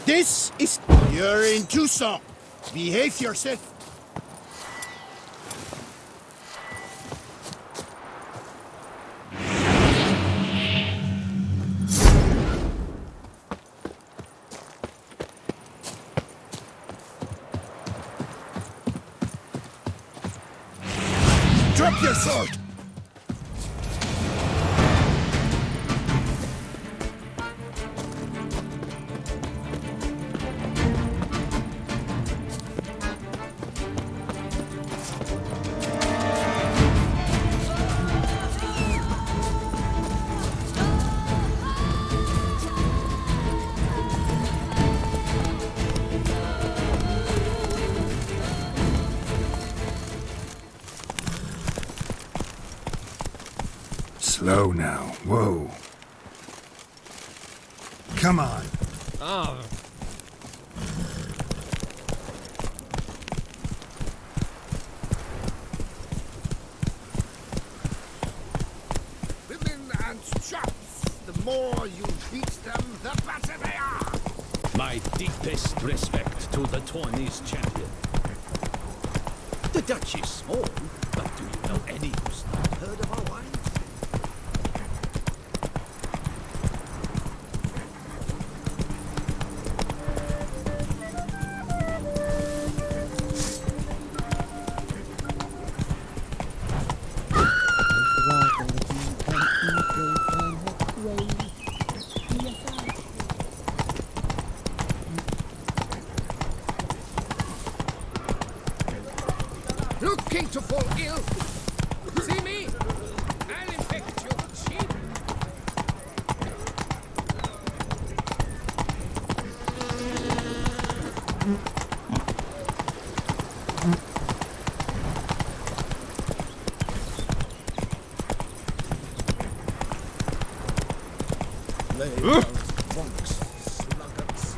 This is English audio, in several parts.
This is... You're in Toussaint. Behave yourself. Drop your sword! Slow now. Whoa. Come on. Ah. Women and chaps. The more you beat them, the better they are. My deepest respect to the Tawny's champion. The Dutch is small, but do you know any who's not heard of our wines? Looking to fall ill. See me? I'll infect your cheek. Monks, sluggards.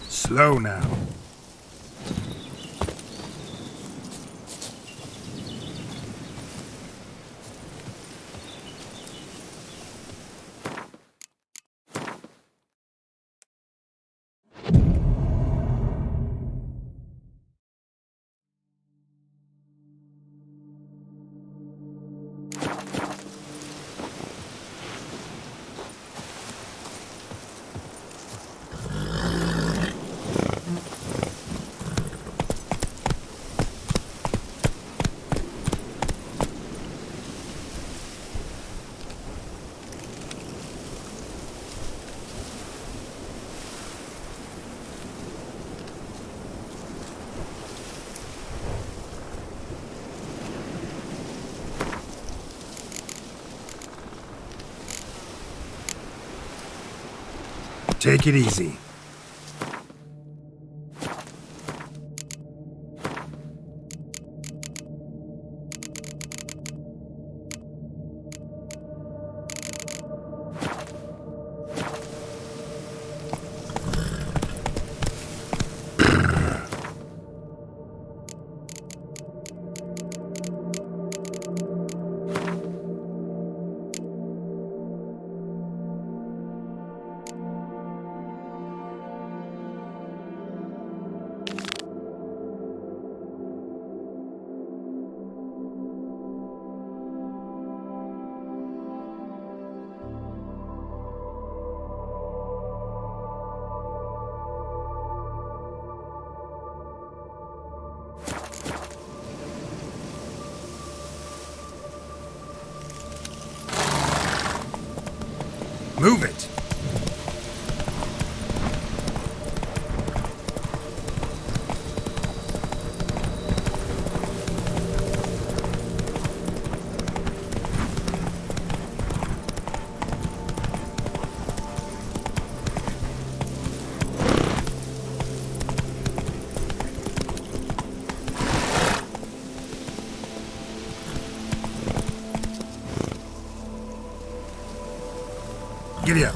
Slow now. Take it easy. Move it! Giddy up.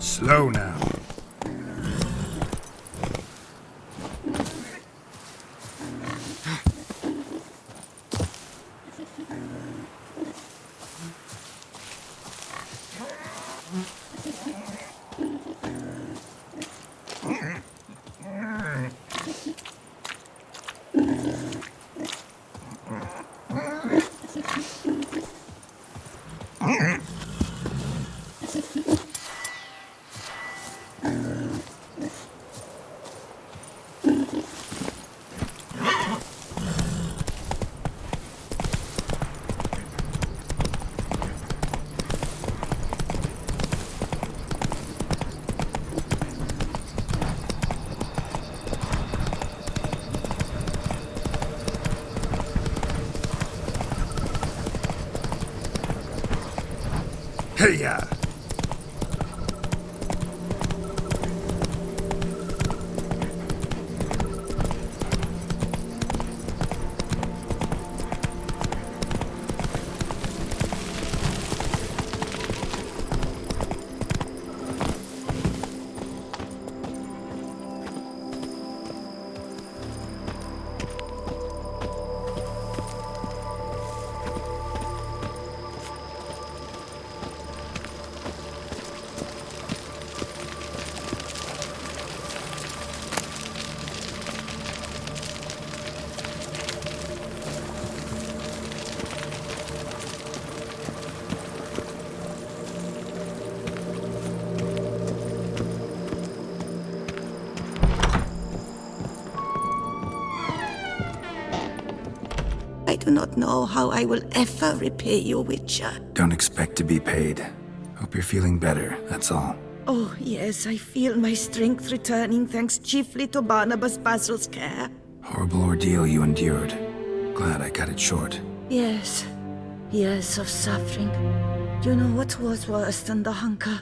Slow now. Hey-ya! I do not know how I will ever repay you, Witcher. Don't expect to be paid. Hope you're feeling better, that's all. Oh, yes, I feel my strength returning thanks chiefly to Barnabas Basil's care. Horrible ordeal you endured. Glad I cut it short. Yes, years of suffering. Do you know what was worse than the hunger?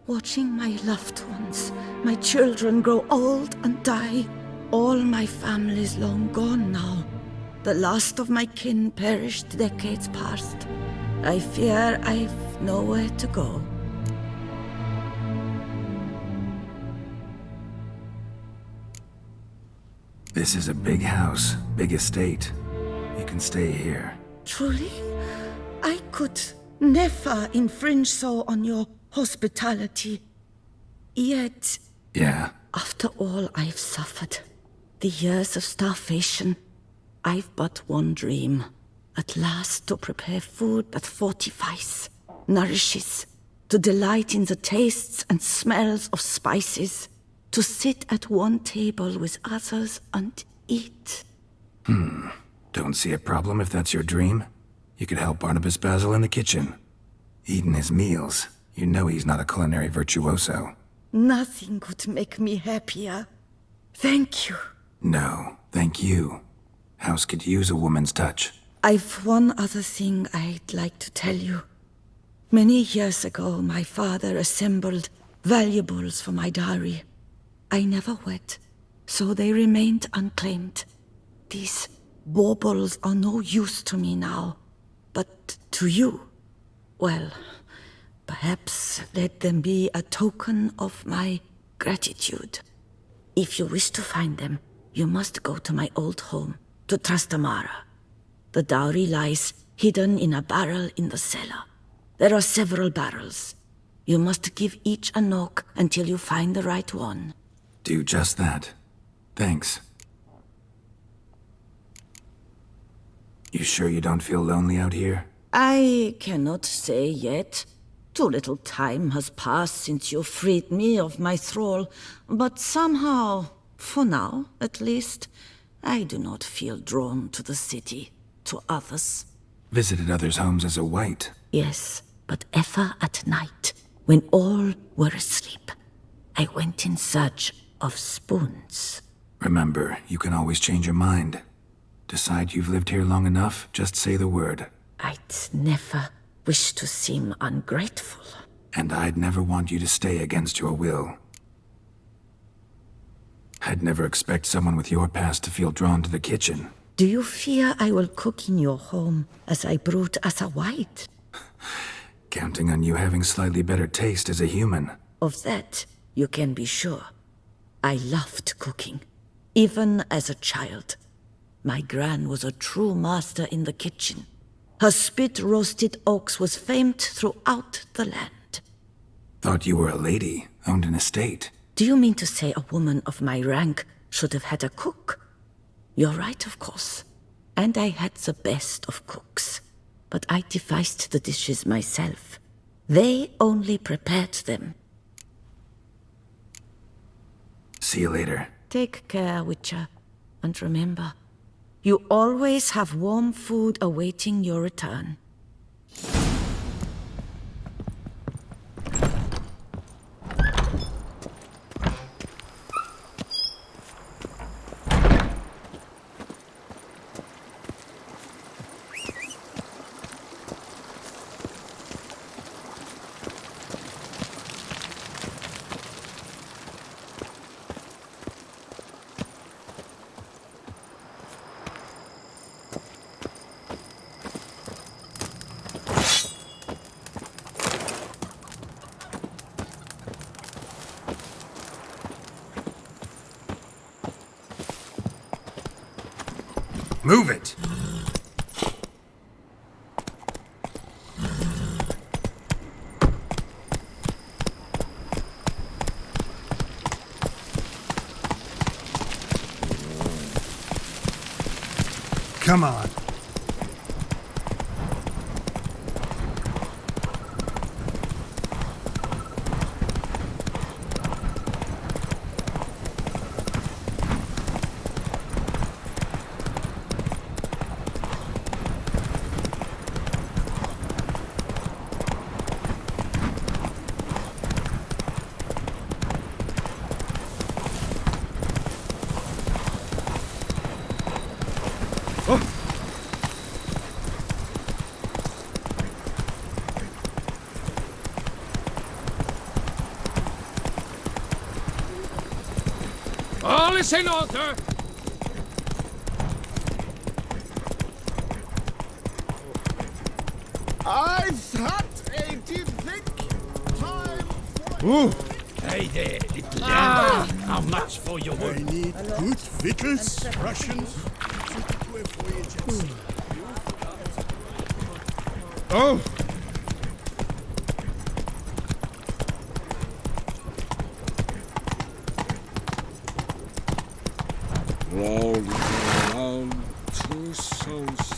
Watching my loved ones, my children grow old and die. All my family's long gone now. The last of my kin perished decades past. I fear I've nowhere to go. This is a big house, big estate. You can stay here. Truly? I could never infringe so on your hospitality. Yet, Yeah? after all I've suffered, the years of starvation, I've but one dream. At last to prepare food that fortifies, nourishes, to delight in the tastes and smells of spices, to sit at one table with others and eat. Don't see a problem if that's your dream. You could help Barnabas Basil in the kitchen. Eating his meals. You know he's not a culinary virtuoso. Nothing could make me happier. Thank you. No, thank you. House could use a woman's touch. I've one other thing I'd like to tell you. Many years ago, my father assembled valuables for my dowry. I never wed, so they remained unclaimed. These baubles are no use to me now, but to you, well, perhaps let them be a token of my gratitude. If you wish to find them, you must go to my old home, to Trastamara. The dowry lies hidden in a barrel in the cellar. There are several barrels. You must give each a knock until you find the right one. Do just that. Thanks. You sure you don't feel lonely out here? I cannot say yet. Too little time has passed since you freed me of my thrall, but somehow, for now at least, I do not feel drawn to the city, to others. Visited others' homes as a white. Yes, but ever at night, when all were asleep, I went in search of spoons. Remember, you can always change your mind. Decide you've lived here long enough, just say the word. I'd never wish to seem ungrateful. And I'd never want you to stay against your will. I'd never expect someone with your past to feel drawn to the kitchen. Do you fear I will cook in your home as I brewed as a white? Counting on you having slightly better taste as a human. Of that, you can be sure. I loved cooking, even as a child. My gran was a true master in the kitchen. Her spit-roasted oaks was famed throughout the land. Thought you were a lady, owned an estate. Do you mean to say a woman of my rank should have had a cook? You're right, of course. And I had the best of cooks. But I devised the dishes myself. They only prepared them. See you later. Take care, Witcher. And remember, you always have warm food awaiting your return. Move it! Come on. All is in order! I've had a think time for... Ooh. Hey there, little lad. How much for your work? I need good victuals, rations. Oh! Round, Toussaint.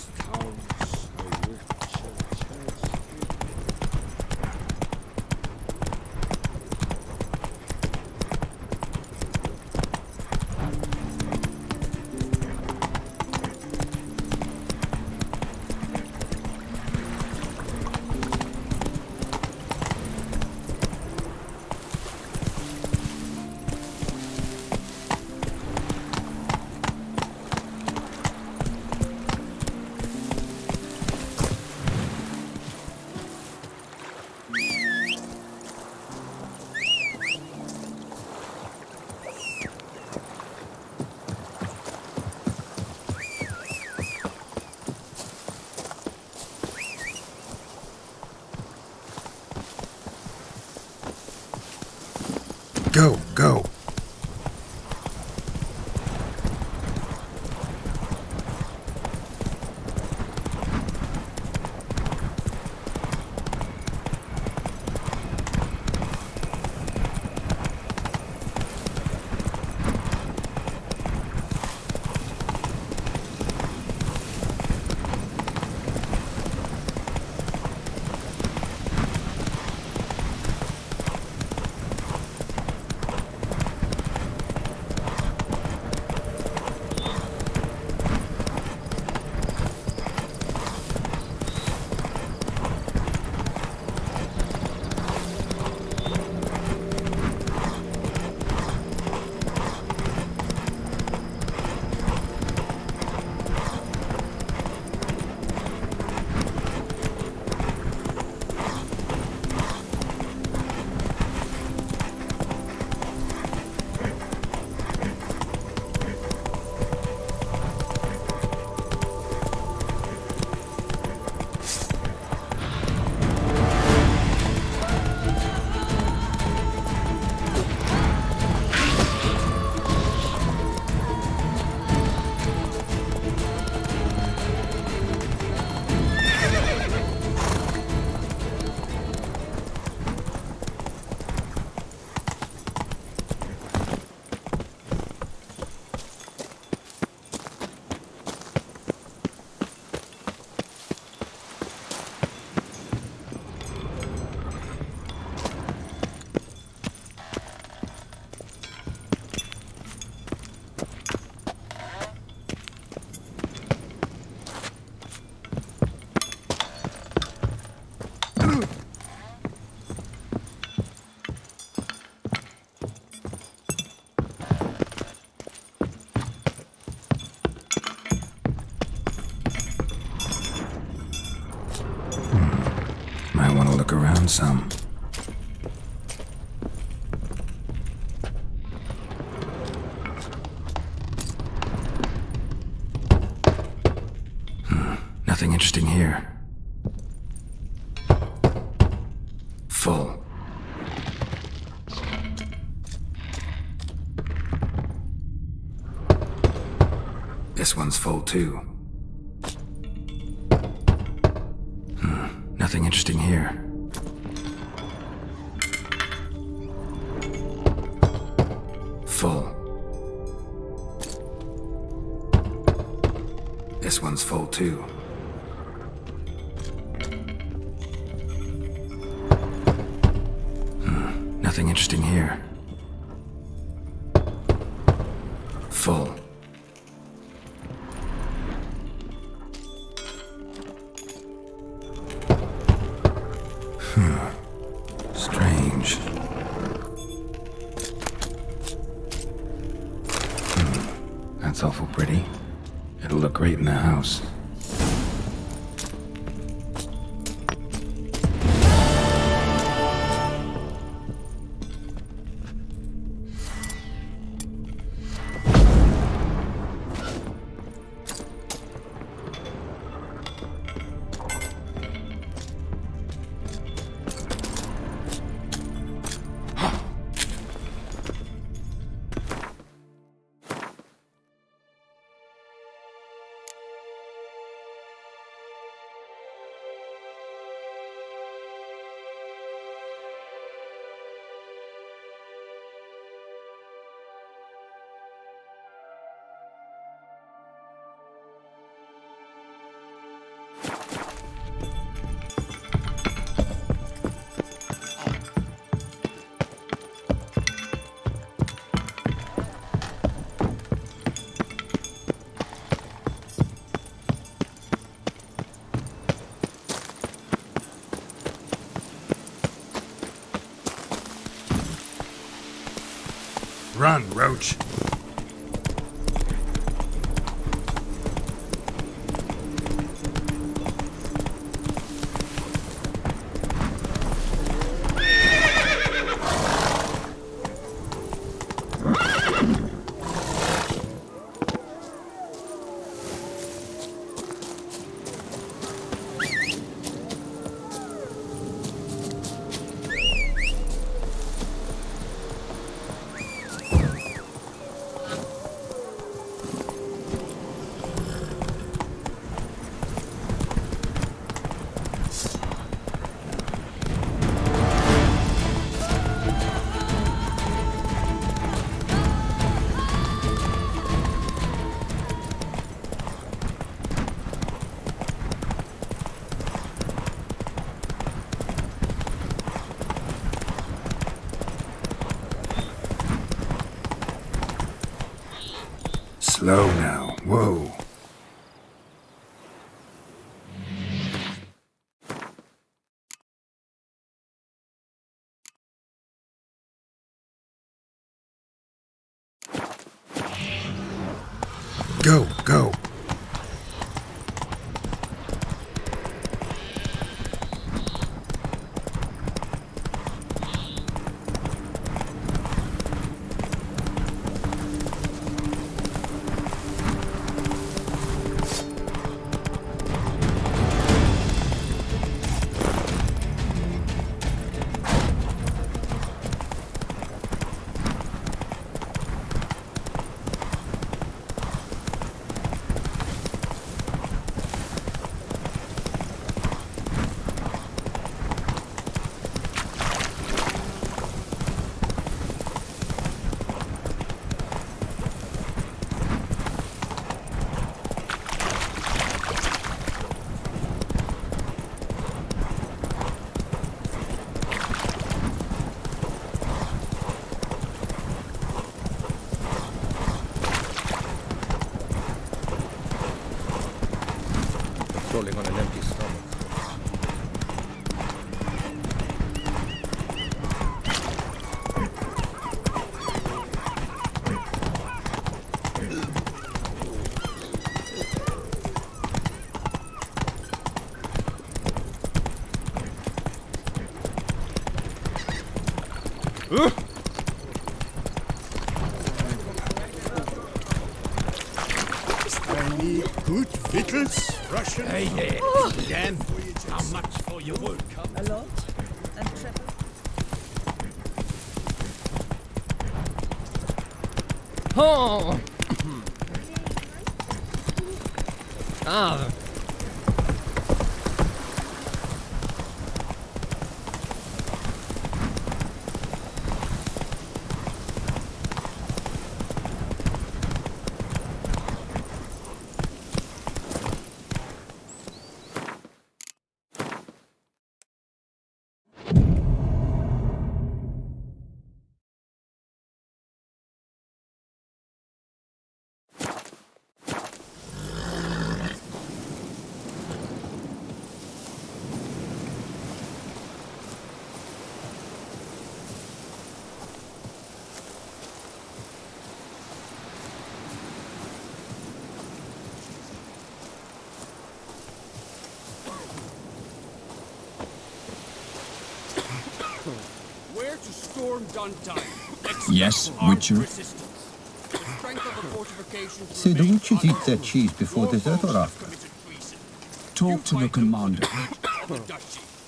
then some. Nothing interesting here. Full. This one's full too. Nothing interesting here. Full. This one's full too. Nothing interesting here. Full. Strange. That's awful pretty. It'll look great in the house. Run, Roach. Slow now. Whoa. Go, go. Rolling on an empty stomach. I need good victuals, rations. Hey, yeah. Then, how much for your work? A lot? And treble? Oh. Ah. Where to storm Duntine? Yes, Witcher. Say, the witches eat their cheese before dessert or after? Talk to the commander.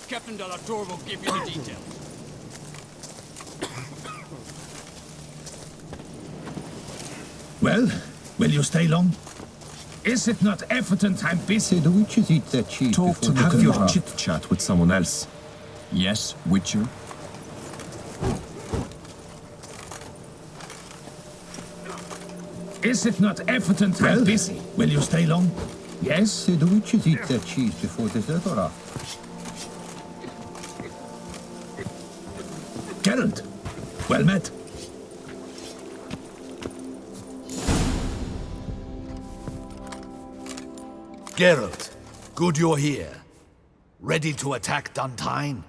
Captain de la Tour will give you the details. Well, will you stay long? Is it not evident I'm busy? Say, the witches eat their cheese Talk to before have dessert your or after? chit-chat with someone else. Yes, Witcher. Is it not evident Well, I'm busy? will you stay long? Yes? Say, the witches eat their cheese before dessert or after? Geralt, well met. Geralt, good you're here. Ready to attack Duntine?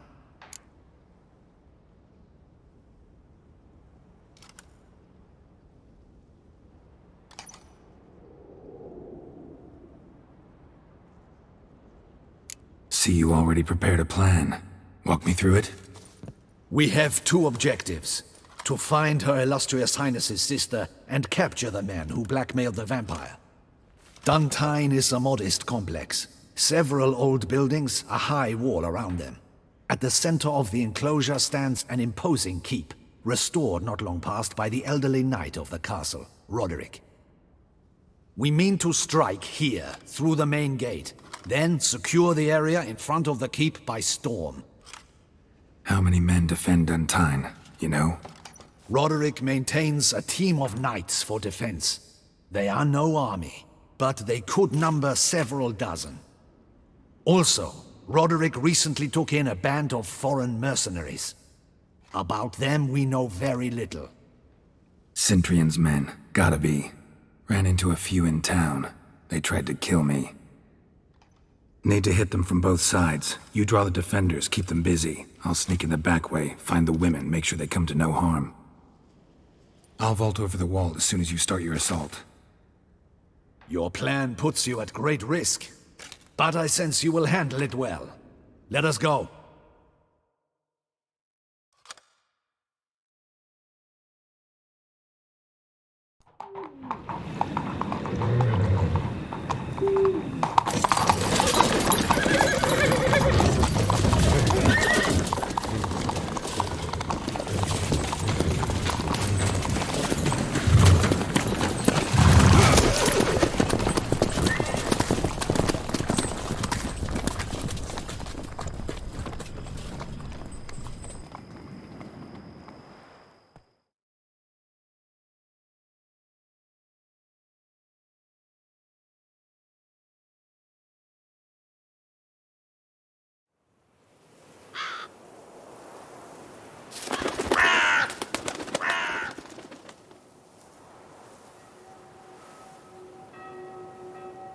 See, you already prepared a plan. Walk me through it? We have two objectives. To find Her Illustrious Highness's sister and capture the man who blackmailed the vampire. Duntine is a modest complex. Several old buildings, a high wall around them. At the center of the enclosure stands an imposing keep, restored not long past by the elderly knight of the castle, Roderick. We mean to strike here, through the main gate, then secure the area in front of the keep by storm. How many men defend Duntine, you know? Roderick maintains a team of knights for defense. They are no army, but they could number several dozen. Also, Roderick recently took in a band of foreign mercenaries. About them we know very little. Cintrian's men, gotta be. Ran into a few in town. They tried to kill me. Need to hit them from both sides. You draw the defenders, keep them busy. I'll sneak in the back way, find the women, make sure they come to no harm. I'll vault over the wall as soon as you start your assault. Your plan puts you at great risk, but I sense you will handle it well. Let us go.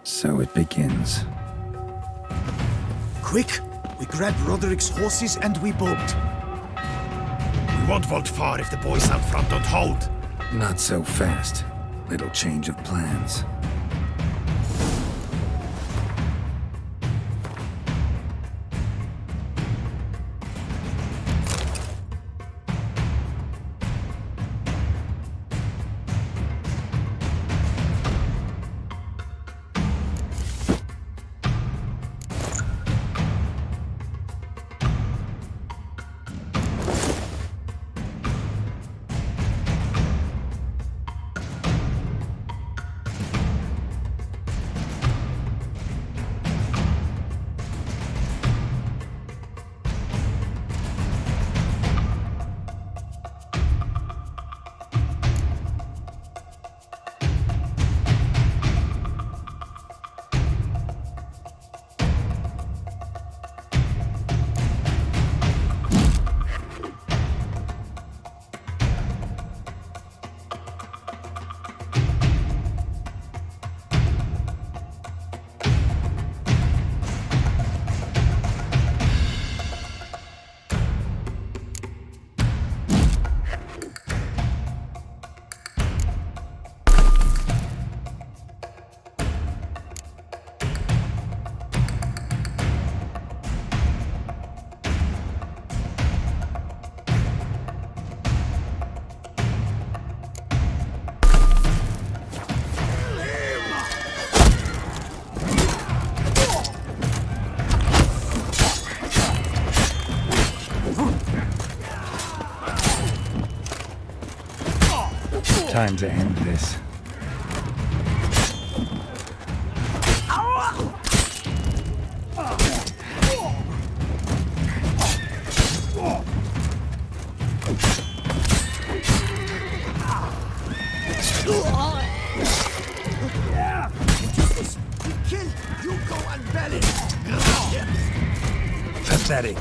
So it begins. Quick! We grab Roderick's horses and we bolt. We won't vault far if the boys out front don't hold. Not so fast. Little change of plans. Time to end this. Kill! You go unburied! Pathetic.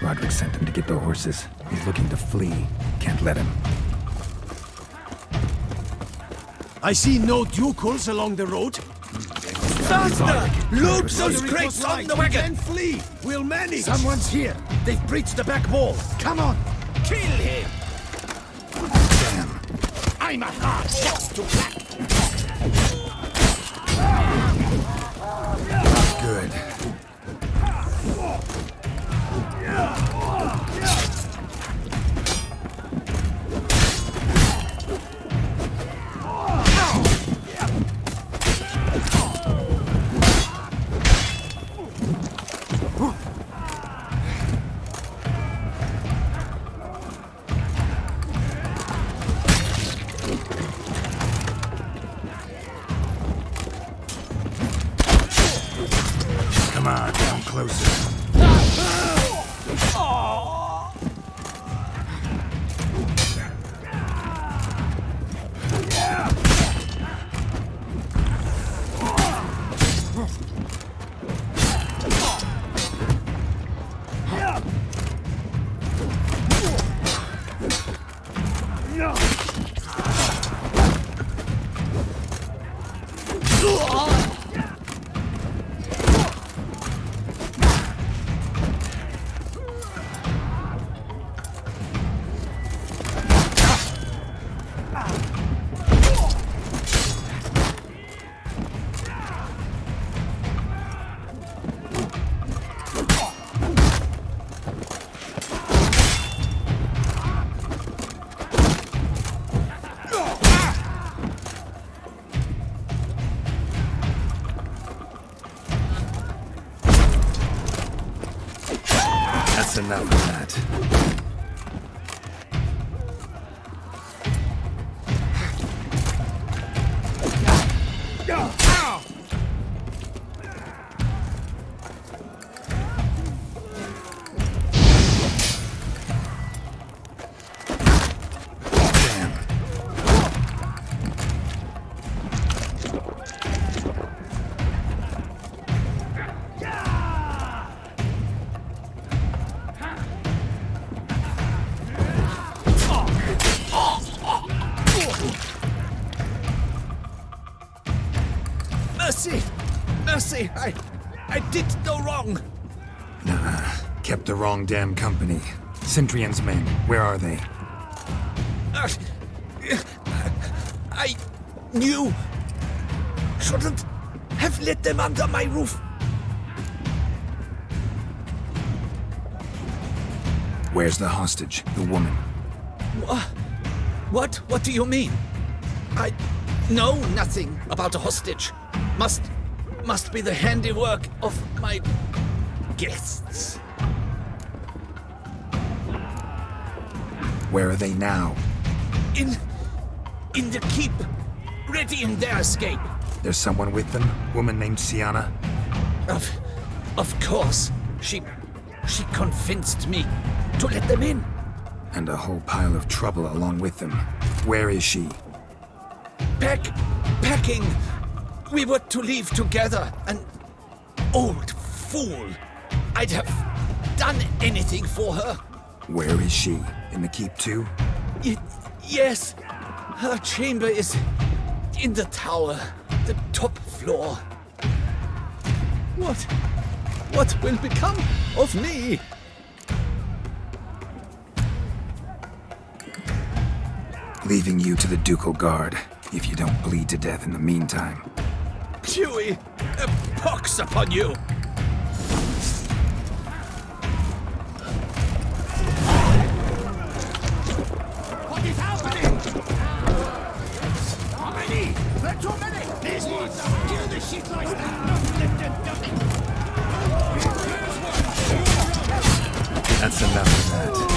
Roderick sent him to get the horses. He's looking to flee. Can't let him. I see no ducals along the road. Faster! Loot those crates on the wagon! Then flee! We'll manage! Someone's here! They've breached the back wall! Come on! Kill him! Damn. I'm a hard just to black! Good. Come on, come closer. That's enough of that. Mercy! Mercy! I did no wrong! Nah, kept the wrong damn company. Centrion's men, where are they? I knew. Shouldn't have let them under my roof. Where's the hostage, the woman? What? What do you mean? I know nothing about a hostage. Must be the handiwork of my guests. Where are they now? In the keep, ready in their escape. There's someone with them? Woman named Sienna? Of course. She convinced me to let them in. And a whole pile of trouble along with them. Where is she? Packing. We were to leave together. An old fool. I'd have done anything for her. Where is she? In the keep too? Yes. Her chamber is in the tower, the top floor. What will become of me? leaving you to the ducal guard, if you don't bleed to death in the meantime. Chewie! A pox upon you! What is happening? How many? There are too many! There's one! Kill the shit like that! That's enough of that.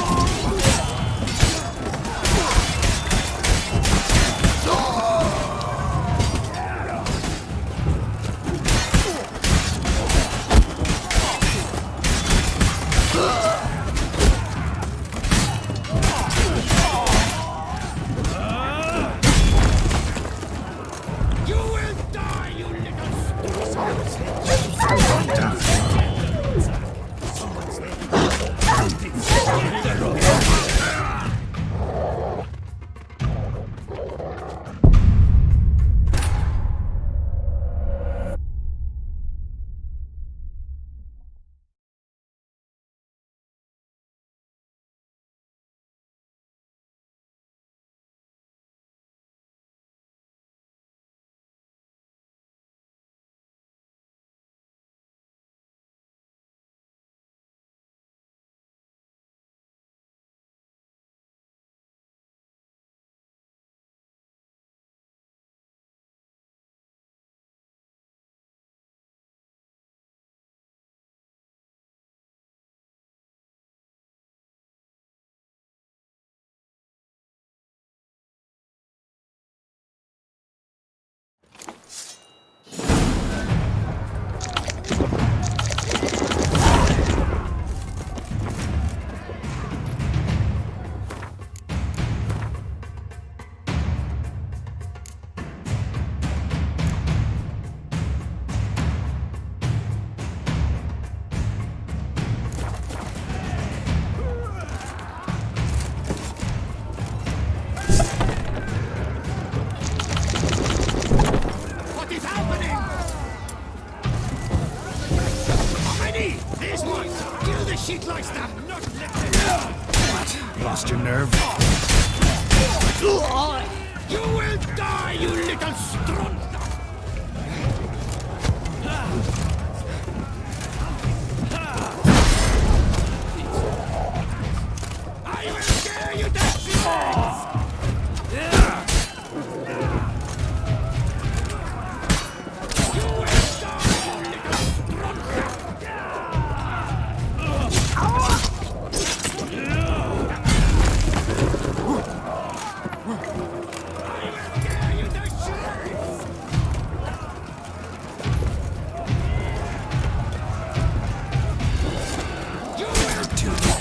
Lost your nerve? You will die, you little strunter! I will tear you to shreds! You will die, you little strunter!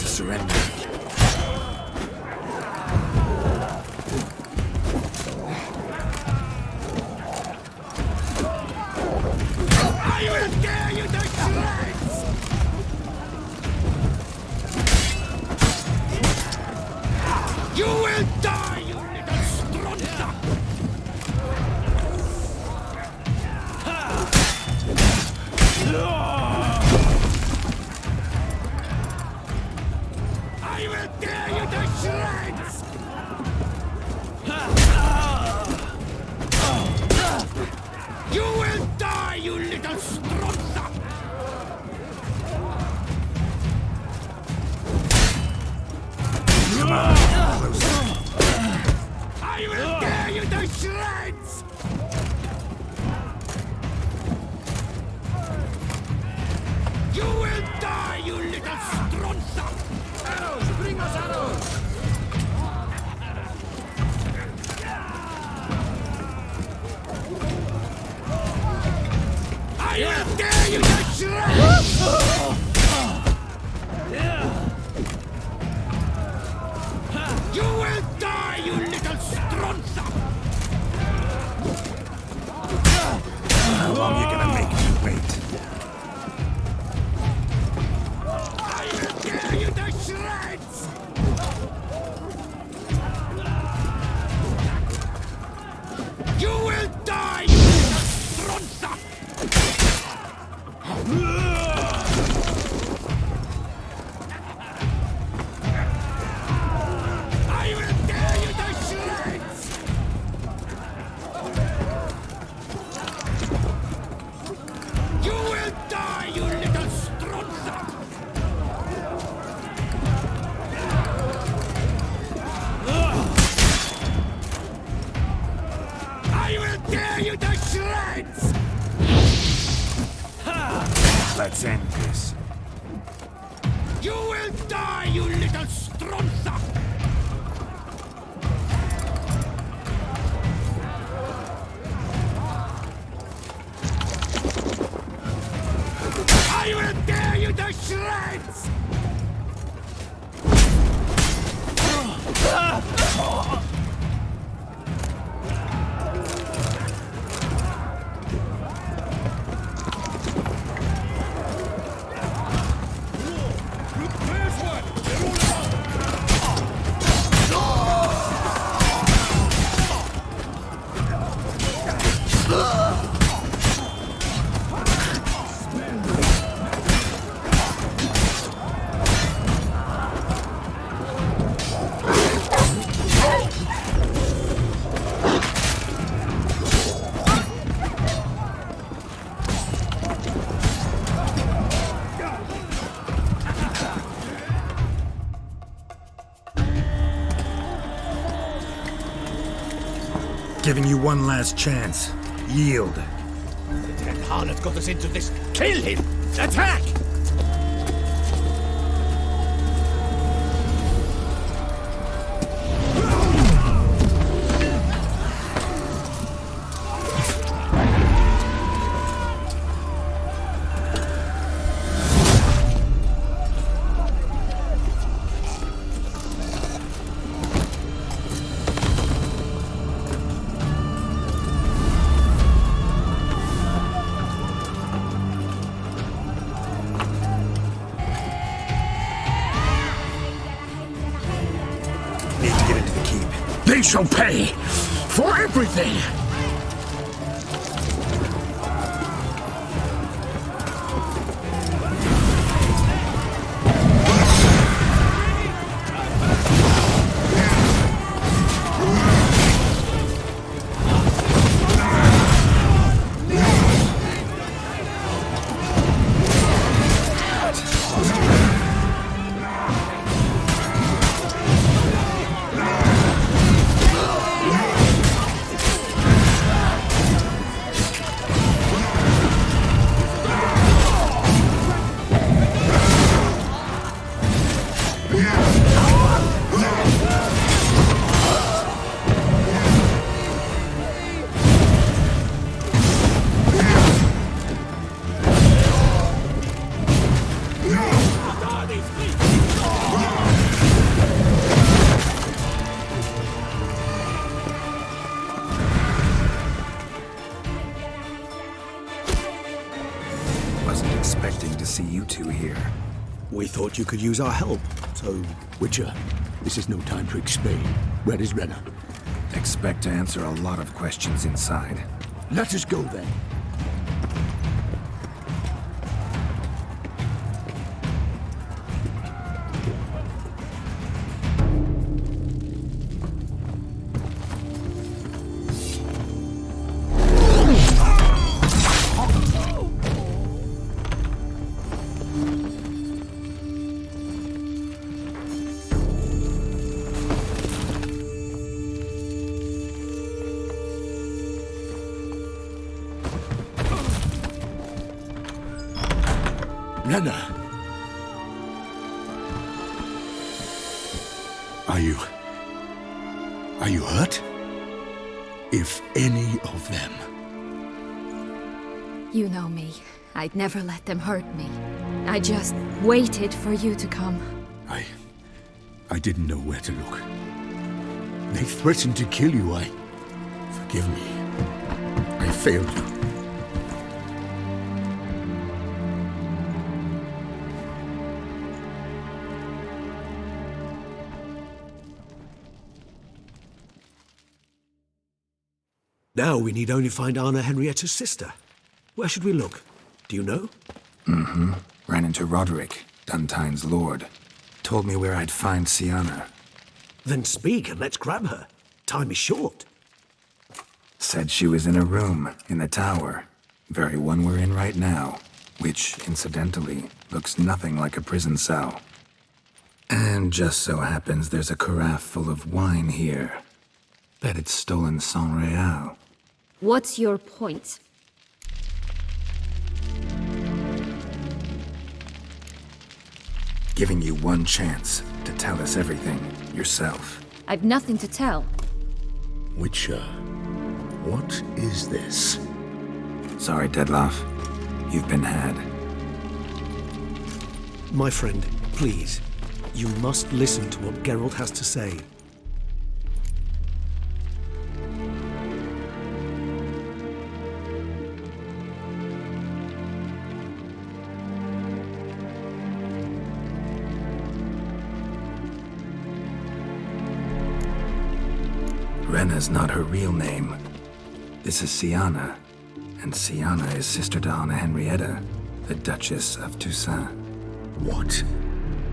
Surrender. I will tear you to shreds! You will die, you little strunter! I will tear you to shreds! You will die, you little strunter! Come on, closer. I will tear you to shreds! You will die, you little strunter! Arrows! Bring us arrows! I will tear you to shreds! You will die, you little strunter! tear you to shreds! Let's end this. You will die, you little stronza! I will tear you to shreds! Giving you one last chance. Yield. The dead harlot got us into this. Kill him! Attack! Need to get into the keep. They shall pay for everything! Wasn't expecting to see you two here. We thought you could use our help, so... Witcher, this is no time to explain. Where is Renna? Expect to answer a lot of questions inside. Let us go then. Renna! Are you hurt? If any of them... You know me. I'd never let them hurt me. I just waited for you to come. I didn't know where to look. They threatened to kill you. Forgive me. I failed you. Now we need only find Anna Henrietta's sister. Where should we look? Do you know? Mm-hmm. Ran into Roderick, Duntine's lord. Told me where I'd find Sienna. Then speak and let's grab her. Time is short. Said she was in a room in the tower. Very one we're in right now. Which, incidentally, looks nothing like a prison cell. And just so happens there's a carafe full of wine here. Bet it's stolen Saint Real. What's your point? Giving you one chance to tell us everything yourself. I've nothing to tell. Witcher, what is this? Sorry, Dettlaff. You've been had. My friend, please. You must listen to what Geralt has to say. Renna's not her real name. This is Siana, and Siana is sister to Anna Henrietta, the Duchess of Toussaint. What?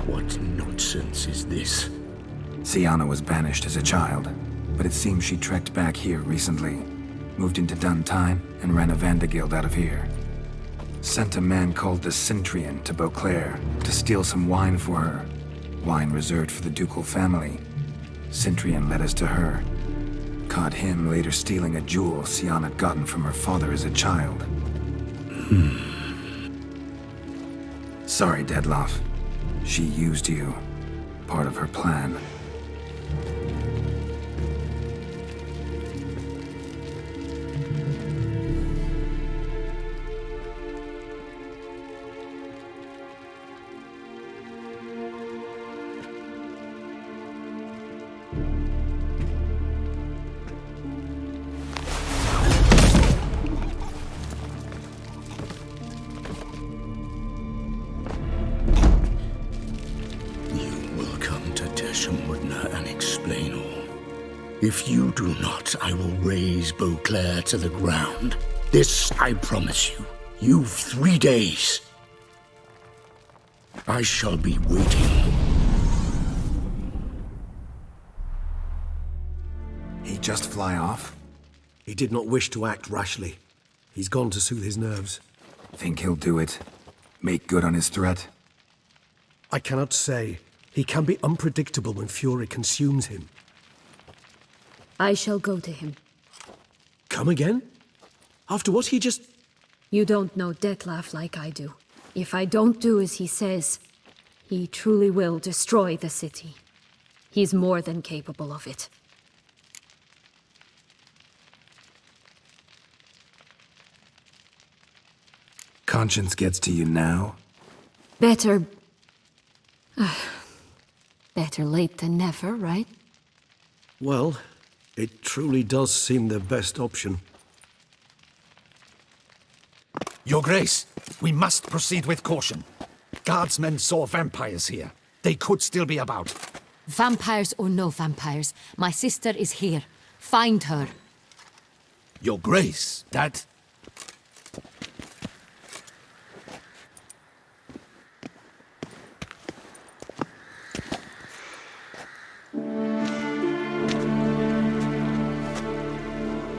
What nonsense is this? Siana was banished as a child, but it seems she trekked back here recently, moved into Duntine, and ran a Vandergild out of here. Sent a man called the Centurion to Beauclair to steal some wine for her. Wine reserved for the ducal family. Centurion led us to her. Caught him later stealing a jewel Siana had gotten from her father as a child. Sorry, Dettlaff. She used you. Part of her plan. If you do not, I will raze Beauclair to the ground. This I promise you. You've 3 days. I shall be waiting. He just fly off? He did not wish to act rashly. He's gone to soothe his nerves. Think he'll do it? Make good on his threat? I cannot say. He can be unpredictable when fury consumes him. I shall go to him. Come again? After what he just... You don't know Dettlaff like I do. If I don't do as he says, he truly will destroy the city. He's more than capable of it. Conscience gets to you now? Better... better late than never, right? Well, it truly does seem the best option. Your Grace, we must proceed with caution. Guardsmen saw vampires here. They could still be about. Vampires or no vampires, my sister is here. Find her. Your Grace, that...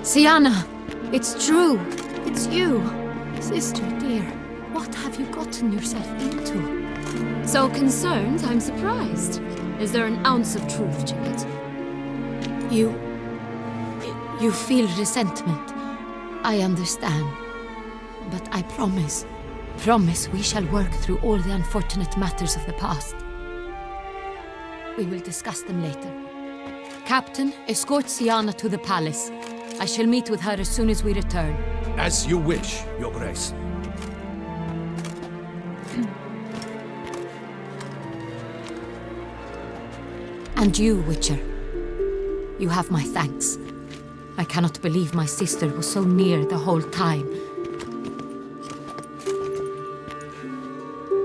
Siana! It's true! It's you! Sister dear, what have you gotten yourself into? So concerned, I'm surprised. Is there an ounce of truth to it? You feel resentment. I understand. But I promise we shall work through all the unfortunate matters of the past. We will discuss them later. Captain, escort Siana to the palace. I shall meet with her as soon as we return. As you wish, Your Grace. And you, Witcher. You have my thanks. I cannot believe my sister was so near the whole time.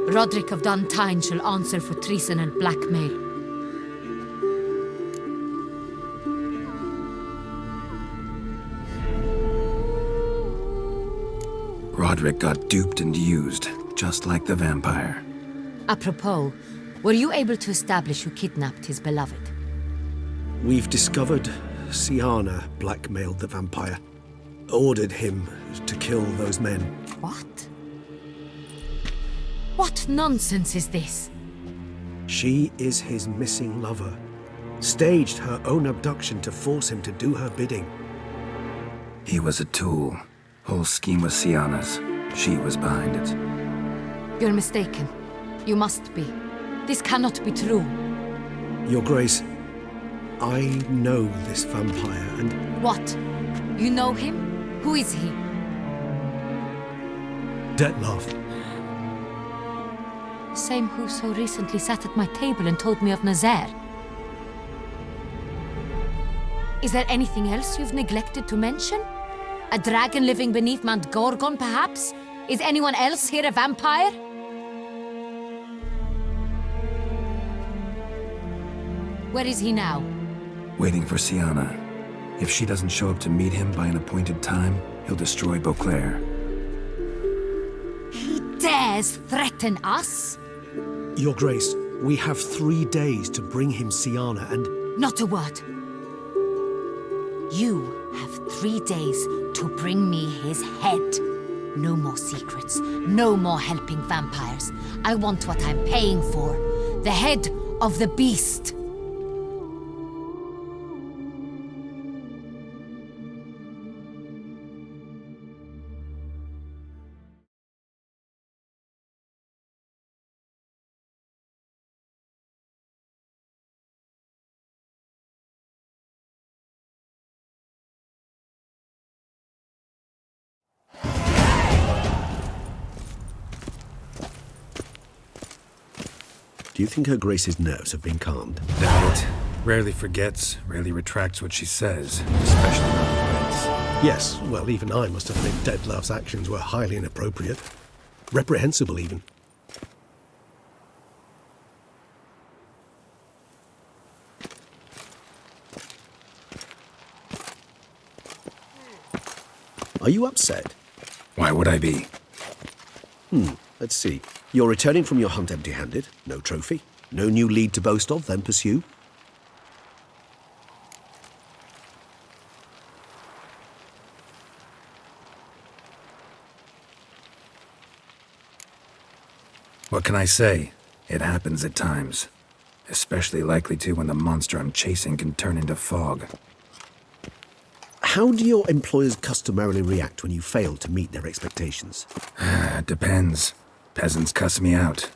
Roderick of Duntine shall answer for treason and blackmail. Roderick got duped and used, just like the vampire. Apropos, were you able to establish who kidnapped his beloved? We've discovered Siana blackmailed the vampire. Ordered him to kill those men. What? What nonsense is this? She is his missing lover. Staged her own abduction to force him to do her bidding. He was a tool. Whole scheme was Sienna's. She was behind it. You're mistaken. You must be. This cannot be true. Your Grace, I know this vampire and... What? You know him? Who is he? Detlef. Same who so recently sat at my table and told me of Nazaire. Is there anything else you've neglected to mention? A dragon living beneath Mount Gorgon, perhaps? Is anyone else here a vampire? Where is he now? Waiting for Sienna. If she doesn't show up to meet him by an appointed time, he'll destroy Beauclair. He dares threaten us? Your Grace, we have 3 days to bring him Sienna and... Not a word. You have 3 days to bring me his head. No more secrets. No more helping vampires. I want what I'm paying for. The head of the beast. Do you think Her Grace's nerves have been calmed? Doubt it. Rarely forgets, rarely retracts what she says, especially on words. Yes, well, even I must admit Detlef's actions were highly inappropriate. Reprehensible, even. Are you upset? Why would I be? Let's see. You're returning from your hunt empty-handed. No trophy. No new lead to boast of, then pursue. What can I say? It happens at times. Especially likely to when the monster I'm chasing can turn into fog. How do your employers customarily react when you fail to meet their expectations? It depends. Peasants cuss me out.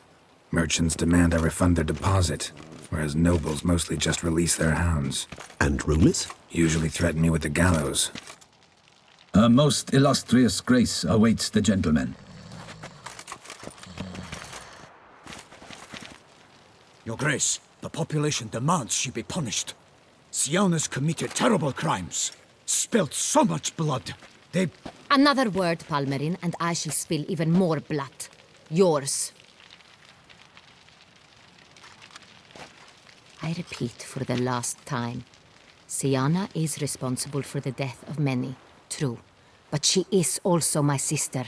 Merchants demand I refund their deposit, whereas nobles mostly just release their hounds. And rulers? Usually threaten me with the gallows. Her most illustrious grace awaits the gentleman. Your Grace, the population demands she be punished. Sienna's committed terrible crimes. Spilt so much blood. They... Another word, Palmerin, and I shall spill even more blood. Yours. I repeat for the last time. Sienna is responsible for the death of many, true. But she is also my sister.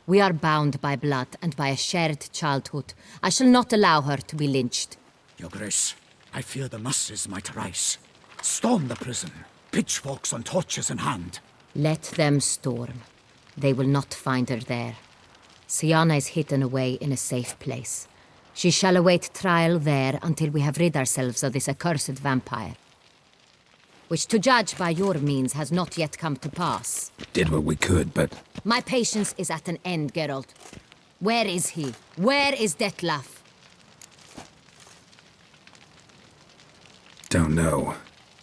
We are bound by blood and by a shared childhood. I shall not allow her to be lynched. Your Grace, I fear the masses might rise. Storm the prison, pitchforks and torches in hand. Let them storm. They will not find her there. Sienna is hidden away in a safe place. She shall await trial there until we have rid ourselves of this accursed vampire. Which, to judge by your means, has not yet come to pass. Did what we could, but... My patience is at an end, Geralt. Where is he? Where is Detlef? Don't know.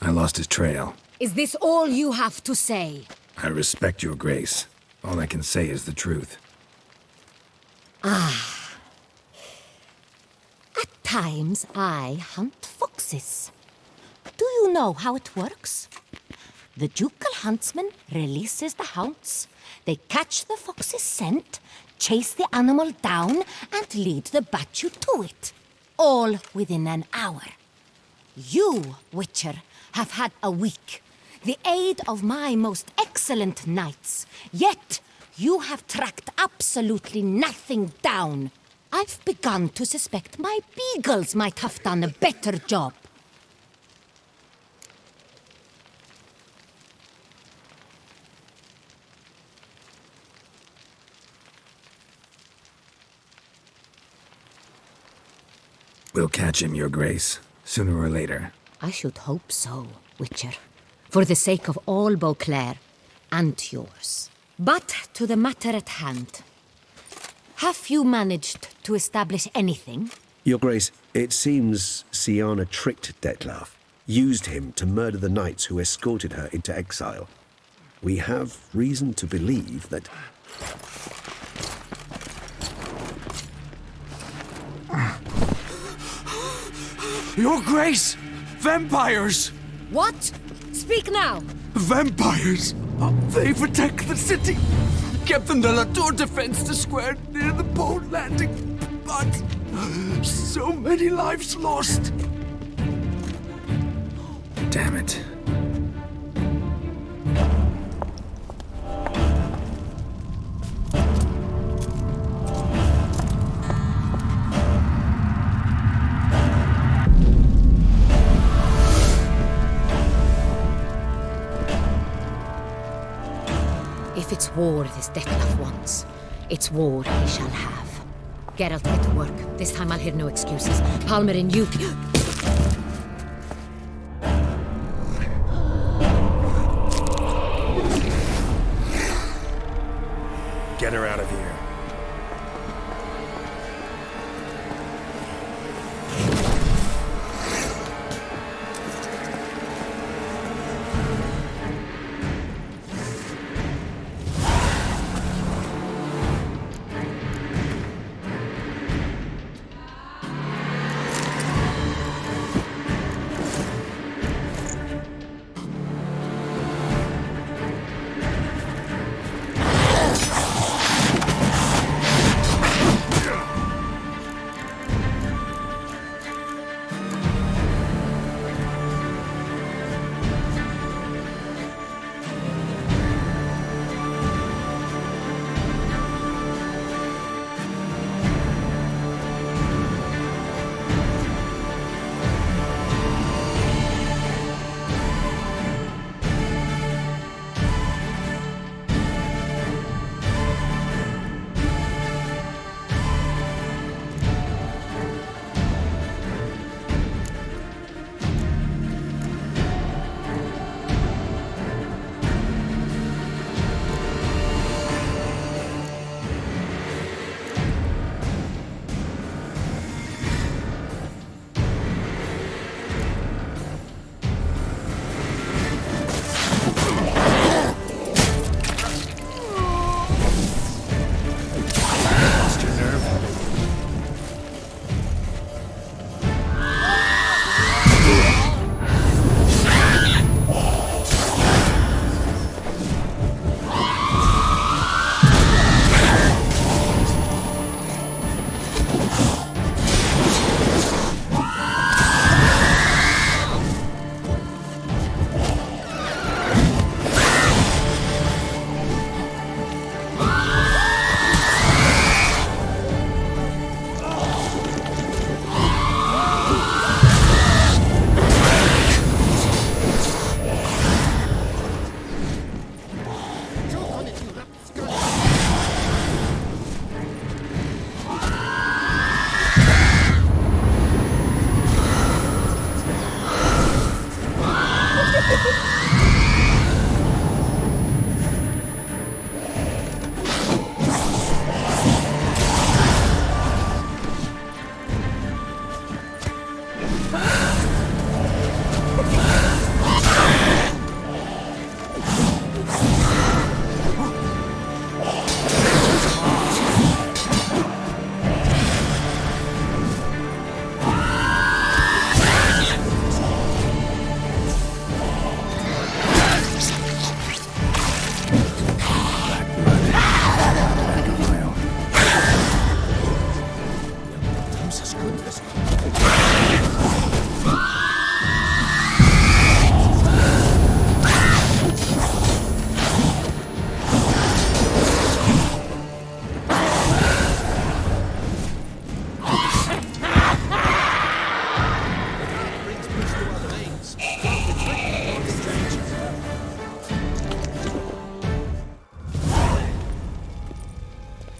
I lost his trail. Is this all you have to say? I respect your grace. All I can say is the truth. At times, I hunt foxes. Do you know how it works? The ducal huntsman releases the hounds. They catch the fox's scent, chase the animal down, and lead the battue to it. All within an hour. You, Witcher, have had a week. The aid of my most excellent knights. Yet, you have tracked absolutely nothing down. I've begun to suspect my beagles might have done a better job. We'll catch him, your grace, sooner or later. I should hope so, Witcher. For the sake of all Beauclair. and yours. But to the matter at hand. Have you managed to establish anything? Your Grace, it seems Siana tricked Detlef, used him to murder the knights who escorted her into exile. We have reason to believe that... Your Grace! Vampires! What? Speak now! Vampires! They've attacked the city! Captain de la Tour defends the square near the boat landing, but so many lives lost! Damn it. If it's war this Detlef wants, it's war he shall have. Geralt, get to work. This time I'll hear no excuses. Palmer and you... Get her out of here.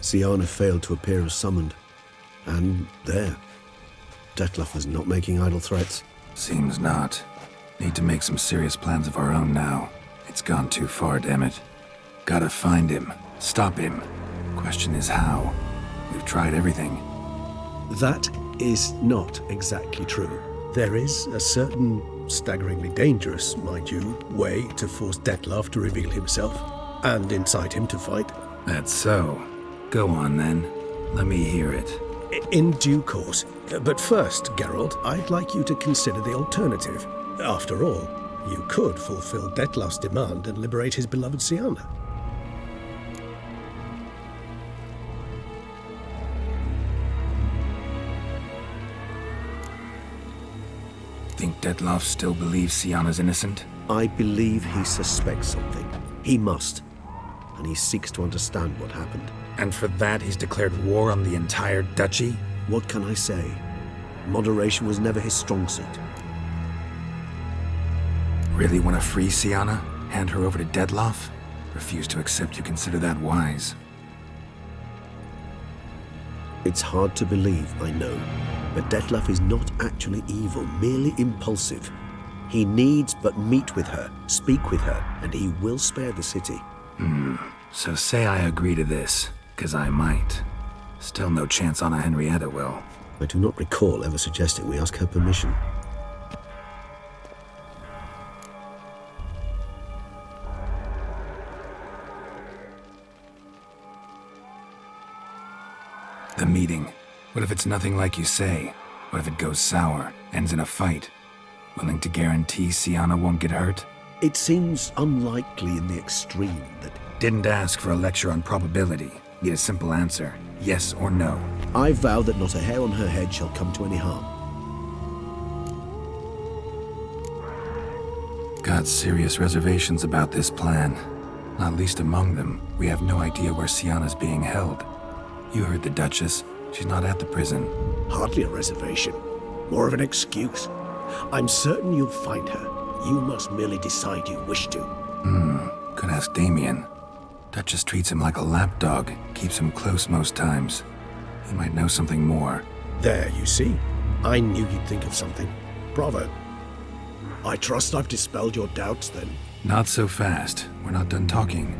Siana failed to appear as summoned. And there. Detlef was not making idle threats. Seems not. Need to make some serious plans of our own now. It's gone too far, damn it. Gotta find him. Stop him. Question is how. We've tried everything. That is not exactly true. There is a certain, staggeringly dangerous, mind you, way to force Dettlaff to reveal himself, and incite him to fight. That's so. Go on then. Let me hear it. In due course. But first, Geralt, I'd like you to consider the alternative. After all, you could fulfill Dettlaff's demand and liberate his beloved Siana. Think Dettlaff still believes Siana's innocent? I believe he suspects something. He must. And he seeks to understand what happened. And for that he's declared war on the entire duchy? What can I say? Moderation was never his strong suit. Really want to free Siana? Hand her over to Dettlaff? Refuse to accept you consider that wise. It's hard to believe, I know. But Dettlaff is not actually evil, merely impulsive. He needs but meet with her, speak with her, and he will spare the city. So say I agree to this, 'cause I might. Still no chance Anna Henrietta will. I do not recall ever suggesting we ask her permission. The meeting. What if it's nothing like you say? What if it goes sour, ends in a fight? Willing to guarantee Siana won't get hurt? It seems unlikely in the extreme that... Didn't ask for a lecture on probability. Need a simple answer. Yes or no. I vow that not a hair on her head shall come to any harm. Got serious reservations about this plan. Not least among them, we have no idea where Siana's being held. You heard the Duchess. She's not at the prison. Hardly a reservation. More of an excuse. I'm certain you'll find her. You must merely decide you wish to. Could ask Damien. Duchess treats him like a lapdog. Keeps him close most times. He might know something more. There, you see. I knew you'd think of something. Bravo. I trust I've dispelled your doubts, then. Not so fast. We're not done talking.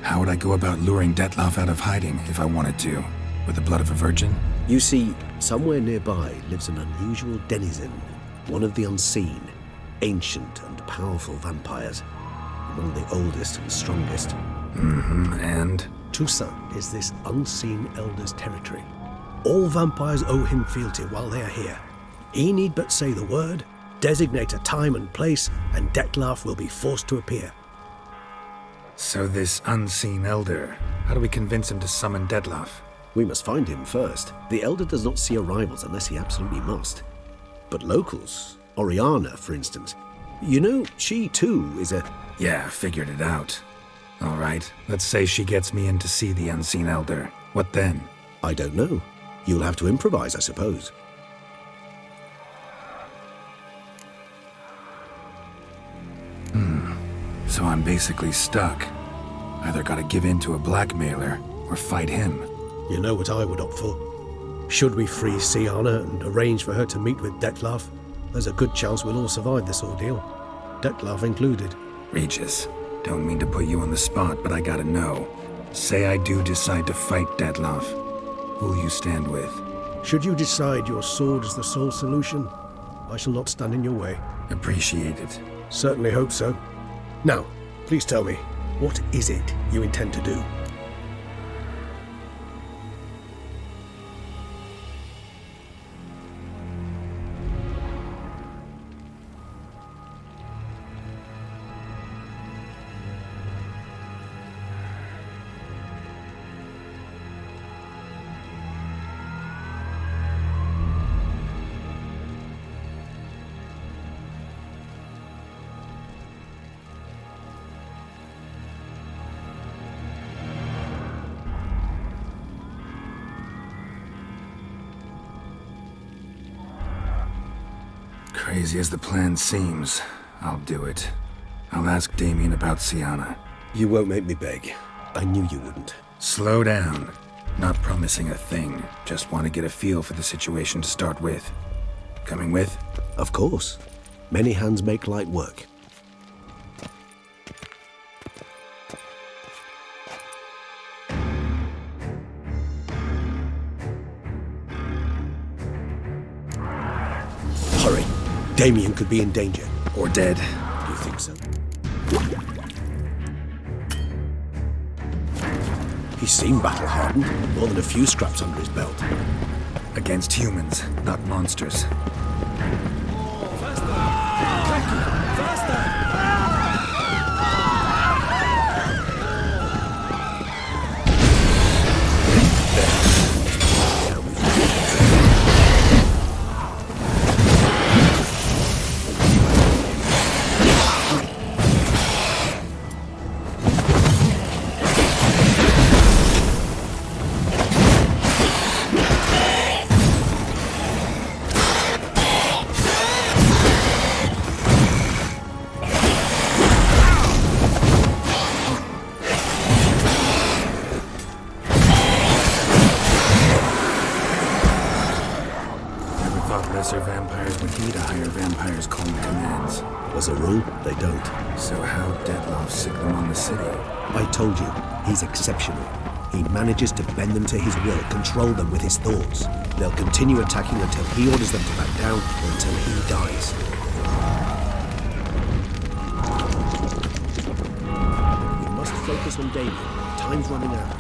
How would I go about luring Dettlaff out of hiding if I wanted to? With the blood of a virgin? You see, somewhere nearby lives an unusual denizen, one of the unseen, ancient and powerful vampires, among the oldest and strongest. And? Toussaint is this unseen elder's territory. All vampires owe him fealty while they are here. He need but say the word, designate a time and place, and Dettlaff will be forced to appear. So this unseen elder, how do we convince him to summon Dettlaff? We must find him first. The elder does not see arrivals unless he absolutely must. But locals, Oriana, for instance, you know, she too is a... Yeah, figured it out. All right, let's say she gets me in to see the unseen elder. What then? I don't know. You'll have to improvise, I suppose. So I'm basically stuck. Either gotta give in to a blackmailer, or fight him. You know what I would opt for. Should we free Siana and arrange for her to meet with Dettlaff, there's a good chance we'll all survive this ordeal. Dettlaff included. Regis, don't mean to put you on the spot, but I gotta know. Say I do decide to fight Dettlaff. Who'll you stand with? Should you decide your sword is the sole solution, I shall not stand in your way. Appreciate it. Certainly hope so. Now, please tell me, what is it you intend to do? Crazy as the plan seems, I'll do it. I'll ask Damien about Siana. You won't make me beg. I knew you wouldn't. Slow down. Not promising a thing. Just want to get a feel for the situation to start with. Coming with? Of course. Many hands make light work. Hurry. Damien could be in danger. Or dead. Do you think so? He seemed battle-hardened. More than a few scraps under his belt. Against humans, not monsters. Lesser vampires would heed a higher vampire's calling commands. As a rule, they don't. So how Dettlaff sick them on the city? I told you, he's exceptional. He manages to bend them to his will, control them with his thoughts. They'll continue attacking until he orders them to back down, or until he dies. We must focus on Damien. Time's running out.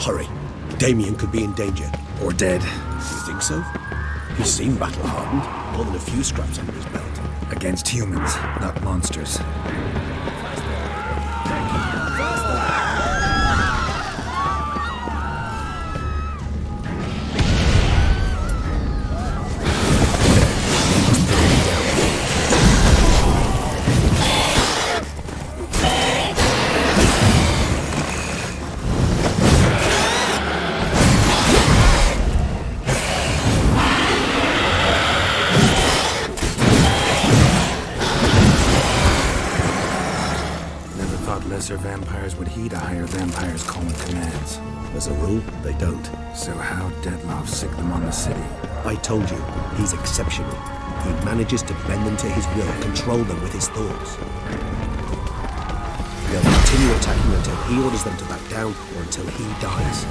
Hurry. Damien could be in danger. Or dead. You think so? He seemed battle-hardened. More than a few scraps under his belt. Against humans, not monsters. Lesser vampires would heed a higher vampire's calling commands. As a rule, they don't. So how Dettlaff sick them on the city? I told you, he's exceptional. He manages to bend them to his will, control them with his thoughts. They'll continue attacking until he orders them to back down or until he dies.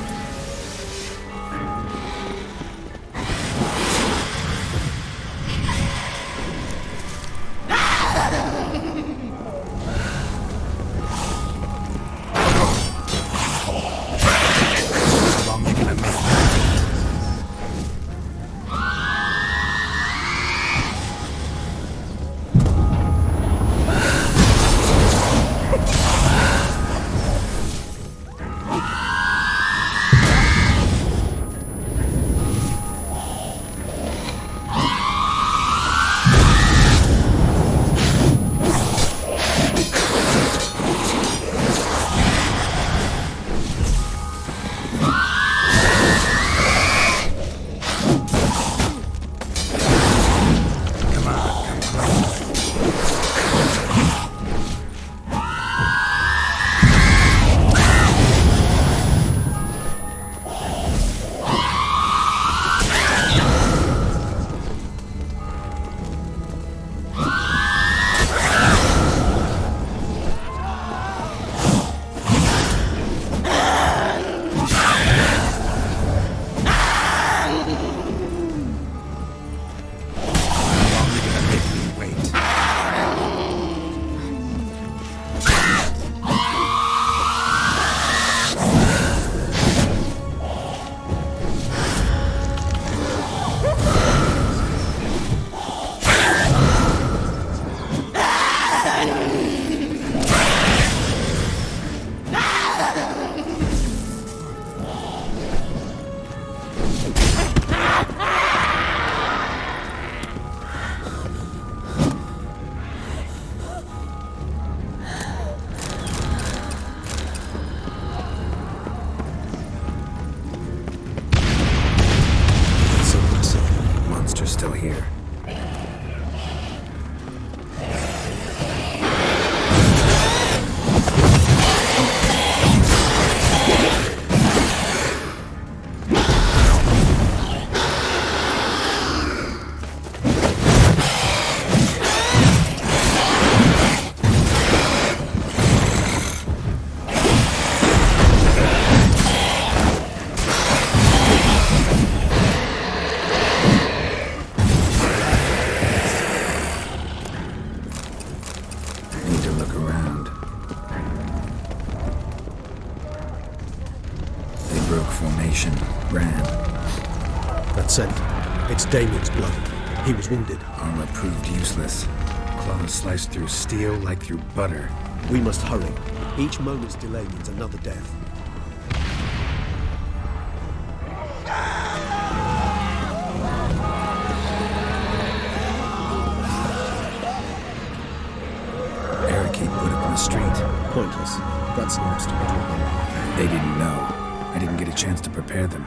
Still here. It's Damien's blood. He was wounded. Armor proved useless. Claws sliced through steel like through butter. We must hurry. Each moment's delay means another death. Barricade put up in the street. Pointless. That's an obstacle. They didn't know. I didn't get a chance to prepare them.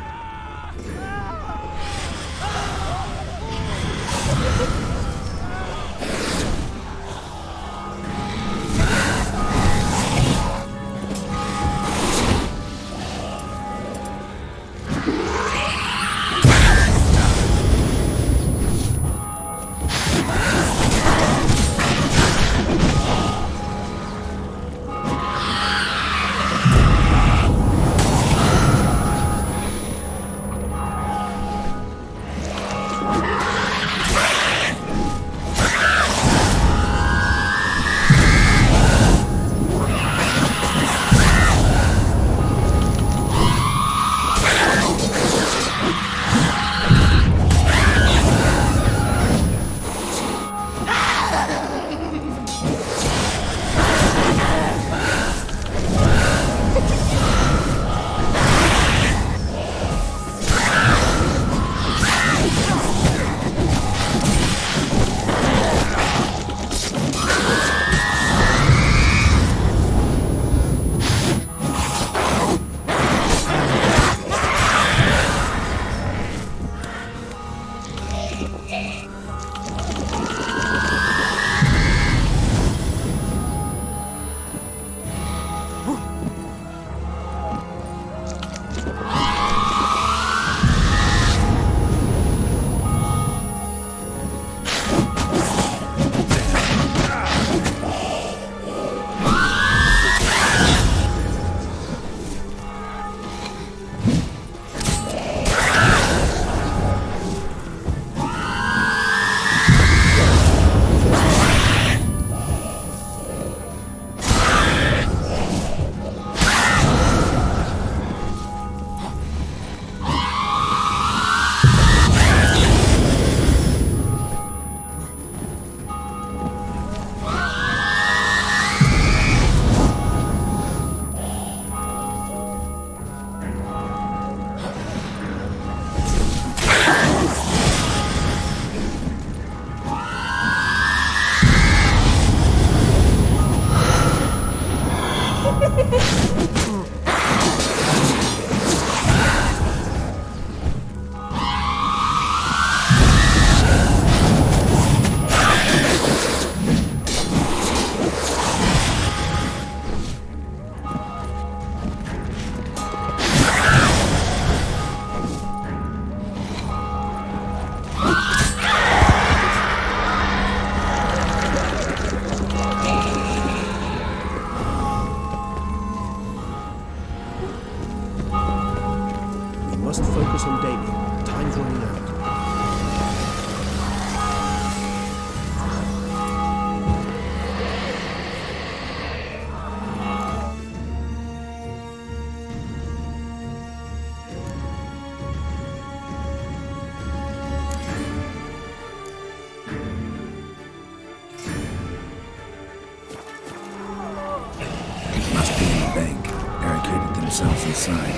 themselves inside.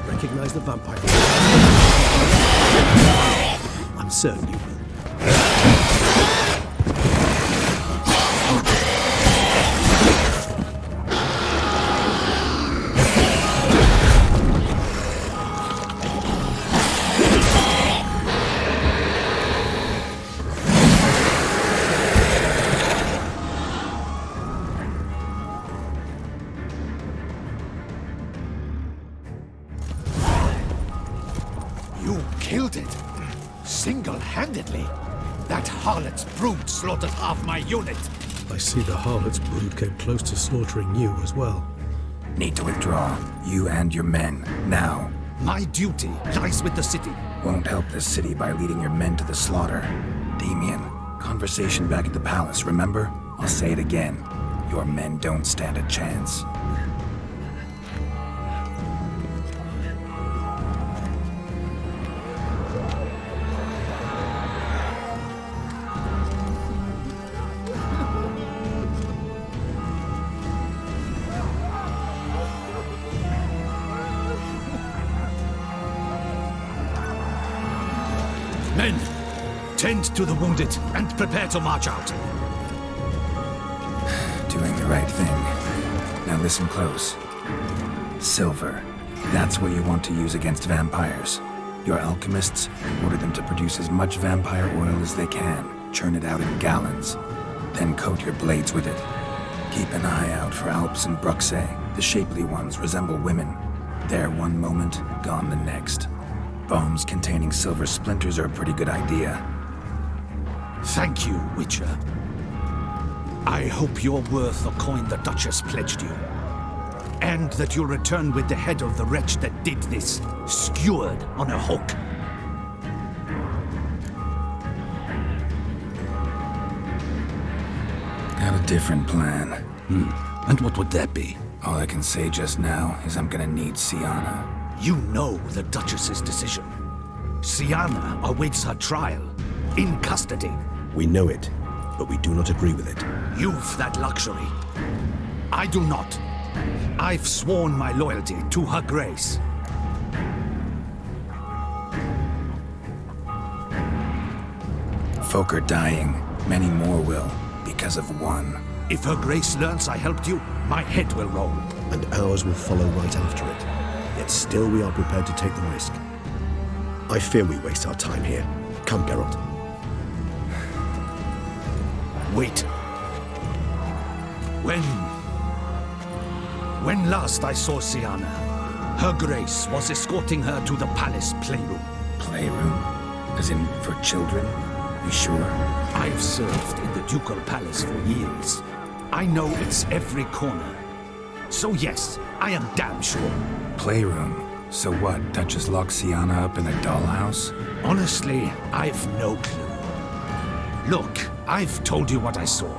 Recognize the vampire. I'm certain you will. Killed it! Single-handedly! That harlot's brood slaughtered half my unit! I see the harlot's brood came close to slaughtering you as well. Need to withdraw. You and your men. Now. My duty lies with the city. Won't help this city by leading your men to the slaughter. Damien, conversation back at the palace, remember? I'll say it again. Your men don't stand a chance. Men, tend to the wounded and prepare to march out. Doing the right thing. Now listen close. Silver. That's what you want to use against vampires. Your alchemists, order them to produce as much vampire oil as they can. Churn it out in gallons. Then coat your blades with it. Keep an eye out for Alps and Bruxae. The shapely ones resemble women. There one moment, gone the next. Bombs containing silver splinters are a pretty good idea. Thank you, Witcher. I hope you're worth the coin the Duchess pledged you. And that you'll return with the head of the wretch that did this, skewered on a hook. Got a different plan. And what would that be? All I can say just now is I'm gonna need Sienna. You know the Duchess's decision. Sienna awaits her trial, in custody. We know it, but we do not agree with it. You've that luxury. I do not. I've sworn my loyalty to her grace. Folk are dying. Many more will, because of one. If her grace learns I helped you, my head will roll. And ours will follow right after it. Yet still we are prepared to take the risk. I fear we waste our time here. Come, Geralt. Wait. When last I saw Sienna, her grace was escorting her to the palace playroom. Playroom? As in, for children? You sure? I've served in the ducal palace for years. I know its every corner. So yes, I am damn sure. Playroom? So what, Duchess locked Sienna up in a dollhouse? Honestly, I've no clue. Look, I've told you what I saw.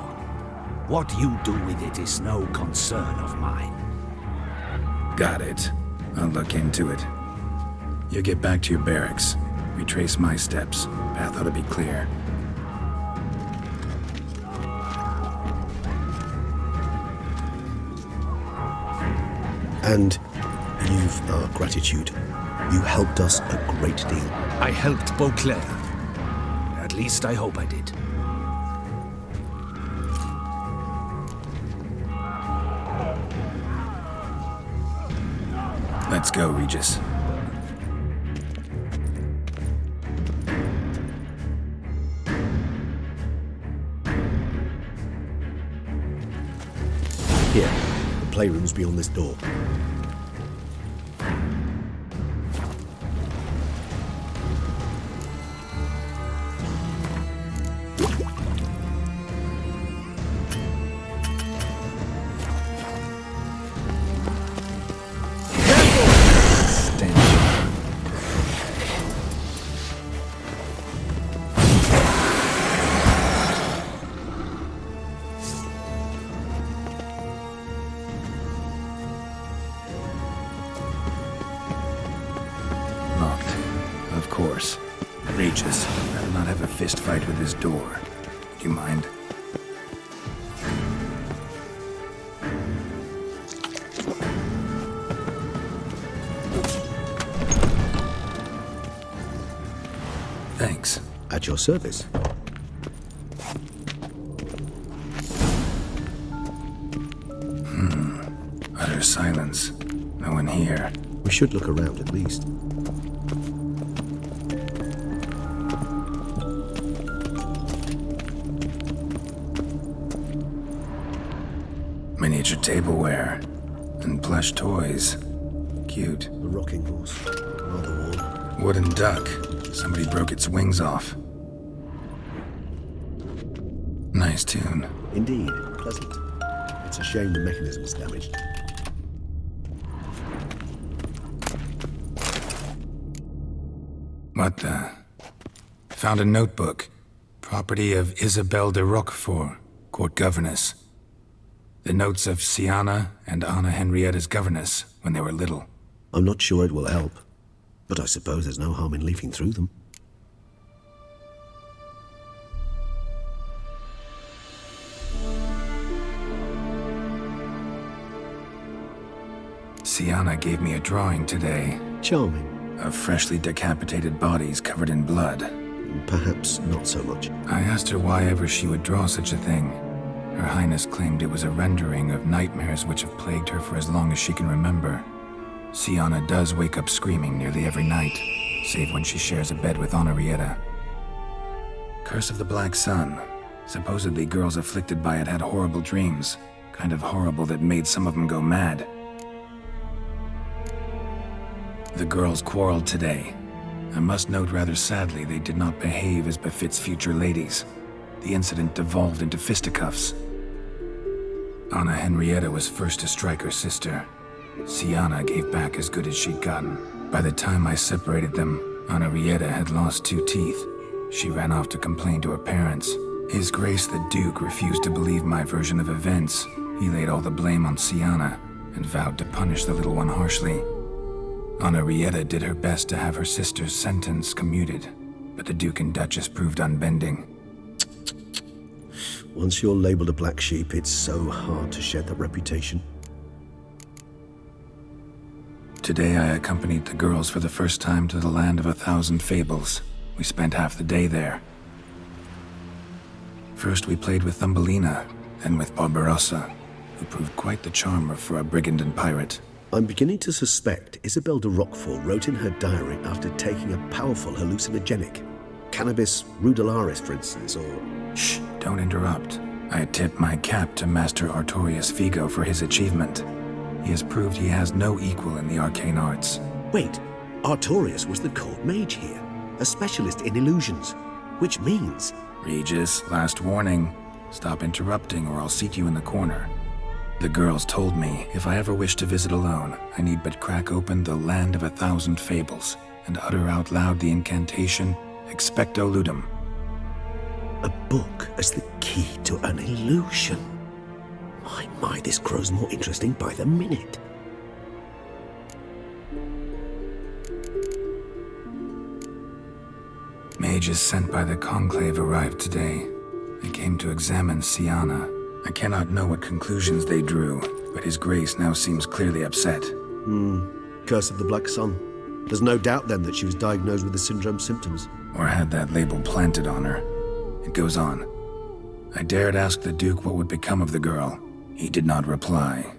What you do with it is no concern of mine. Got it. I'll look into it. You get back to your barracks. Retrace my steps. Path ought to be clear. And you've our gratitude. You helped us a great deal. I helped Beauclair. At least I hope I did. Let's go, Regis. Here, the playroom's beyond this door. Regis, I'll not have a fist fight with this door. Do you mind? Thanks. At your service. Utter silence. No one here. We should look around at least. Miniature tableware. And plush toys. Cute. A rocking horse. Rather warm. Wooden duck. Somebody broke its wings off. Nice tune. Indeed. Pleasant. It's a shame the mechanism's damaged. What the? Found a notebook. Property of Isabelle de Roquefort, court governess. The notes of Siana and Anna Henrietta's governess when they were little. I'm not sure it will help, but I suppose there's no harm in leafing through them. Siana gave me a drawing today. Charming. Of freshly decapitated bodies covered in blood. Perhaps not so much. I asked her why ever she would draw such a thing. Her Highness claimed it was a rendering of nightmares which have plagued her for as long as she can remember. Siana does wake up screaming nearly every night, save when she shares a bed with Henrietta. Curse of the Black Sun. Supposedly girls afflicted by it had horrible dreams. Kind of horrible that made some of them go mad. The girls quarreled today. I must note rather sadly they did not behave as befits future ladies. The incident devolved into fisticuffs. Anna Henrietta was first to strike her sister. Siana gave back as good as she'd gotten. By the time I separated them, Henrietta had lost 2 teeth. She ran off to complain to her parents. His Grace the Duke refused to believe my version of events. He laid all the blame on Siana and vowed to punish the little one harshly. Henrietta did her best to have her sister's sentence commuted, but the Duke and Duchess proved unbending. Once you're labeled a black sheep, it's so hard to shed that reputation. Today I accompanied the girls for the first time to the land of 1,000 fables. We spent half the day there. First we played with Thumbelina, then with Barbarossa, who proved quite the charmer for a brigand and pirate. I'm beginning to suspect Isabelle de Roquefort wrote in her diary after taking a powerful hallucinogenic. Cannabis rudularis, for instance, or... Shh, don't interrupt. I tip my cap to Master Artorius Figo for his achievement. He has proved he has no equal in the arcane arts. Wait, Artorius was the court mage here, a specialist in illusions, which means... Regis, last warning. Stop interrupting or I'll seat you in the corner. The girls told me if I ever wish to visit alone, I need but crack open the land of 1,000 fables and utter out loud the incantation, Expecto Ludum. A book as the key to an illusion. My, this grows more interesting by the minute. Mages sent by the Conclave arrived today. They came to examine Siana. I cannot know what conclusions they drew, but His Grace now seems clearly upset. Curse of the Black Sun. There's no doubt then that she was diagnosed with the syndrome symptoms. Or had that label planted on her. It goes on. I dared ask the Duke what would become of the girl. He did not reply.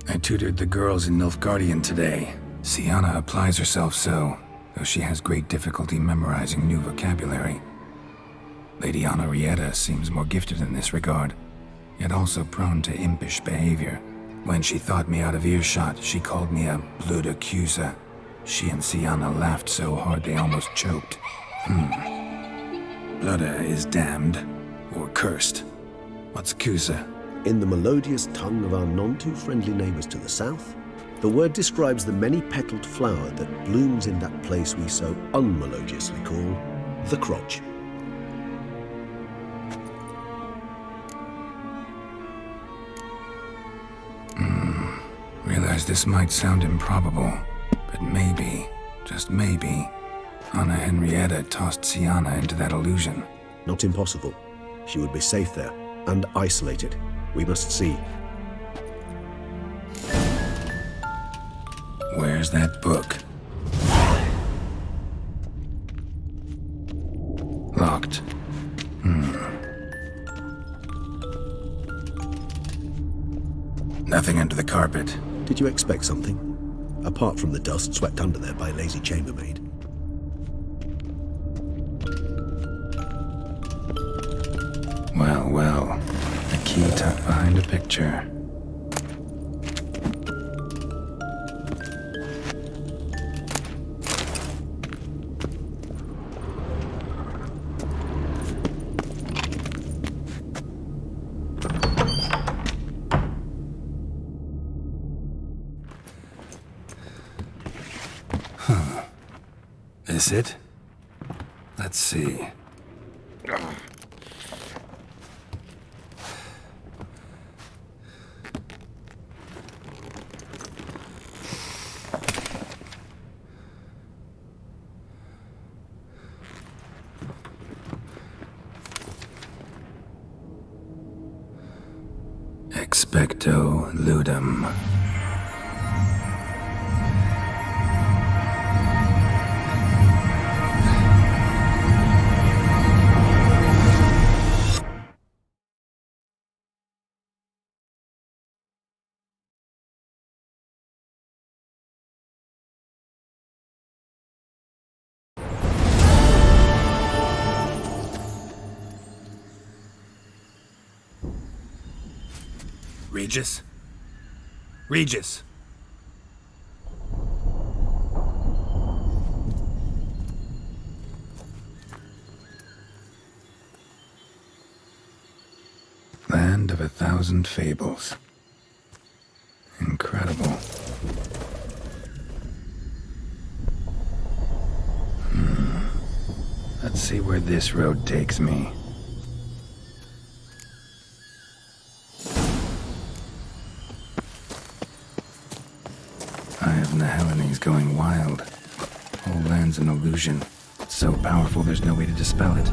I tutored the girls in Nilfgaardian today. Siana applies herself so, though she has great difficulty memorizing new vocabulary. Lady Henrietta seems more gifted in this regard, yet also prone to impish behavior. When she thought me out of earshot, she called me a blood accuser. She and Siana laughed so hard they almost choked. Blooda is damned, or cursed. What's Cusa? In the melodious tongue of our none-too-friendly neighbors to the south, the word describes the many-petaled flower that blooms in that place we so unmelodiously call the crotch. Realize this might sound improbable, but maybe, just maybe, Anna Henrietta tossed Siana into that illusion. Not impossible. She would be safe there, and isolated. We must see. Where's that book? locked. Nothing under the carpet. Did you expect something? Apart from the dust swept under there by a lazy chambermaid. Well, well. A key tucked behind a picture. This it? Let's see. Expecto ludum. Regis? Regis! Land of 1,000 fables. Incredible. Let's see where this road takes me. Eye of the Hellenes going wild. Whole land's an illusion. So powerful there's no way to dispel it.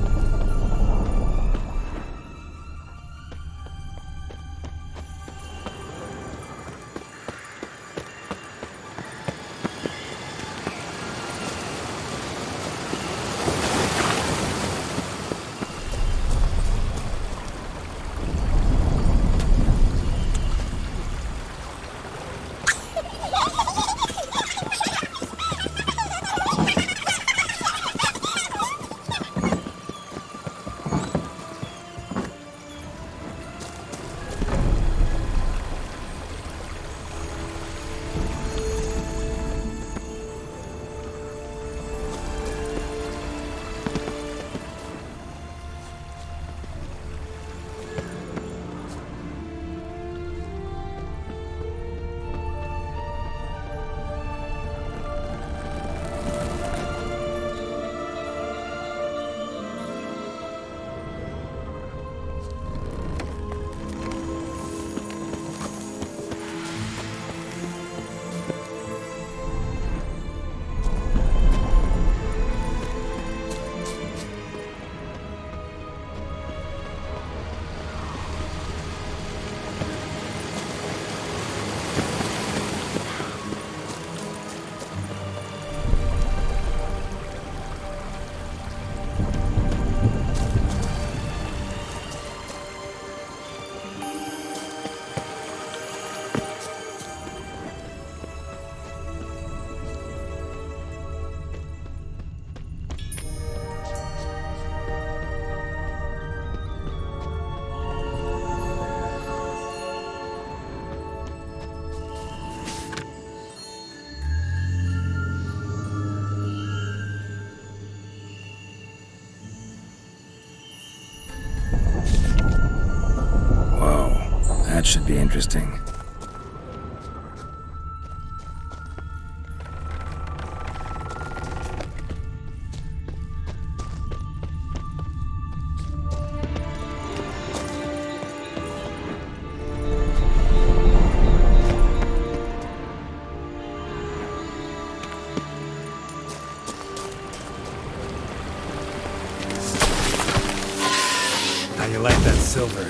That should be interesting. How you like that silver?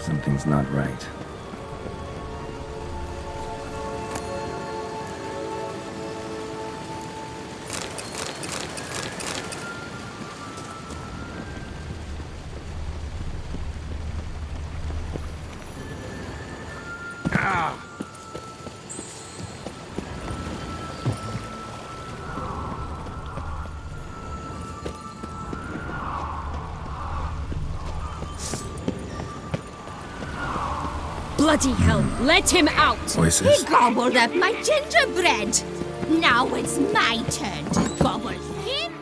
Something's not right. Bloody hell, let him out! Voices. He gobbled up my gingerbread. Now it's my turn to gobble him.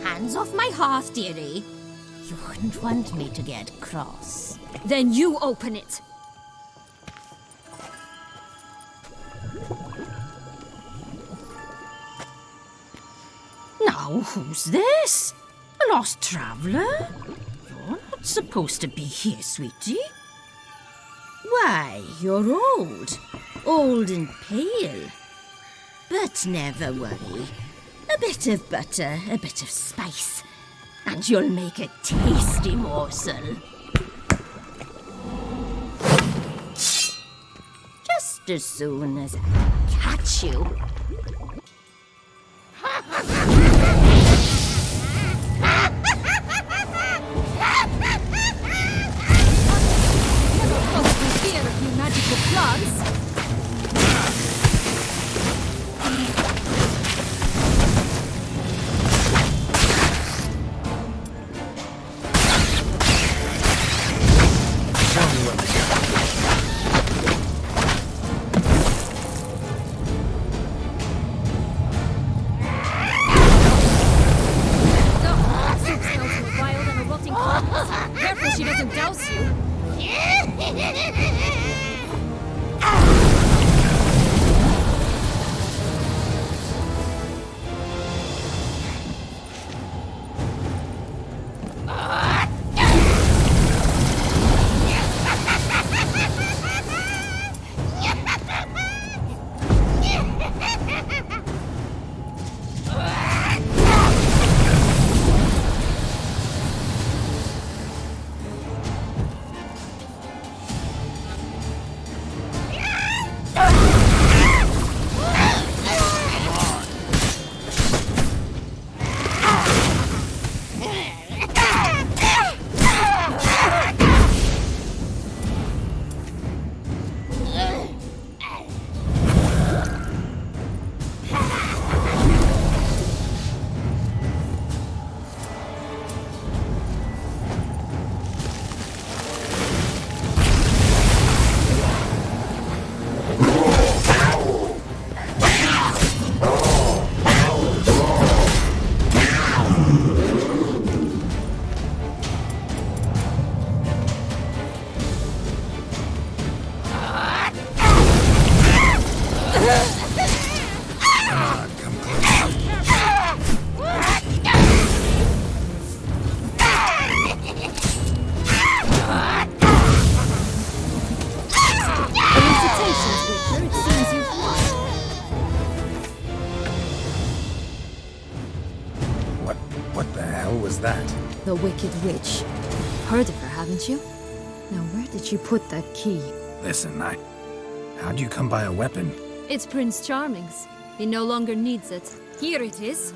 Hands off my hearth, dearie. You wouldn't want me to get cross. Then you open it. Now, who's this? A lost traveler? You're not supposed to be here, sweetie. Why, you're old. Old and pale. But never worry. A bit of butter, a bit of spice, and you'll make a tasty morsel. Just as soon as I catch you. Fear of you magical plants. Careful she doesn't douse you. What the hell was that? The Wicked Witch. Heard of her, haven't you? Now, where did you put that key? Listen, how'd you come by a weapon? It's Prince Charming's. He no longer needs it. Here it is.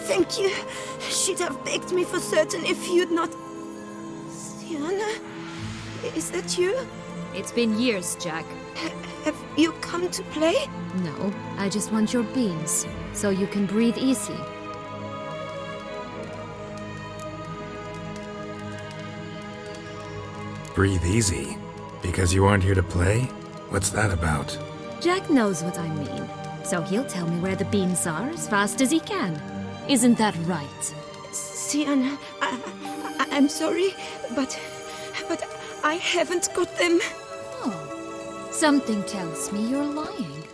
Thank you. She'd have begged me for certain if you'd not... Sienna? Is that you? It's been years, Jack. Have you come to play? No, I just want your beans, so you can breathe easy. Breathe easy? Because you aren't here to play? What's that about? Jack knows what I mean, so he'll tell me where the beans are as fast as he can. Isn't that right? Sienna, I'm sorry, but I haven't got them. Oh, Something tells me you're lying.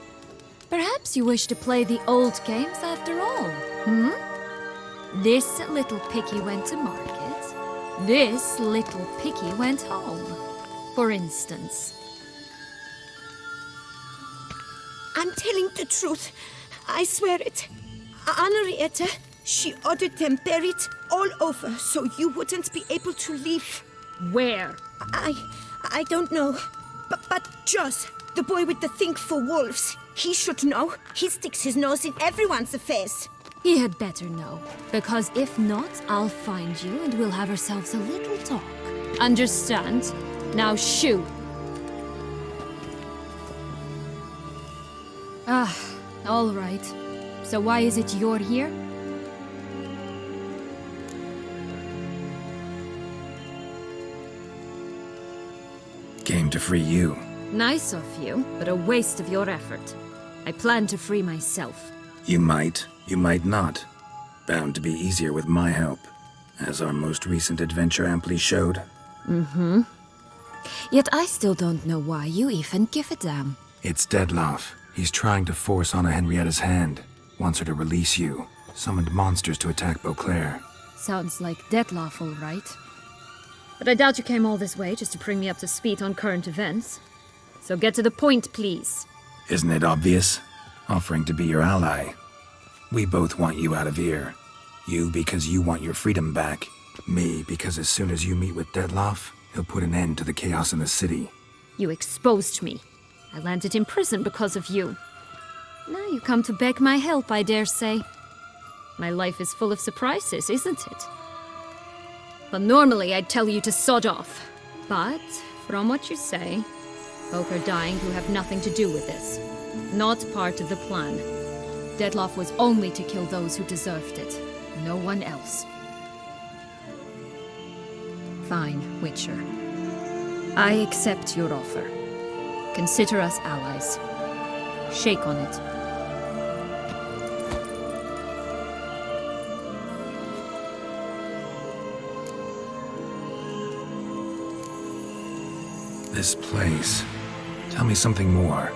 Perhaps you wish to play the old games after all, hmm? This little piggy went to market. This little piggy went home, for instance. I'm telling the truth. I swear it. Henrietta, she ordered them buried all over so you wouldn't be able to leave. Where? I don't know. But Joss, the boy with the thing for wolves, he should know. He sticks his nose in everyone's affairs. He had better know, because if not, I'll find you and we'll have ourselves a little talk. Understand? Now shoo! Ah, all right. So why is it you're here? Came to free you. Nice of you, but a waste of your effort. I plan to free myself. You might not. Bound to be easier with my help, as our most recent adventure amply showed. Mm-hmm. Yet I still don't know why you even give a damn. It's Dettlaff. He's trying to force Anna Henrietta's hand. Wants her to release you. Summoned monsters to attack Beauclair. Sounds like Dettlaff, all right. But I doubt you came all this way just to bring me up to speed on current events. So get to the point, please. Isn't it obvious? Offering to be your ally. We both want you out of here. You because you want your freedom back. Me because as soon as you meet with Dettlaff, he'll put an end to the chaos in the city. You exposed me. I landed in prison because of you. Now you come to beg my help, I dare say. My life is full of surprises, isn't it? But normally I'd tell you to sod off. But, from what you say, folk are dying who have nothing to do with this. Not part of the plan. Dettlaff was only to kill those who deserved it. No one else. Fine, Witcher. I accept your offer. Consider us allies. Shake on it. This place. Tell me something more.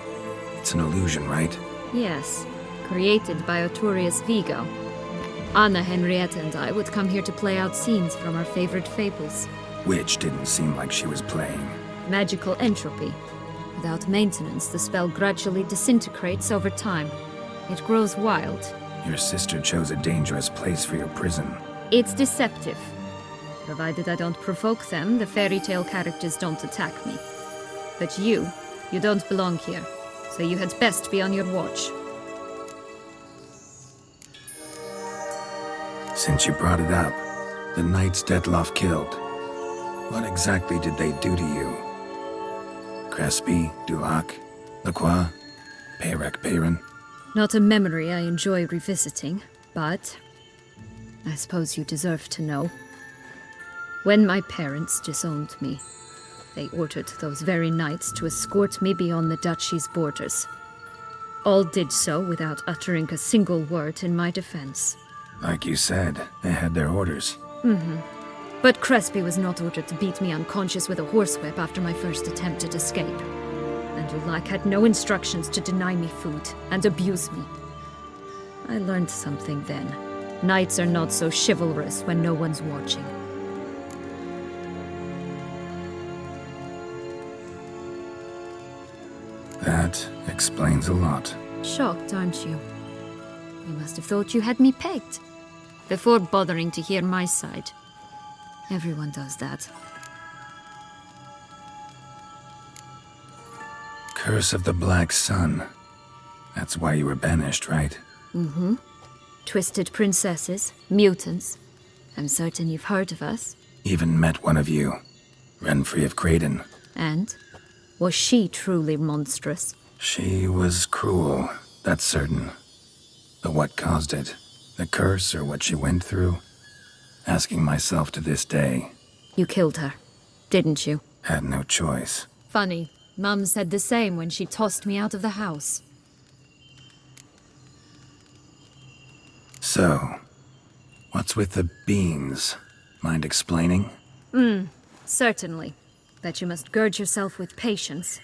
It's an illusion, right? Yes. Created by Arturius Vigo. Anna, Henrietta, and I would come here to play out scenes from our favorite fables. Which didn't seem like she was playing. Magical entropy. Without maintenance, the spell gradually disintegrates over time. It grows wild. Your sister chose a dangerous place for your prison. It's deceptive. Provided I don't provoke them, the fairy tale characters don't attack me. But you don't belong here, so you had best be on your watch. Since you brought it up, the knights Dettlaff killed. What exactly did they do to you? Crespi, Dulac, Lacroix, Peyrac Peyran? Not a memory I enjoy revisiting, but I suppose you deserve to know. When my parents disowned me, they ordered those very knights to escort me beyond the duchy's borders. All did so without uttering a single word in my defense. Like you said, they had their orders. Mm-hmm. But Crespi was not ordered to beat me unconscious with a horsewhip after my first attempt at escape. And Dulac had no instructions to deny me food and abuse me. I learned something then. Knights are not so chivalrous when no one's watching. That explains a lot. Shocked, aren't you? You must have thought you had me pegged. Before bothering to hear my side. Everyone does that. Curse of the Black Sun. That's why you were banished, right? Mm-hmm. Twisted princesses, mutants. I'm certain you've heard of us. Even met one of you. Renfrey of Creighton. And? Was she truly monstrous? She was cruel, that's certain. But what caused it? The curse or what she went through? Asking myself to this day. You killed her, didn't you? Had no choice. Funny. Mum said the same when she tossed me out of the house. So, what's with the beans? Mind explaining? Certainly. But you must gird yourself with patience.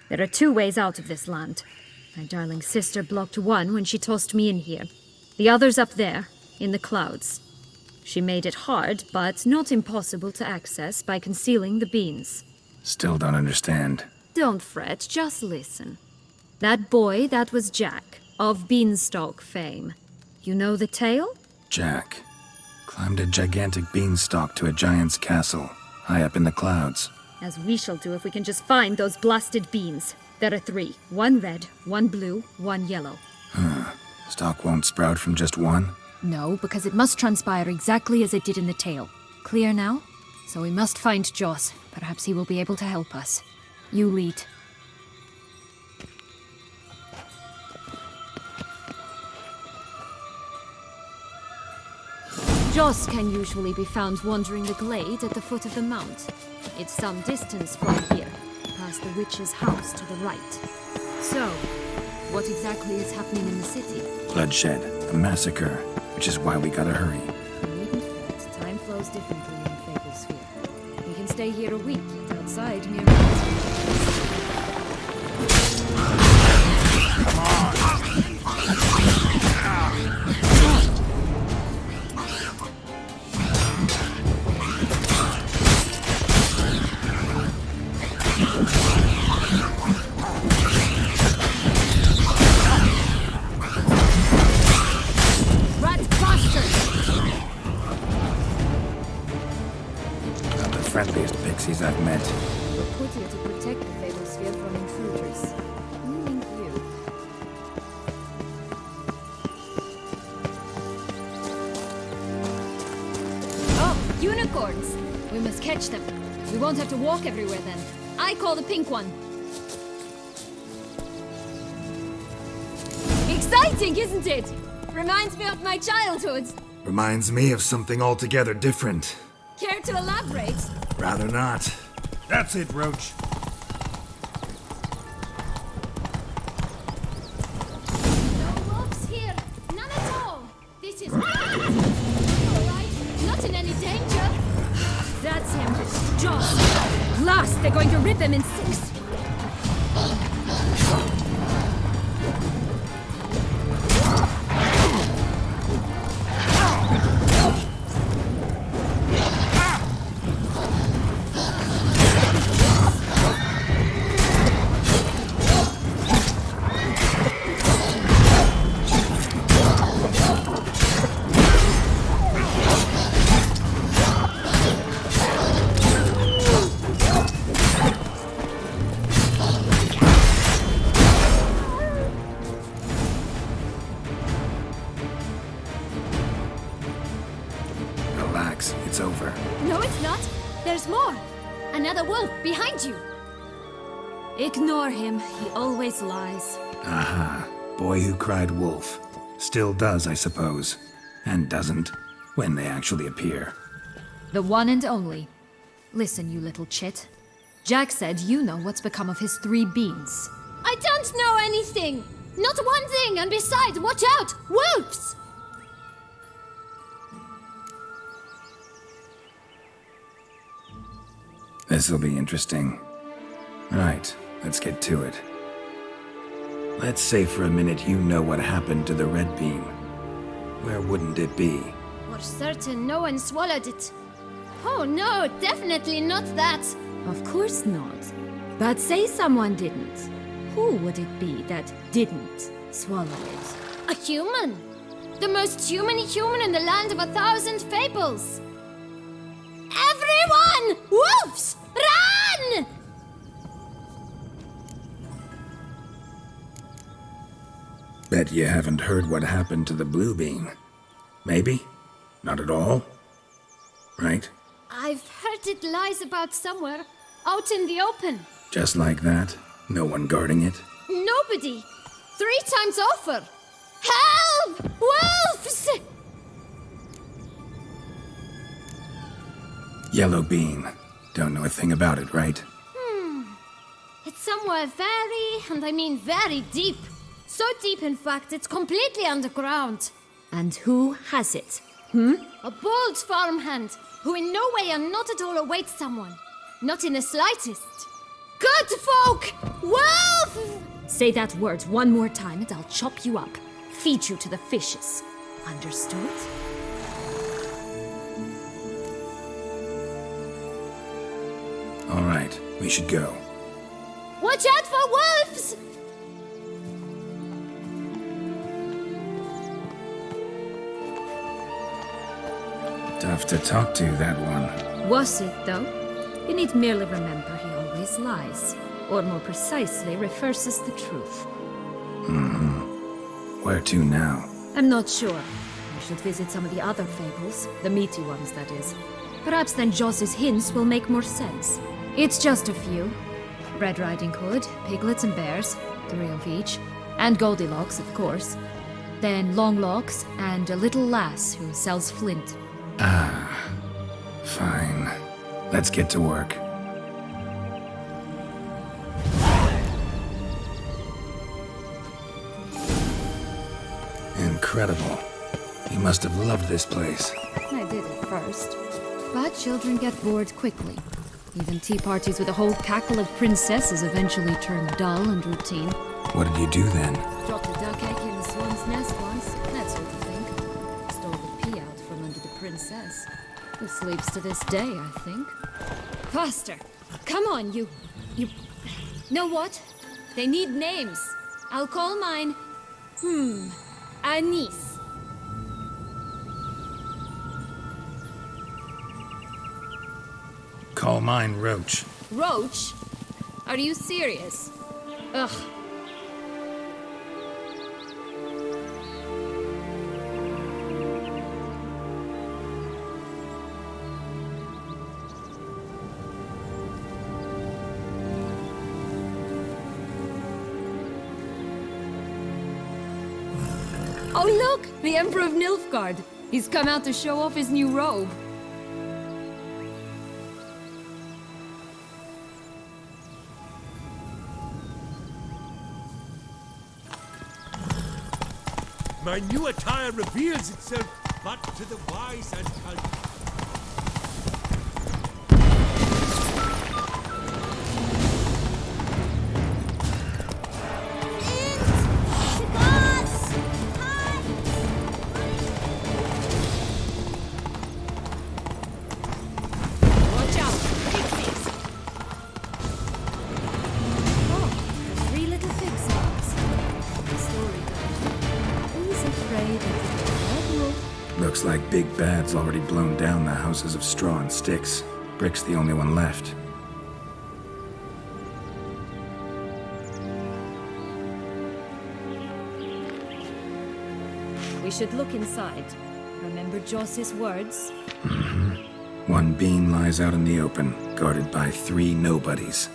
There are 2 ways out of this land. My darling sister blocked one when she tossed me in here. The other's up there, in the clouds. She made it hard, but not impossible to access by concealing the beans. Still don't understand. Don't fret, just listen. That boy, that was Jack, of Beanstalk fame. You know the tale? Jack climbed a gigantic beanstalk to a giant's castle, high up in the clouds. As we shall do if we can just find those blasted beans. There are 3. 1 red, 1 blue, 1 yellow. Stalk won't sprout from just one? No, because it must transpire exactly as it did in the tale. Clear now? So we must find Joss. Perhaps he will be able to help us. You lead. Joss can usually be found wandering the glade at the foot of the mount. It's some distance from here, past the witch's house to the right. So, what exactly is happening in the city? Bloodshed, a massacre, which is why we gotta hurry. You needn't fret. Time flows differently in the Fable Sphere. We can stay here a week, yet outside mere friendliest pixies I've met. We're put here to protect the Fable Sphere from intruders. Meaning you. Oh, unicorns! We must catch them. We won't have to walk everywhere then. I call the pink one. Exciting, isn't it? Reminds me of my childhood. Reminds me of something altogether different. Care to elaborate? Rather not. That's it, Roach. No wolves here. None at all. This is... Alright, not in any danger. That's him. Joss. Last, they're going to rip him in 6. It's over. No, it's not. There's more. Another wolf behind you. Ignore him. He always lies. Aha. Boy who cried wolf. Still does, I suppose. And doesn't, when they actually appear. The one and only. Listen, you little chit. Jack said you know what's become of his 3 beans. I don't know anything! Not one thing, and besides, watch out! Wolves! This'll be interesting. Right, let's get to it. Let's say for a minute you know what happened to the red bean. Where wouldn't it be? For certain, no one swallowed it. Oh no, definitely not that. Of course not. But say someone didn't. Who would it be that didn't swallow it? A human! The most human-y human in the land of 1,000 fables! Everyone! Wolves! Run! Bet you haven't heard what happened to the blue bean. Maybe? Not at all? Right? I've heard it lies about somewhere, out in the open. Just like that? No one guarding it? Nobody! 3 times over! Help! Wolves! Yellow bean. Don't know a thing about it, right? It's somewhere very, and I mean very deep. So deep, in fact, it's completely underground. And who has it? A bold farmhand, who in no way and not at all awaits someone. Not in the slightest. Good folk! Wolves! Say that word one more time and I'll chop you up. Feed you to the fishes. Understood? All right, we should go. Watch out for wolves! Tough to talk to, that one. Was it, though? You need merely remember he always lies. Or more precisely, reverses the truth. Where to now? I'm not sure. I should visit some of the other fables. The meaty ones, that is. Perhaps then Joss's hints will make more sense. It's just a few. Red Riding Hood, piglets and bears, 3 of each. And Goldilocks, of course. Then Longlocks, and a little lass who sells flint. Ah, fine. Let's get to work. Incredible. You must have loved this place. I did at first. But children get bored quickly. Even tea parties with a whole cackle of princesses eventually turn dull and routine. What did you do then? Dropped a duck egg in the swan's nest once, that sort of thing. Stole the pea out from under the princess. Who sleeps to this day, I think. Faster! Come on, you... Know what? They need names. I'll call mine... Anise. Call mine Roach. Roach? Are you serious? Ugh. Oh look! The Emperor of Nilfgaard! He's come out to show off his new robe. My new attire reveals itself but to the wise and cultured. Watch out! Pixies! Oh, the 3 little pixies. The story goes. Who's afraid of the red? Looks like Big Bad's already blown down the houses of straw and sticks. Brick's the only one left. We should look inside. Remember Joss's words? One beam lies out in the open, guarded by 3 nobodies.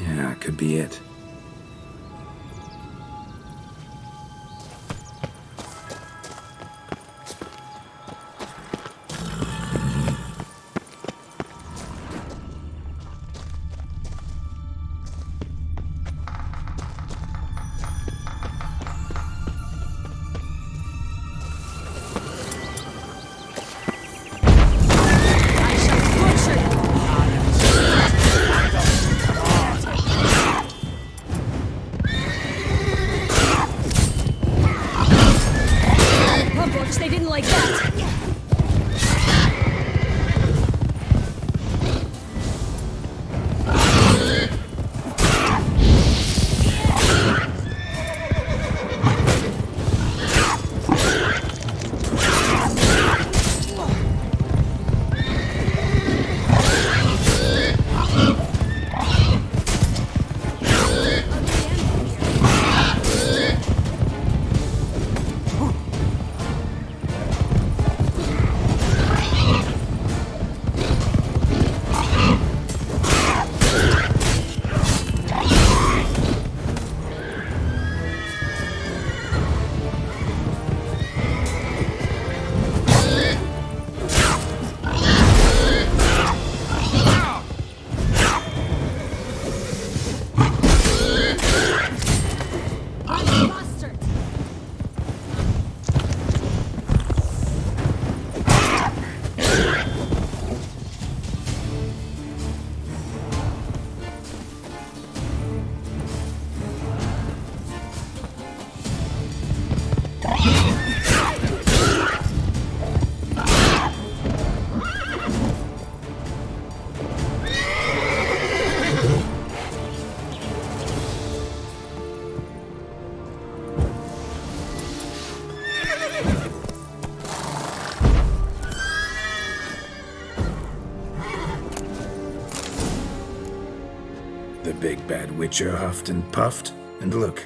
Yeah, could be it. They didn't like that! Bad Witcher huffed and puffed, and look,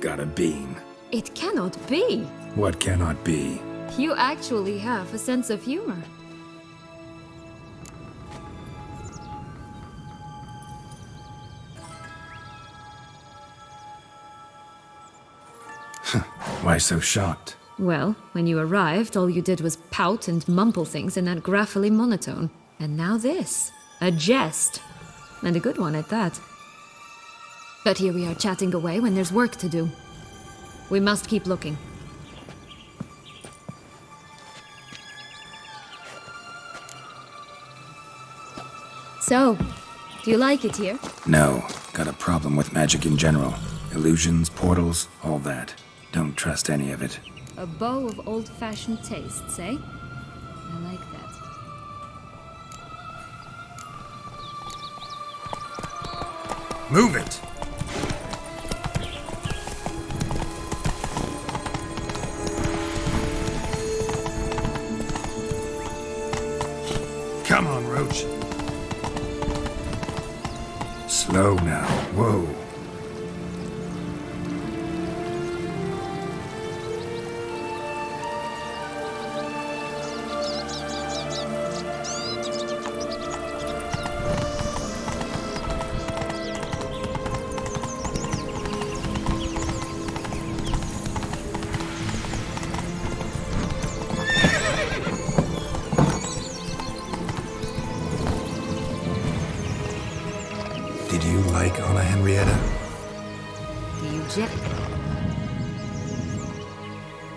got a bean. It cannot be. What cannot be? You actually have a sense of humor. Why so shocked? Well, when you arrived, all you did was pout and mumble things in that graphily monotone. And now this. A jest. And a good one at that. But here we are chatting away when there's work to do. We must keep looking. So, do you like it here? No, got a problem with magic in general. Illusions, portals, all that. Don't trust any of it. A bow of old-fashioned tastes, eh? I like that. Move it! Come on, Roach. Slow now. Whoa. Did you like Anna Henrietta? Do you jet?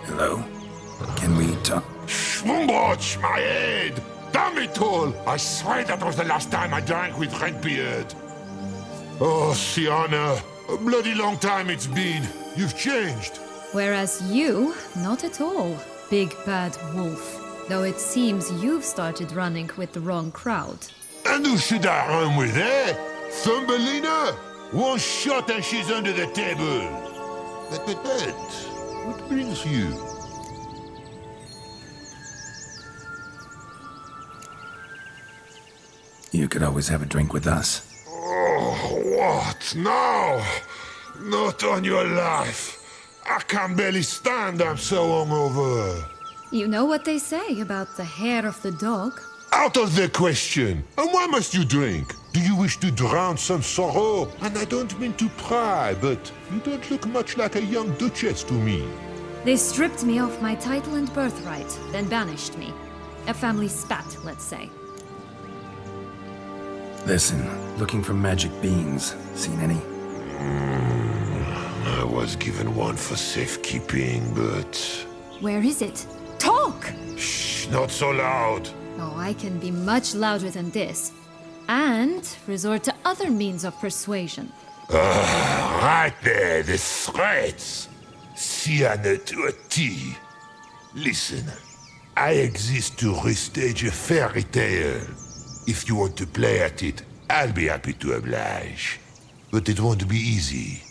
Hello? Can we talk? Schwumbroch, my head! Damn it all! I swear that was the last time I drank with Redbeard. Oh, Sienna, a bloody long time it's been. You've changed. Whereas you, not at all, big bad wolf. Though it seems you've started running with the wrong crowd. And who should I run with, eh? Thumbelina? One shot and she's under the table. But, what brings you? You could always have a drink with us. Oh, what now? Not on your life. I can barely stand, I'm so hungover. You know what they say about the hair of the dog? Out of the question. And why must you drink? Do you wish to drown some sorrow? And I don't mean to pry, but you don't look much like a young duchess to me. They stripped me of my title and birthright, then banished me. A family spat, let's say. Listen, looking for magic beans. Seen any? I was given one for safekeeping, but... Where is it? Talk! Shh, not so loud. Oh, I can be much louder than this. And resort to other means of persuasion. Right there, the threats. Sienna to a T. Listen, I exist to restage a fairy tale. If you want to play at it, I'll be happy to oblige. But it won't be easy.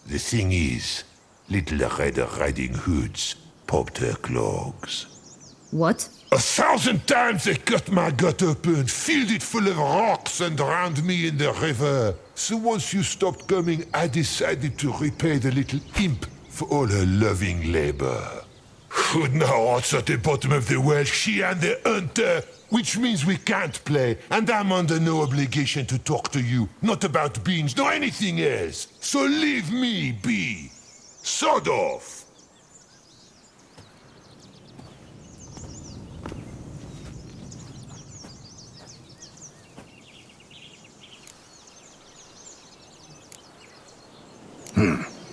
The thing is, Little Red Riding Hoods popped her clogs. What? 1,000 times they cut my gut open, filled it full of rocks and drowned me in the river. So once you stopped coming, I decided to repay the little imp for all her loving labor. Now it's at the bottom of the well, she and the hunter, which means we can't play, and I'm under no obligation to talk to you, not about beans, nor anything else. So leave me be. Sod off.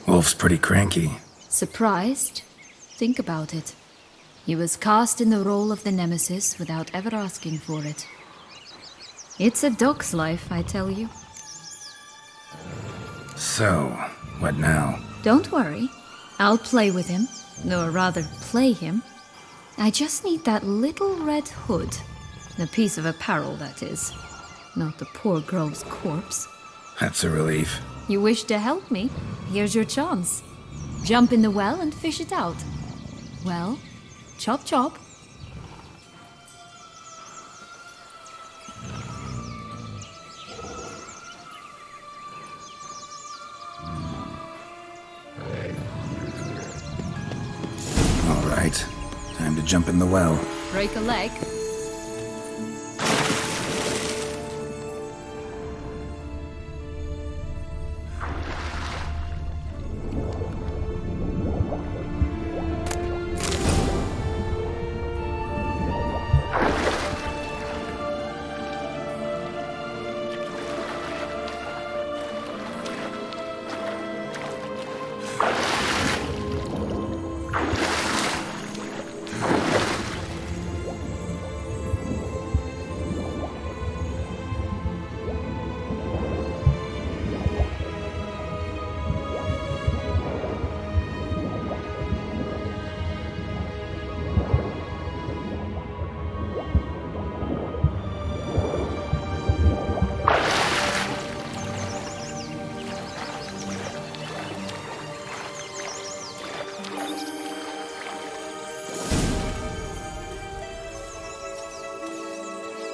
Wolf's pretty cranky. Surprised? Think about it. He was cast in the role of the Nemesis without ever asking for it. It's a dog's life, I tell you. So, what now? Don't worry. I'll play with him. Or rather, play him. I just need that little red hood. A piece of apparel, that is. Not the poor girl's corpse. That's a relief. You wish to help me? Here's your chance. Jump in the well and fish it out. Well, chop chop. Right. Time to jump in the well. Break a leg?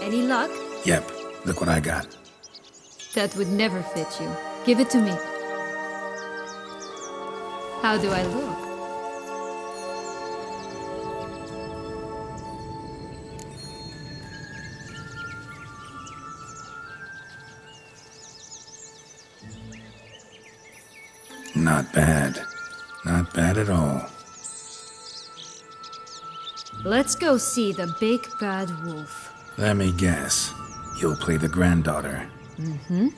Any luck? Yep. Look what I got. That would never fit you. Give it to me. How do I look? Not bad. Not bad at all. Let's go see the big bad wolf. Let me guess. You'll play the granddaughter. Mm-hmm.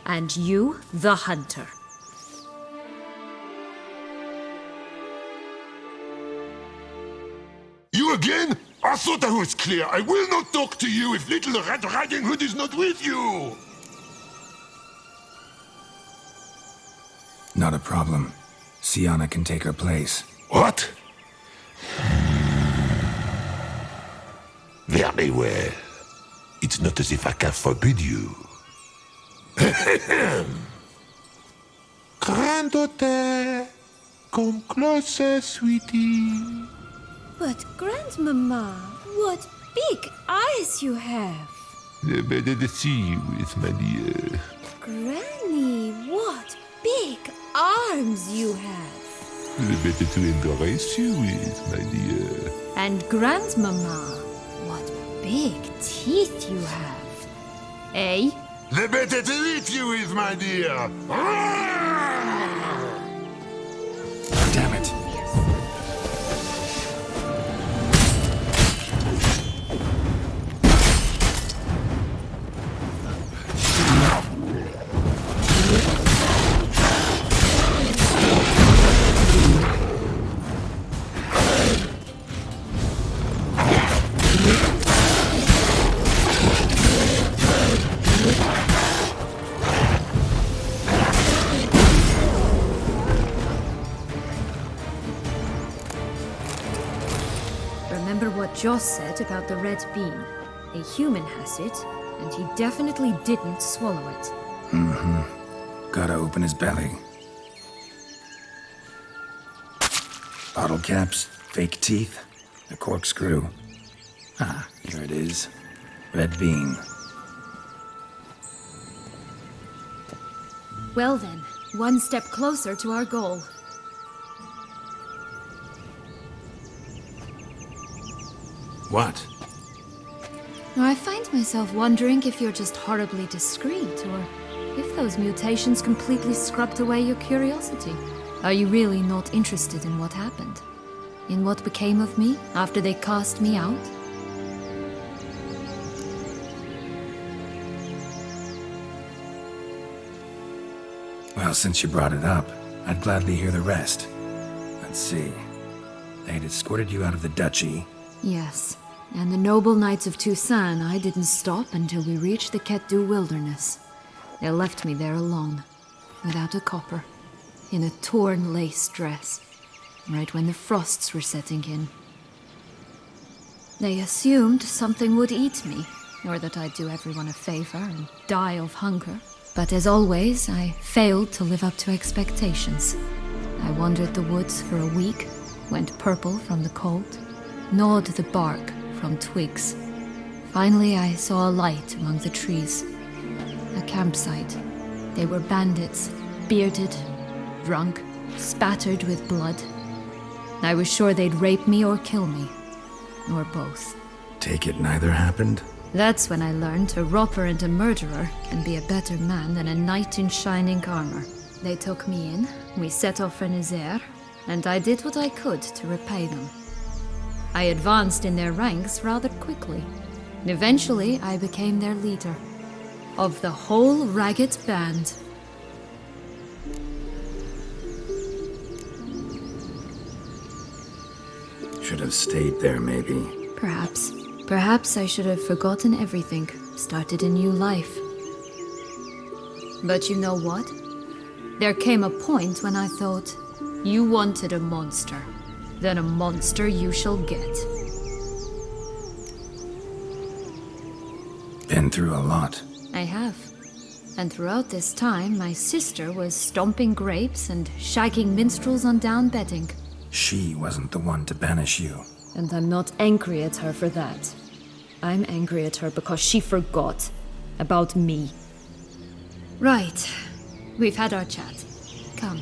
And you, the hunter. You again? I thought I was clear. I will not talk to you if little Red Riding Hood is not with you. Not a problem. Sienna can take her place. What? Very well. It's not as if I can forbid you. Granddaughter, come closer, sweetie. But Grandmama, what big eyes you have. The better to see you with, my dear. Granny, what big arms you have. The better to embrace you with, my dear. And Grandmama, what big teeth you have. Eh? The better to eat you with, my dear. Damn it. Remember what Joss said about the red bean? A human has it, and he definitely didn't swallow it. Mm-hmm. Gotta open his belly. Bottle caps, fake teeth, a corkscrew. Ah, here it is. Red bean. Well then, one step closer to our goal. What? I find myself wondering if you're just horribly discreet, or if those mutations completely scrubbed away your curiosity. Are you really not interested in what happened? In what became of me after they cast me out? Well, since you brought it up, I'd gladly hear the rest. Let's see. They had escorted you out of the duchy. Yes, and the noble knights of Toussaint, I didn't stop until we reached the Ketdu wilderness. They left me there alone, without a copper, in a torn lace dress, right when the frosts were setting in. They assumed something would eat me, or that I'd do everyone a favor and die of hunger. But as always, I failed to live up to expectations. I wandered the woods for a week, went purple from the cold, gnawed the bark from twigs. Finally, I saw a light among the trees. A campsite. They were bandits, bearded, drunk, spattered with blood. I was sure they'd rape me or kill me. Or both. Take it neither happened? That's when I learned a robber and a murderer can be a better man than a knight in shining armor. They took me in, we set off for Nazaire, and I did what I could to repay them. I advanced in their ranks rather quickly. Eventually, I became their leader. Of the whole ragged band. Should have stayed there, maybe. Perhaps. Perhaps I should have forgotten everything, started a new life. But you know what? There came a point when I thought, you wanted a monster. Then a monster you shall get. Been through a lot. I have. And throughout this time, my sister was stomping grapes and shagging minstrels on down bedding. She wasn't the one to banish you. And I'm not angry at her for that. I'm angry at her because she forgot about me. Right. We've had our chat. Come.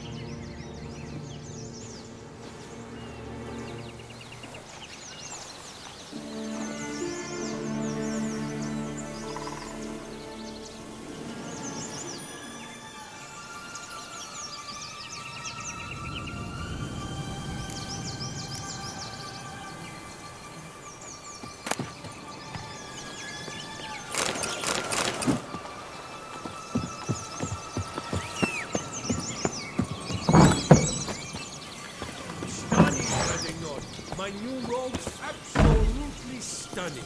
My new robe's absolutely stunning.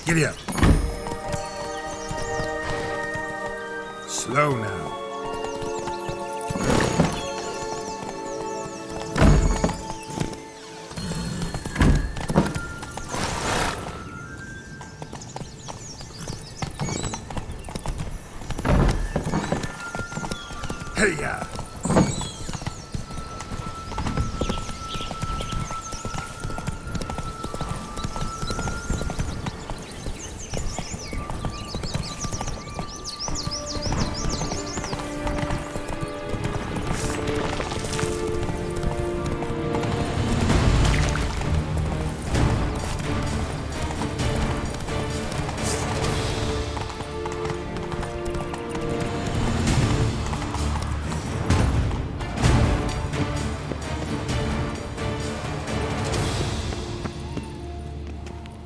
Giddy up. Slow now. Hey-ya!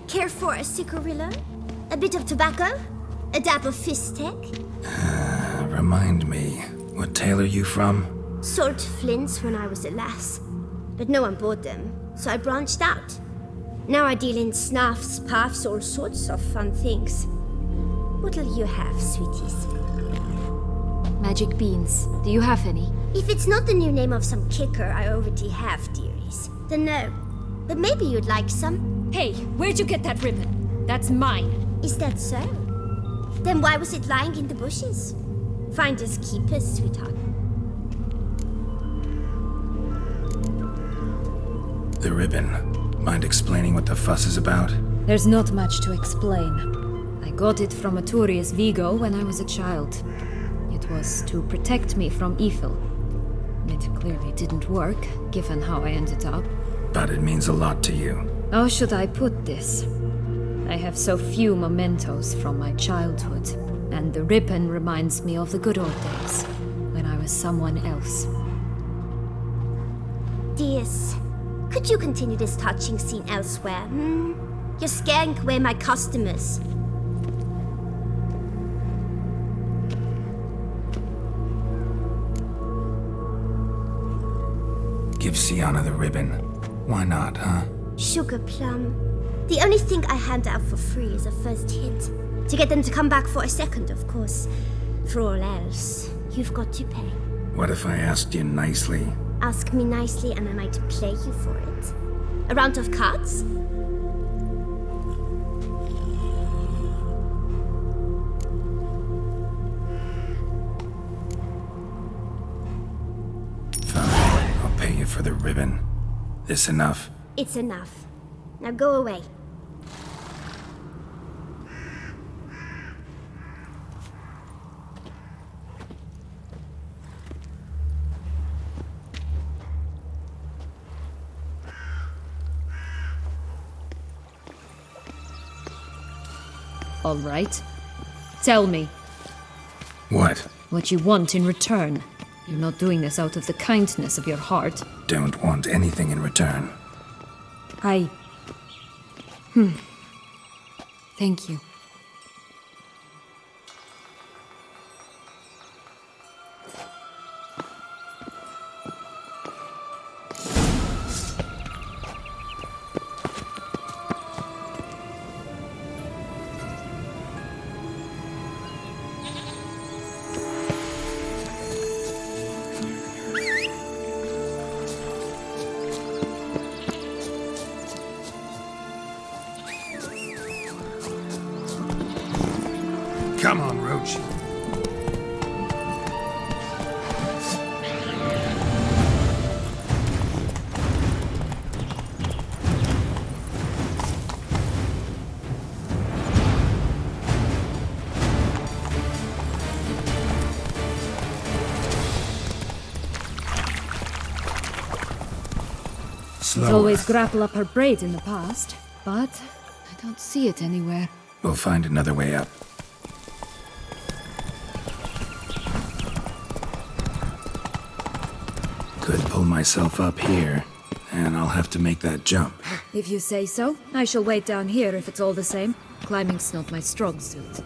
Care for a cigarillo? A bit of tobacco? A dab of fistek? Remind me, what tale are you from? Sold flints when I was a lass, but no one bought them, so I branched out. Now I deal in snuffs, puffs, all sorts of fun things. What'll you have, sweeties? Magic beans. Do you have any? If it's not the new name of some kicker I already have, dearies, then no. But maybe you'd like some. Hey, where'd you get that ribbon? That's mine. Is that so? Then why was it lying in the bushes? Finders keepers, sweetheart. The ribbon. Mind explaining what the fuss is about? There's not much to explain. I got it from Aturius Vigo when I was a child. It was to protect me from evil. It clearly didn't work, given how I ended up. But it means a lot to you. How should I put this? I have so few mementos from my childhood, and the ribbon reminds me of the good old days, when I was someone else. Dears, could you continue this touching scene elsewhere, You're scaring away my customers. Give Sienna the ribbon. Why not, huh? Sugar plum. The only thing I hand out for free is a first hit. To get them to come back for a second, of course. For all else, you've got to pay. What if I asked you nicely? Ask me nicely and I might play you for it. A round of cards? Fine, I'll pay you for the ribbon. This enough? It's enough. Now go away. All right. Tell me. What? What you want in return. You're not doing this out of the kindness of your heart. Don't want anything in return. Thank you. Come on, Roach. She's always grapple up her braid in the past, but I don't see it anywhere. We'll find another way up. Could pull myself up here, and I'll have to make that jump. If you say so, I shall wait down here if it's all the same. Climbing's not my strong suit.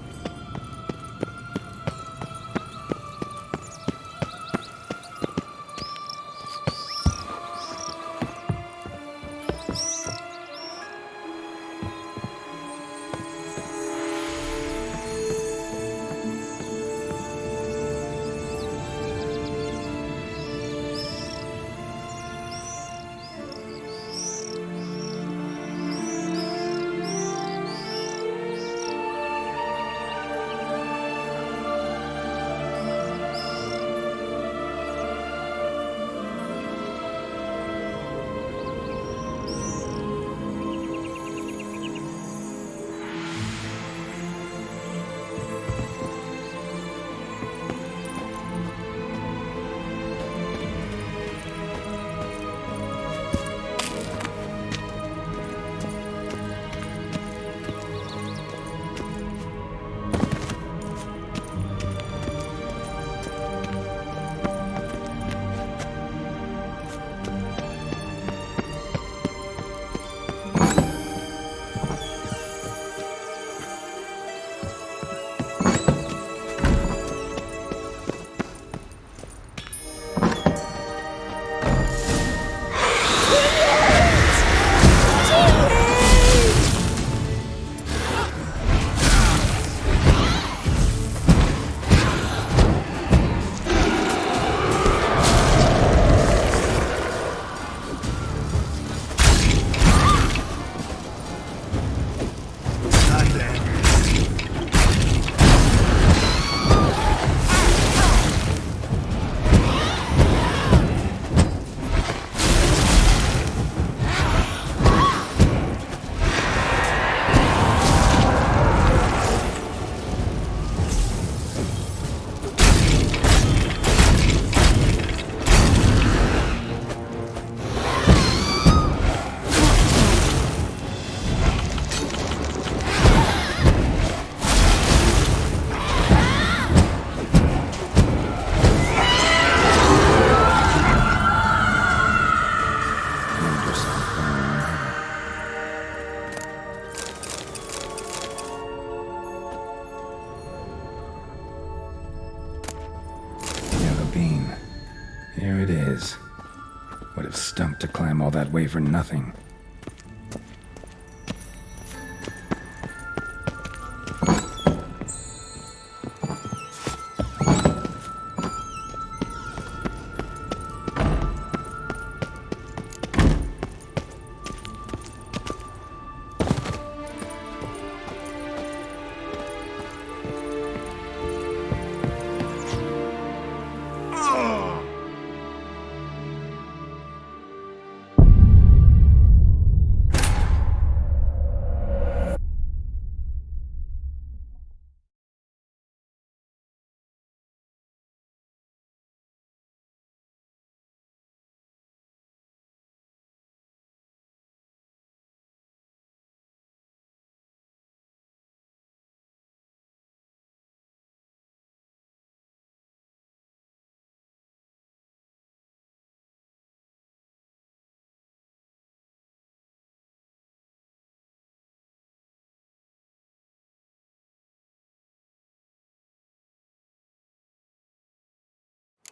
Here it is. Would have stunk to climb all that way for nothing.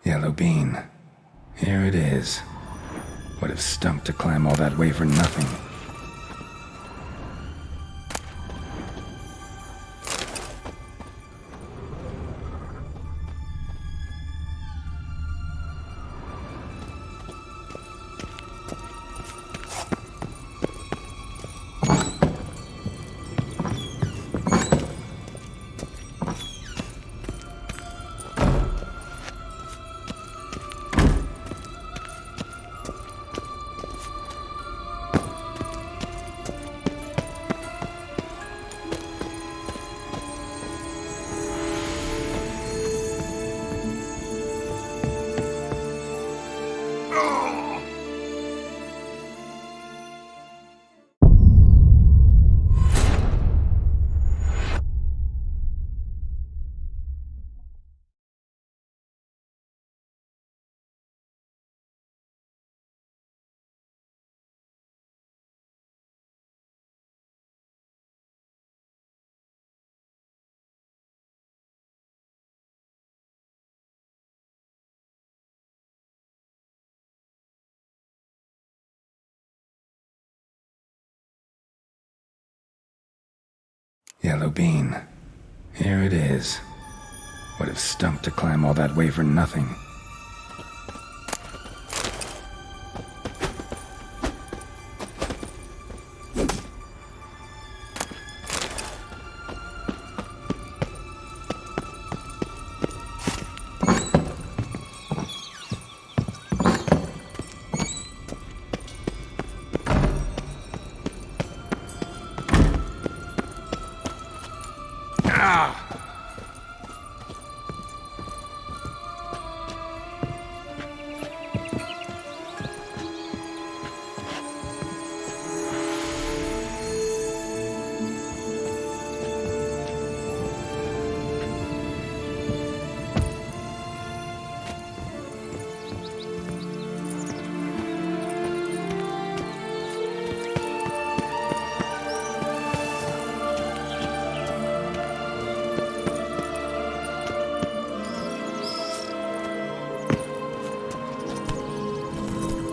Yellow bean. Here it is. Would have stunk to climb all that way for nothing. Yellow bean. Here it is. Would have stunk to climb all that way for nothing.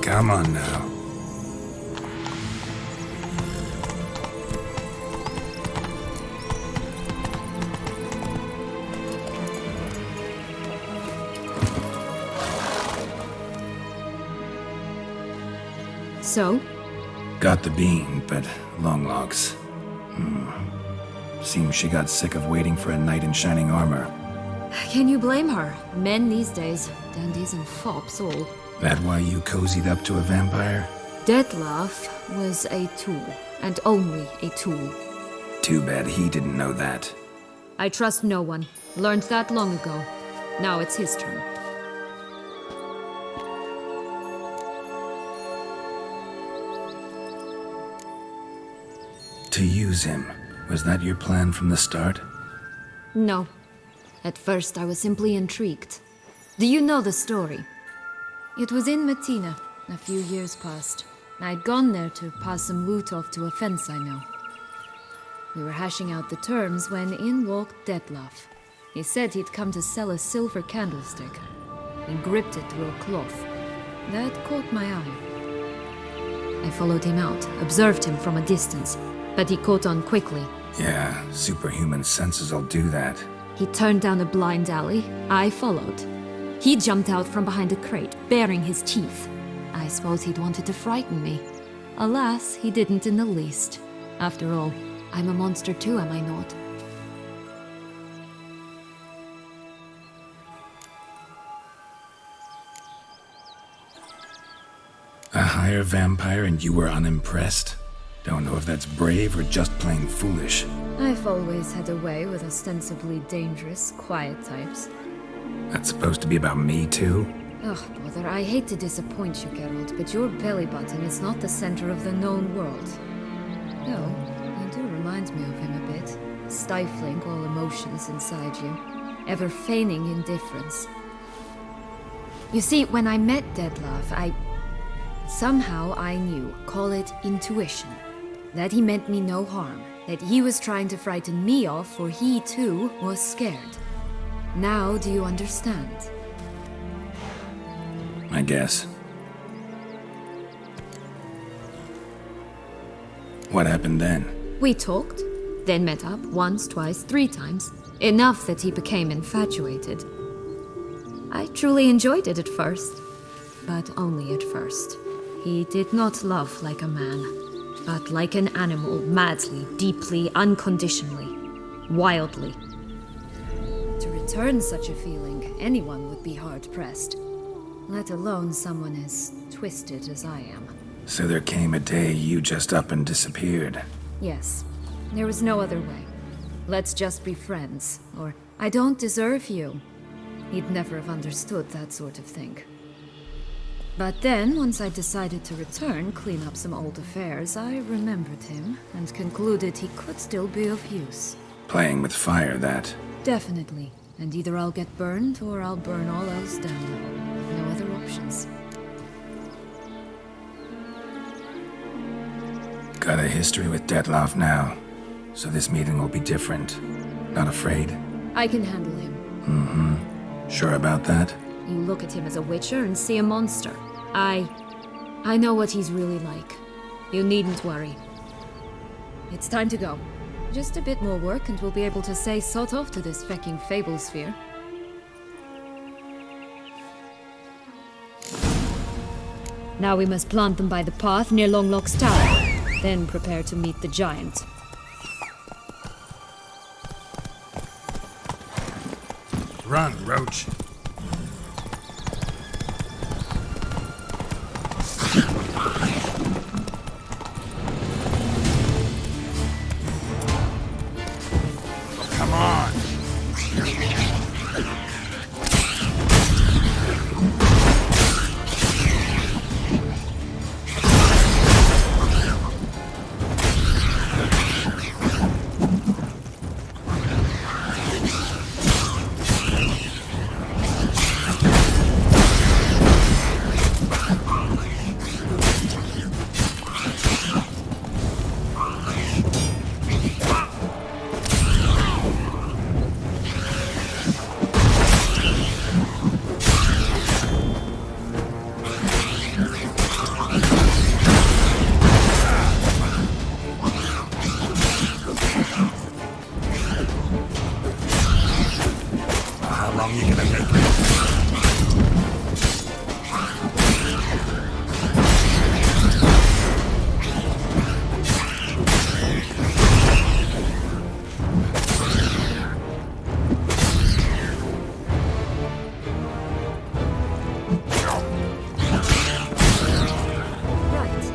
Come on now. So? Got the bean, but long logs. Seems she got sick of waiting for a knight in shining armor. Can you blame her? Men these days, dandies and fops all. That why you cozied up to a vampire? Dettlaff was a tool, and only a tool. Too bad he didn't know that. I trust no one. Learned that long ago. Now it's his turn. To use him. Was that your plan from the start? No. At first I was simply intrigued. Do you know the story? It was in Mettina, a few years past. I'd gone there to pass some loot off to a fence I know. We were hashing out the terms when in walked Dettlaff. He said he'd come to sell a silver candlestick. and gripped it through a cloth. That caught my eye. I followed him out, observed him from a distance, but he caught on quickly. Yeah, superhuman senses will do that. He turned down a blind alley. I followed. He jumped out from behind a crate, baring his teeth. I suppose he'd wanted to frighten me. Alas, he didn't in the least. After all, I'm a monster too, am I not? A higher vampire and you were unimpressed? Don't know if that's brave or just plain foolish. I've always had a way with ostensibly dangerous, quiet types. That's supposed to be about me too? Ugh, bother, I hate to disappoint you, Geralt, but your belly button is not the center of the known world. No, you do remind me of him a bit. Stifling all emotions inside you. Ever feigning indifference. You see, when I met Detlef, somehow I knew, call it intuition, that he meant me no harm, that he was trying to frighten me off, for he too was scared. Now do you understand? I guess. What happened then? We talked, then met up once, twice, 3 times. Enough that he became infatuated. I truly enjoyed it at first, but only at first. He did not love like a man, but like an animal, madly, deeply, unconditionally, wildly. To return such a feeling, anyone would be hard-pressed, let alone someone as twisted as I am. So there came a day you just up and disappeared. Yes, there was no other way. Let's just be friends, or I don't deserve you. He'd never have understood that sort of thing. But then, once I decided to return, clean up some old affairs, I remembered him and concluded he could still be of use. Playing with fire, that. Definitely. And either I'll get burned, or I'll burn all else down. No other options. Got a history with Detlef now, so this meeting will be different. Not afraid? I can handle him. Mm-hmm. Sure about that? You look at him as a witcher and see a monster. I know what he's really like. You needn't worry. It's time to go. Just a bit more work and we'll be able to say sod off to this fecking fable sphere. Now we must plant them by the path near Longlock's tower. Then prepare to meet the giant. Run, Roach. Come on.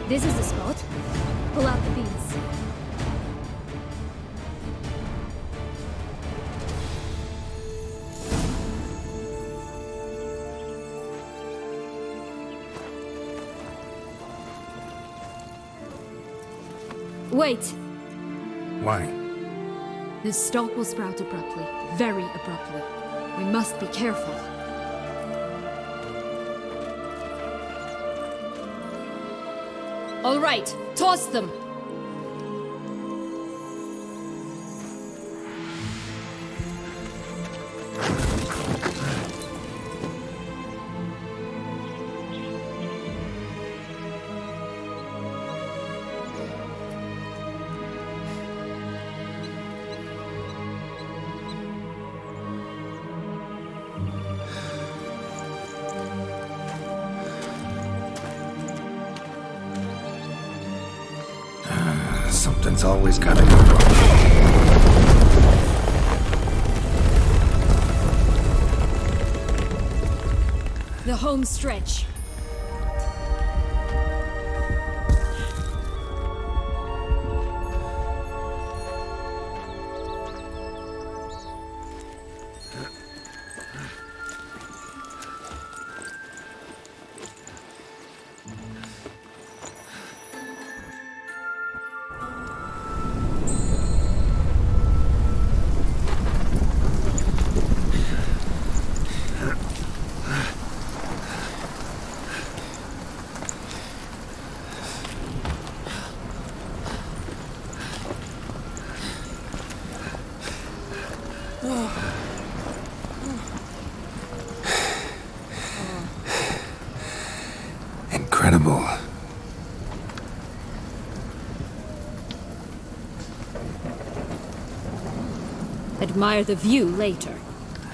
This is the spot. Pull out the beans. Wait! Why? The stalk will sprout abruptly. Very abruptly. We must be careful. All right, toss them! Something's always gotta go wrong. The home stretch. Incredible. Admire the view later.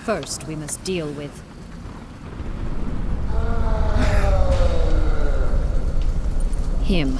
First, we must deal with... him.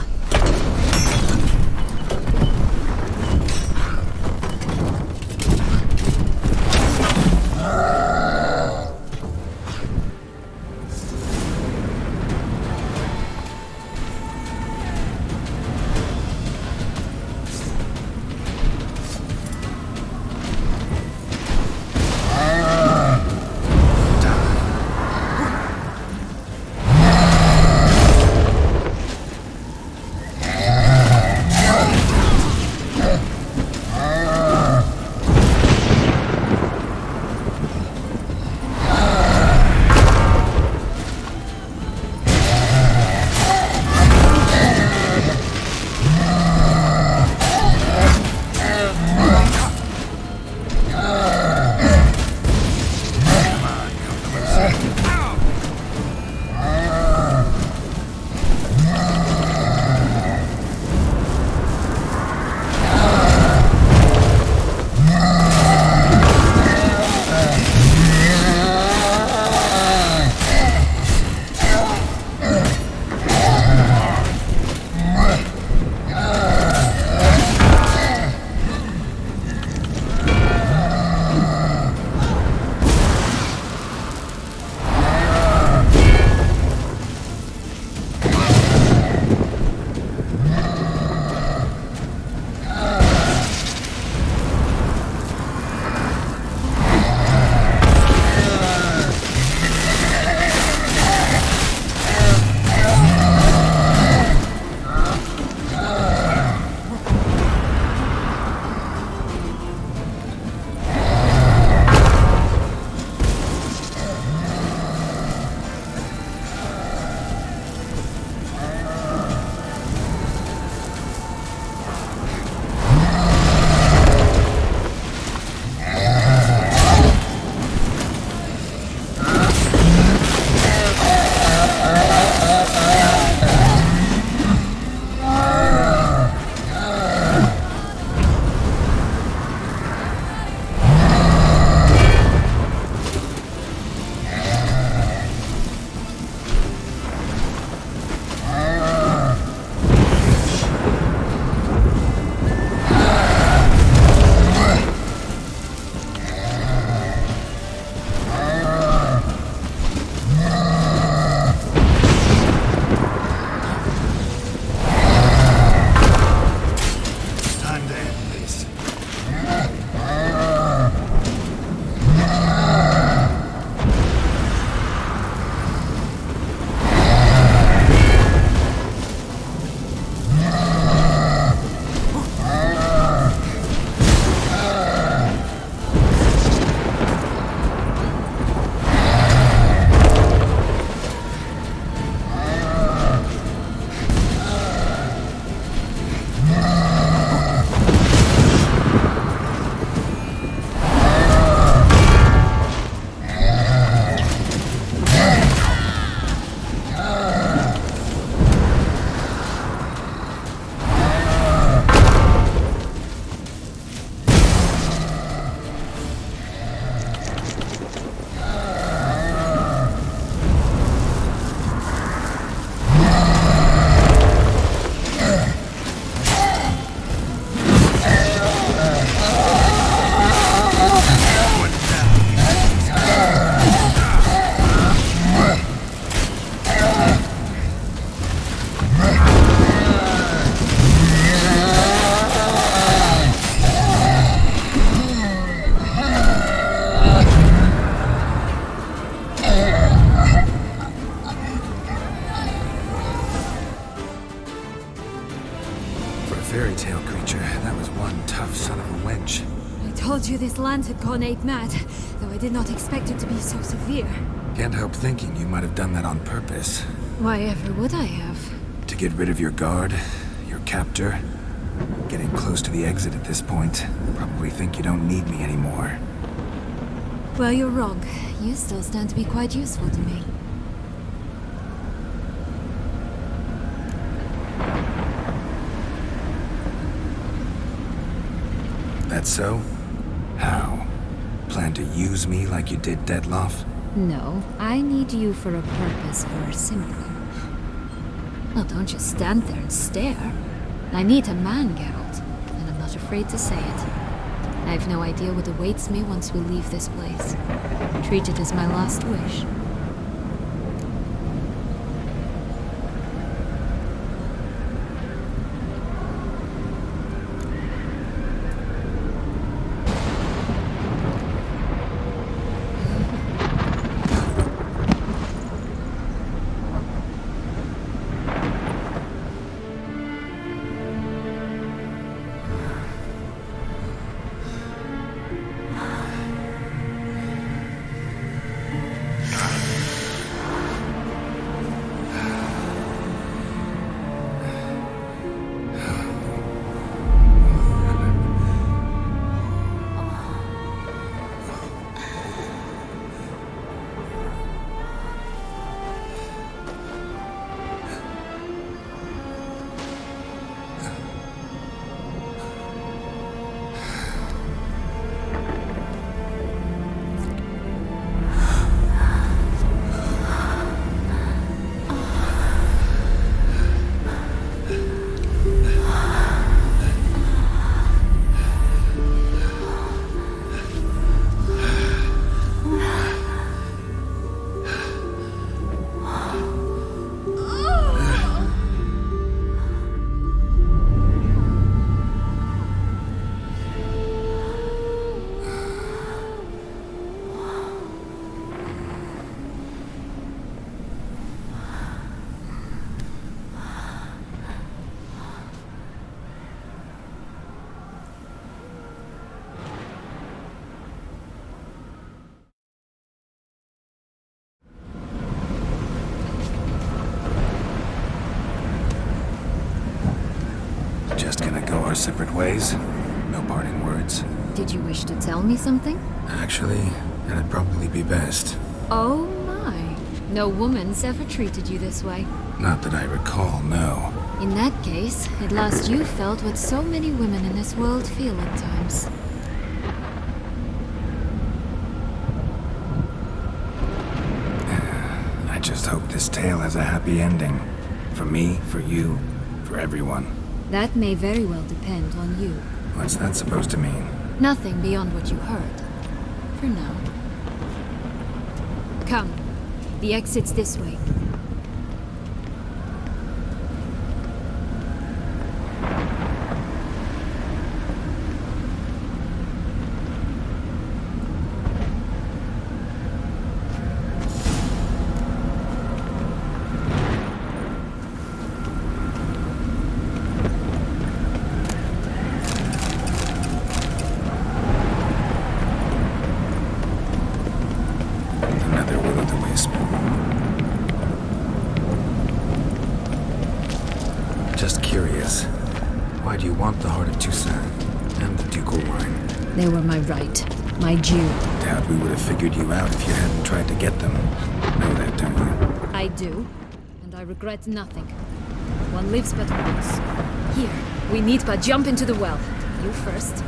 you this lance had gone ape mad, though I did not expect it to be so severe. Can't help thinking you might have done that on purpose. Why ever would I have? To get rid of your guard, your captor. Getting close to the exit at this point. Probably think you don't need me anymore. Well, you're wrong. You still stand to be quite useful to me. That so? How? Plan to use me like you did Detloff? No, I need you for a purpose far simpler. Well, don't just stand there and stare. I need a man, Geralt, and I'm not afraid to say it. I have no idea what awaits me once we leave this place. Treat it as my last wish. Just gonna go our separate ways? No parting words? Did you wish to tell me something? Actually, that'd probably be best. Oh my. No woman's ever treated you this way. Not that I recall, no. In that case, at last you felt what so many women in this world feel at times. I just hope this tale has a happy ending. For me, for you, for everyone. That may very well depend on you. What's that supposed to mean? Nothing beyond what you heard. For now. Come. The exit's this way. Another will-o'-the-wisp. Just curious. Why do you want the heart of Toussaint and the ducal wine? They were my right. My due. Doubt we would have figured you out if you hadn't tried to get them. Know that, don't you? I do. And I regret nothing. One lives but once. Here, we need but jump into the well. You first.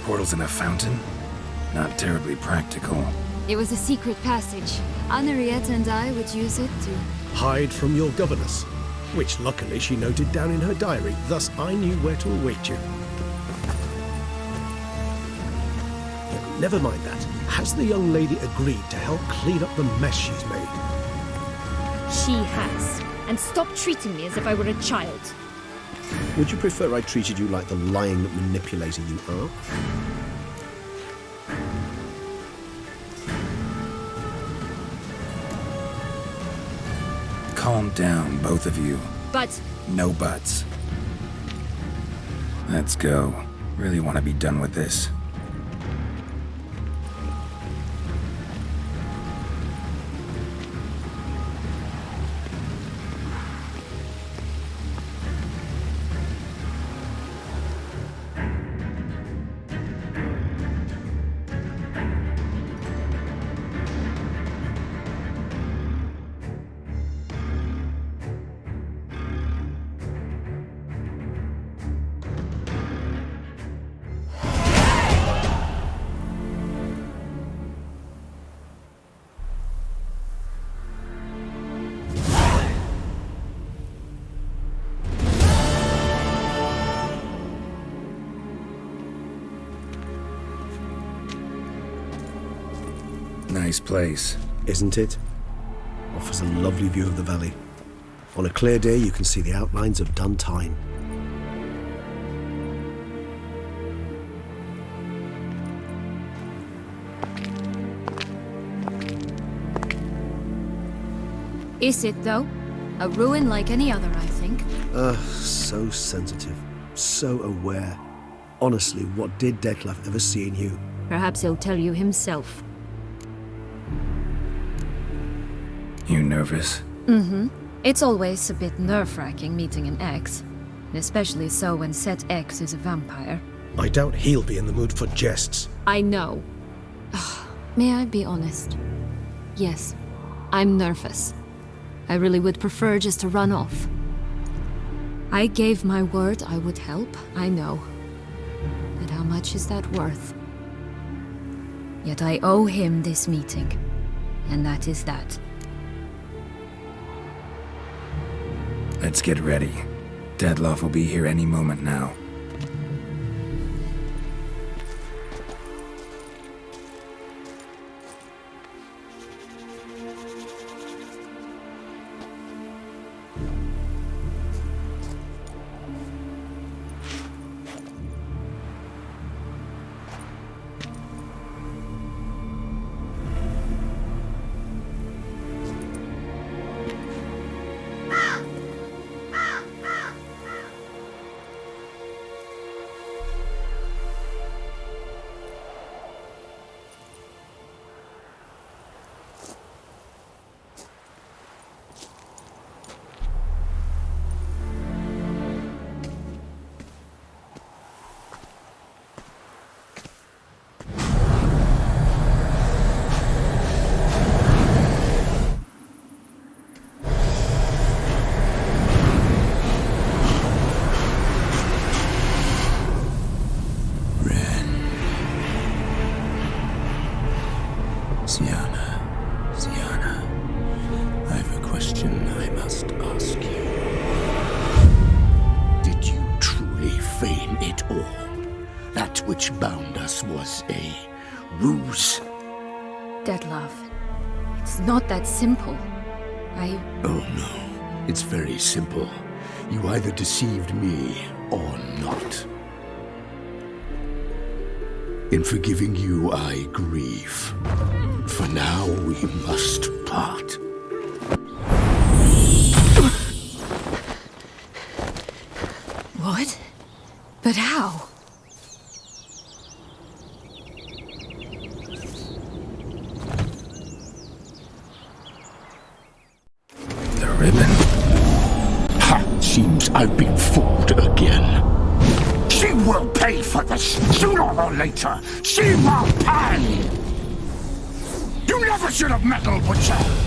Portals in a fountain? Not terribly practical. It was a secret passage. Henriette and I would use it to... Hide from your governess, which luckily she noted down in her diary, thus I knew where to await you. Never mind that. Has the young lady agreed to help clean up the mess she's made? She has. And stop treating me as if I were a child. Would you prefer I treated you like the lying manipulator you are? Calm down, both of you. But... No buts. Let's go. Really want to be done with this. Nice place. Isn't it? Offers a lovely view of the valley. On a clear day, you can see the outlines of Toussaint. Is it, though? A ruin like any other, I think. So sensitive. So aware. Honestly, what did Detlef ever see in you? Perhaps he'll tell you himself. You nervous? Mm-hmm. It's always a bit nerve-wracking meeting an ex. Especially so when said ex is a vampire. I doubt he'll be in the mood for jests. I know. May I be honest? Yes, I'm nervous. I really would prefer just to run off. I gave my word I would help, I know. But how much is that worth? Yet I owe him this meeting. And that is that. Let's get ready. Detlef will be here any moment now. Sienna, I've a question I must ask you. Did you truly feign it all? That which bound us was a ruse? Detlef, it's not that simple. Oh no, it's very simple. You either deceived me or not. In forgiving you, I grieve. For now, we must part. What? But how? The ribbon. Ha! Seems I've been fooled again. She will pay for this, sooner or later. She will pay! You never should have meddled with her!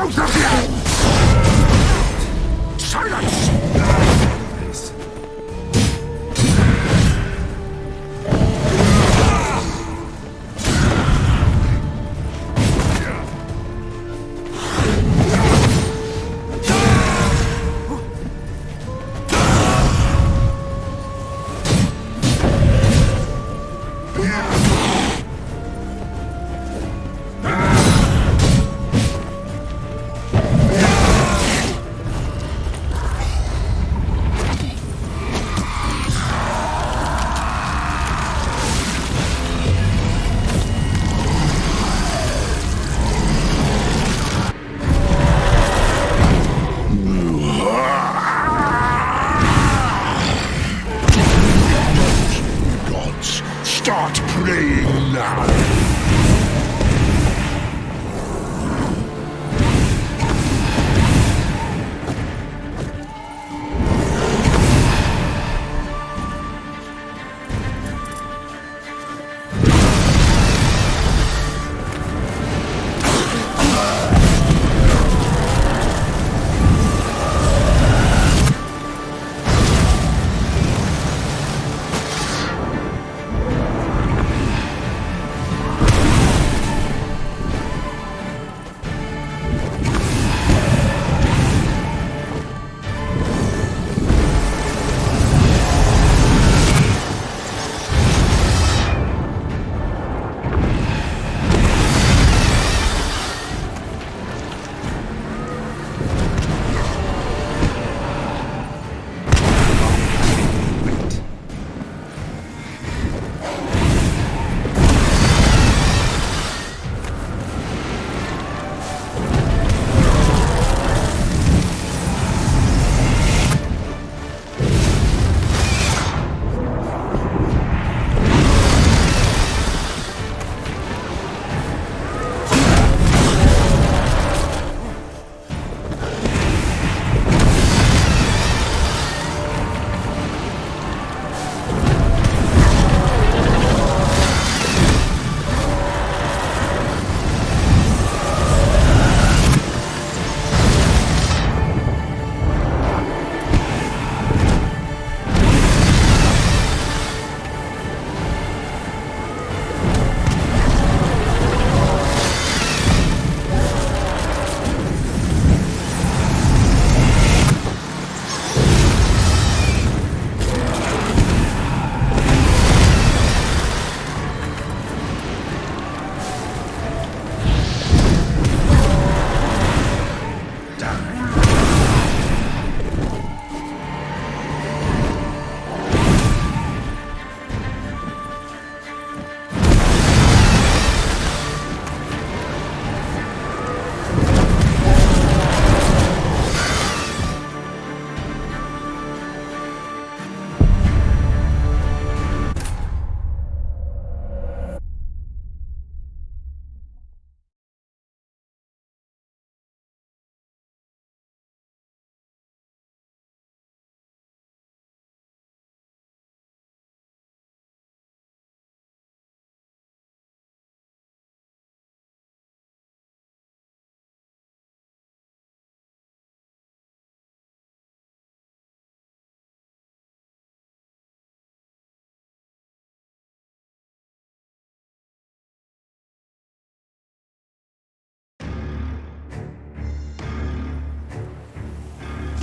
Both of you! Silence! Start praying now!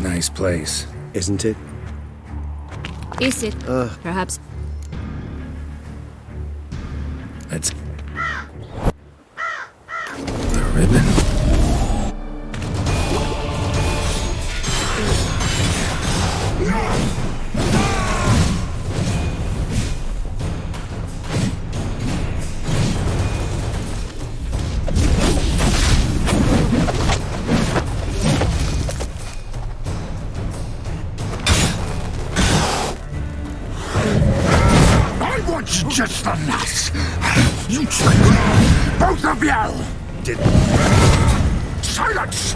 Nice place. Isn't it? Is it? Perhaps. That's... the ribbon. Just the nuts! You tricked both of you! Did... Silence!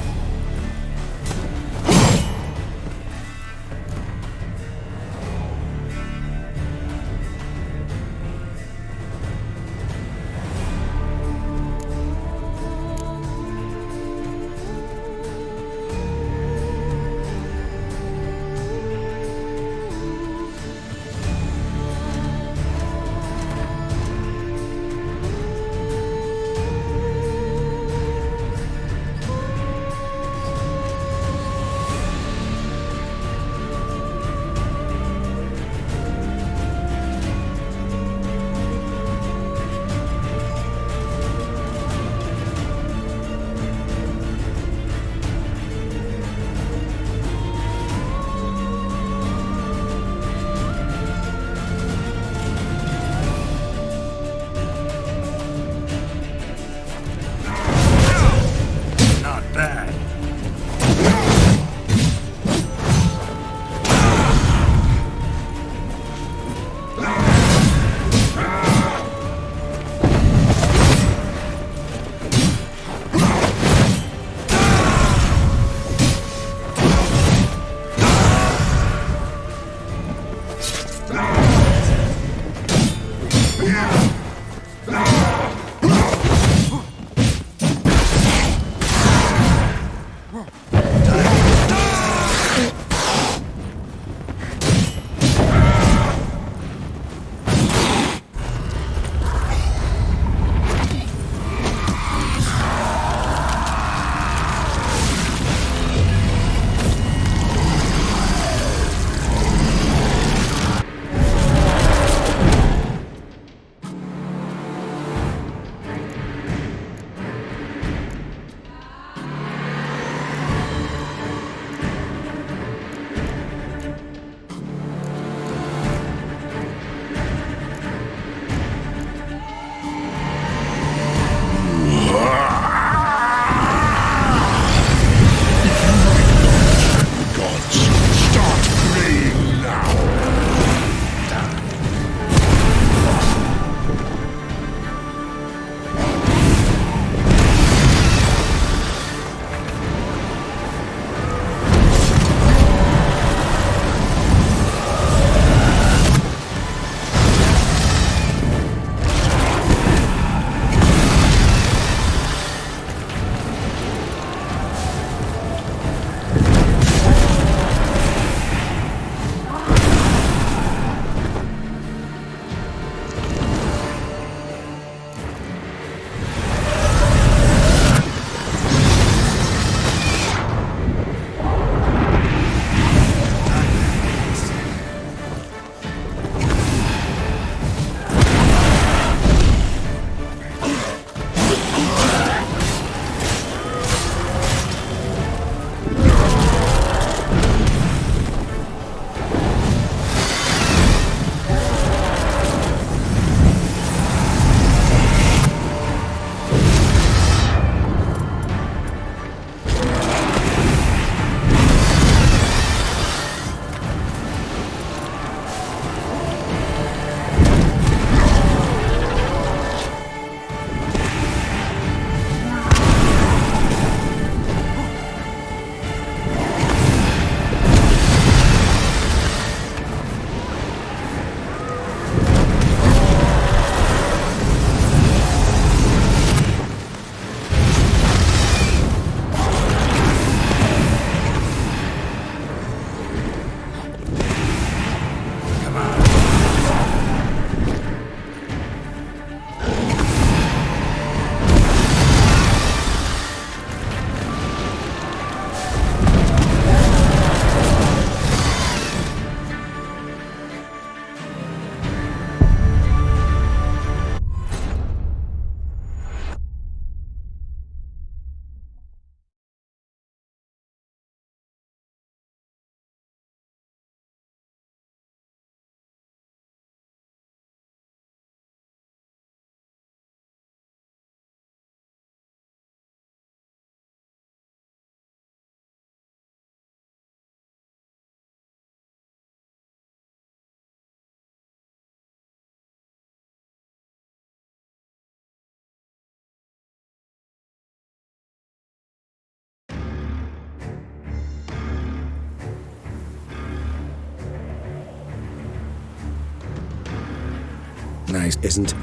Nice. Isn't?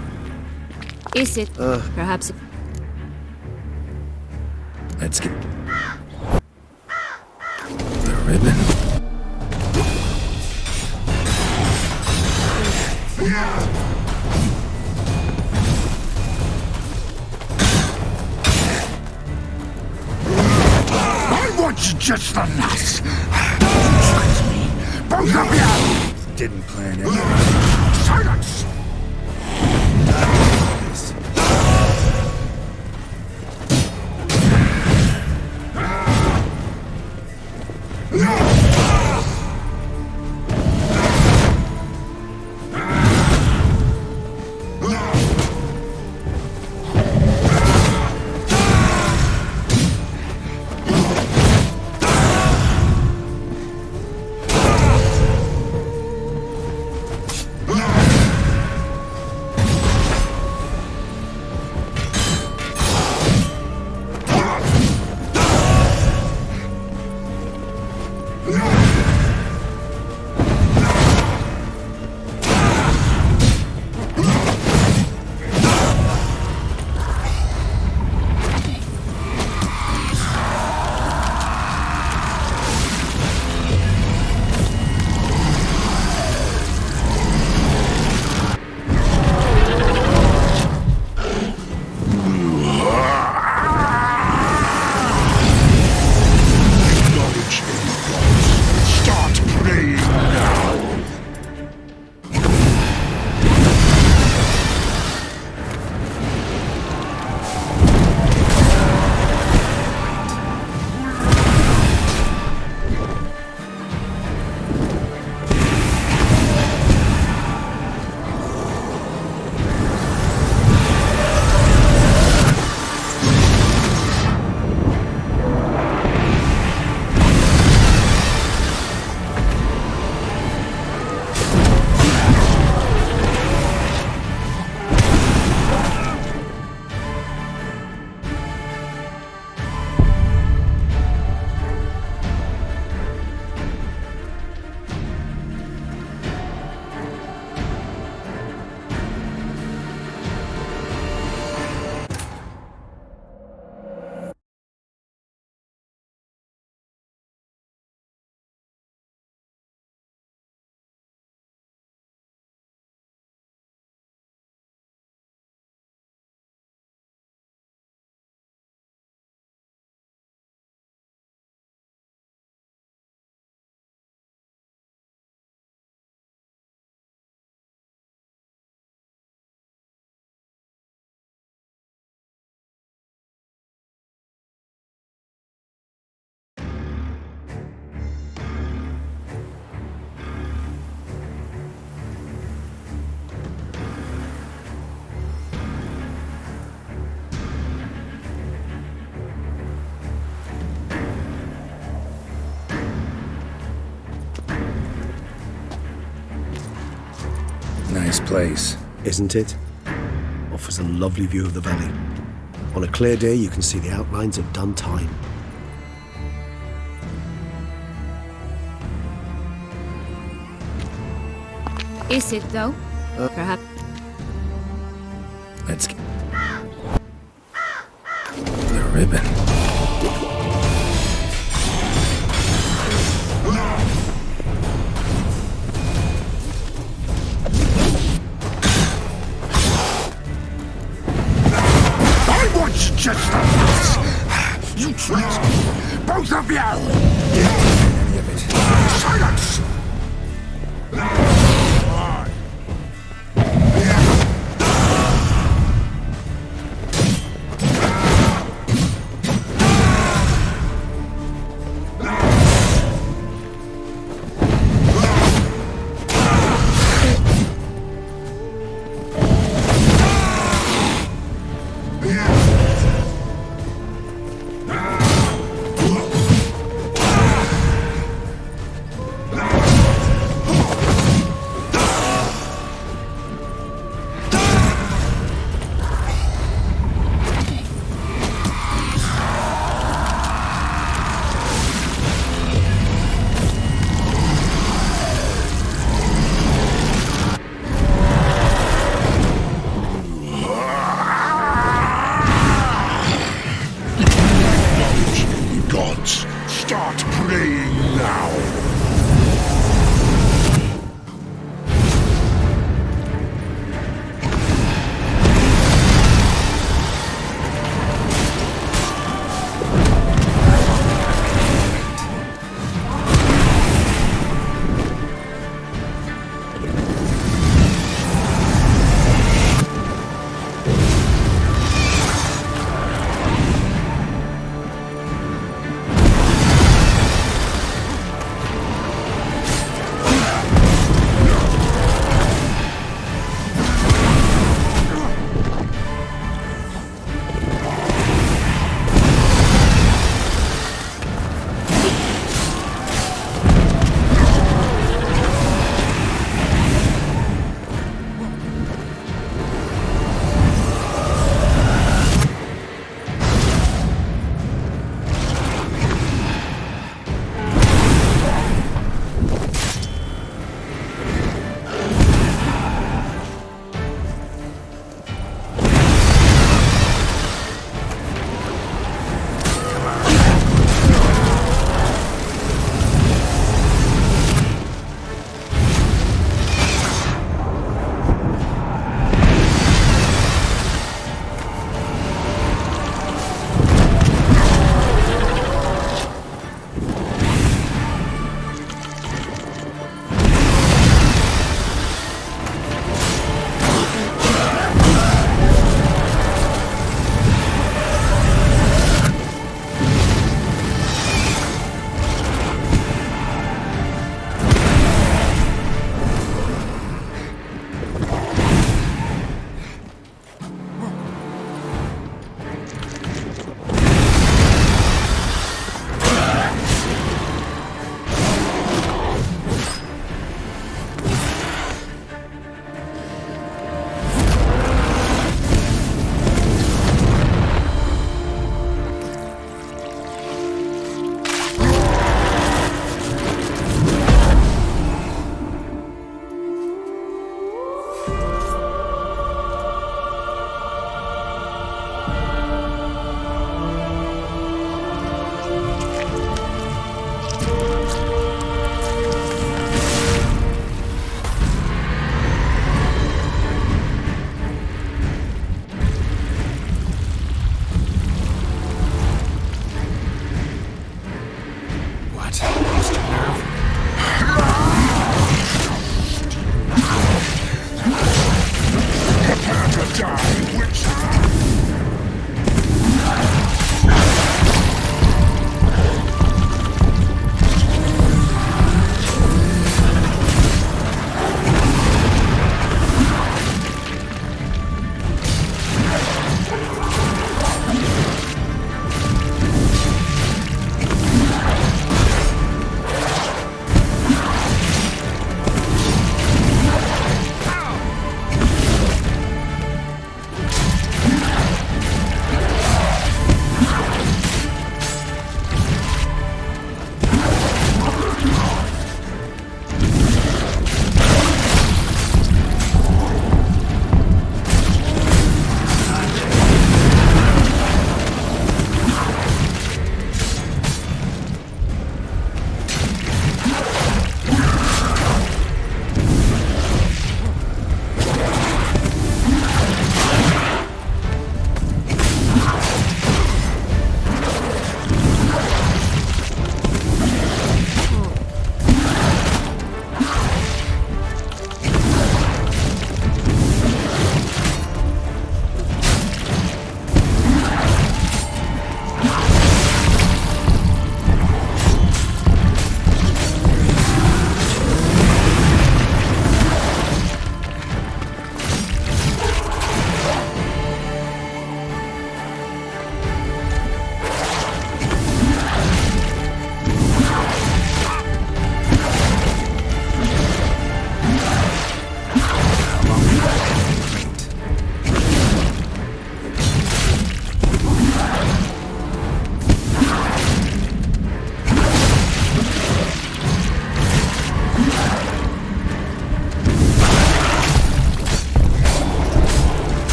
Is it? Perhaps. Let's get... The ribbon. I want you just the last. Trust me, both of you. Didn't plan it. Silence. Nice place. Isn't it? Offers a lovely view of the valley. On a clear day, you can see the outlines of Duntine. Is it, though? Perhaps. Let's get... The ribbon. Just the last. You treat me, both of you. Any of it. Silence.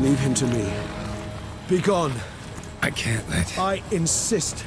Leave him to me. Be gone. I can't let... I insist.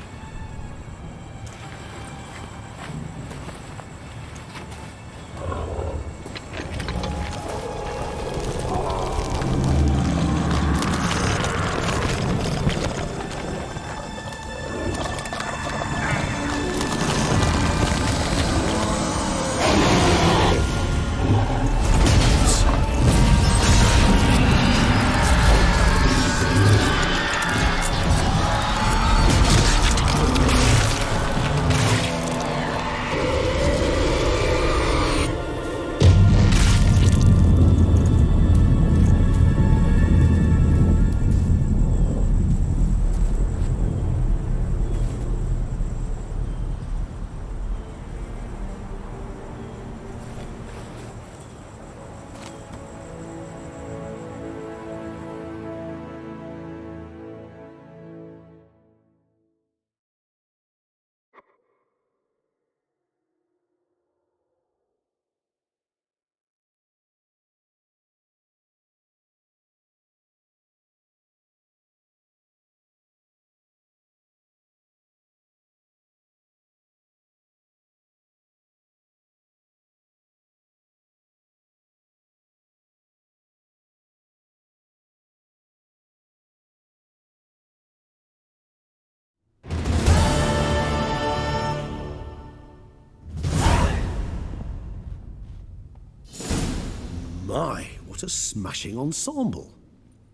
My, what a smashing ensemble.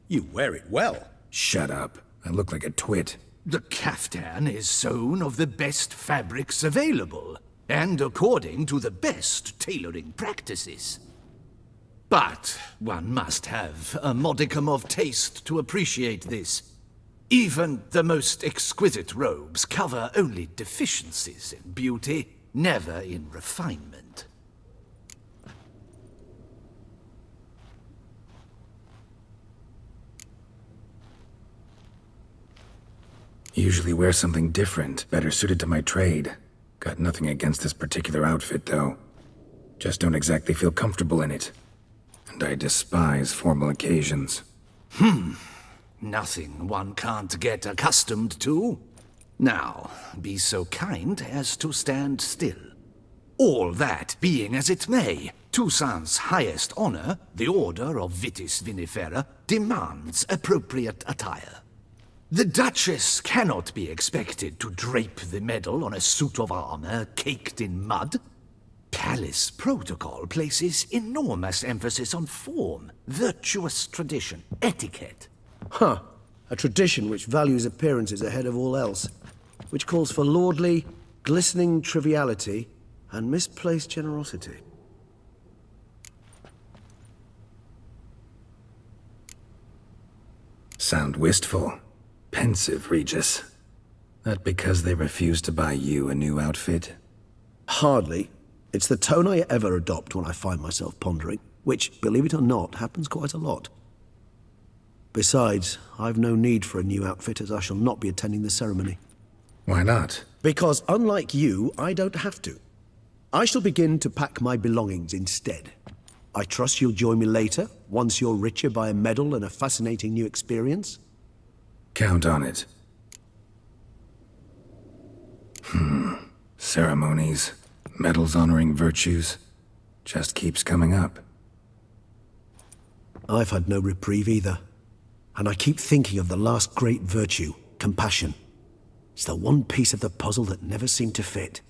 You wear it well. Shut up. I look like a twit. The caftan is sewn of the best fabrics available, and according to the best tailoring practices. But one must have a modicum of taste to appreciate this. Even the most exquisite robes cover only deficiencies in beauty, never in refinement. Usually wear something different, better suited to my trade. Got nothing against this particular outfit, though. Just don't exactly feel comfortable in it. And I despise formal occasions. Nothing one can't get accustomed to. Now, be so kind as to stand still. All that being as it may, Toussaint's highest honor, the Order of Vitis Vinifera, demands appropriate attire. The Duchess cannot be expected to drape the medal on a suit of armor caked in mud. Palace protocol places enormous emphasis on form, virtuous tradition, etiquette. Huh. A tradition which values appearances ahead of all else. Which calls for lordly, glistening triviality and misplaced generosity. Sound wistful. Pensive, Regis. That because they refuse to buy you a new outfit? Hardly. It's the tone I ever adopt when I find myself pondering, which, believe it or not, happens quite a lot. Besides, I've no need for a new outfit as I shall not be attending the ceremony. Why not? Because unlike you, I don't have to. I shall begin to pack my belongings instead. I trust you'll join me later, once you're richer by a medal and a fascinating new experience? Count on it. Ceremonies, medals honoring virtues, just keeps coming up. I've had no reprieve either. And I keep thinking of the last great virtue, compassion. It's the one piece of the puzzle that never seemed to fit.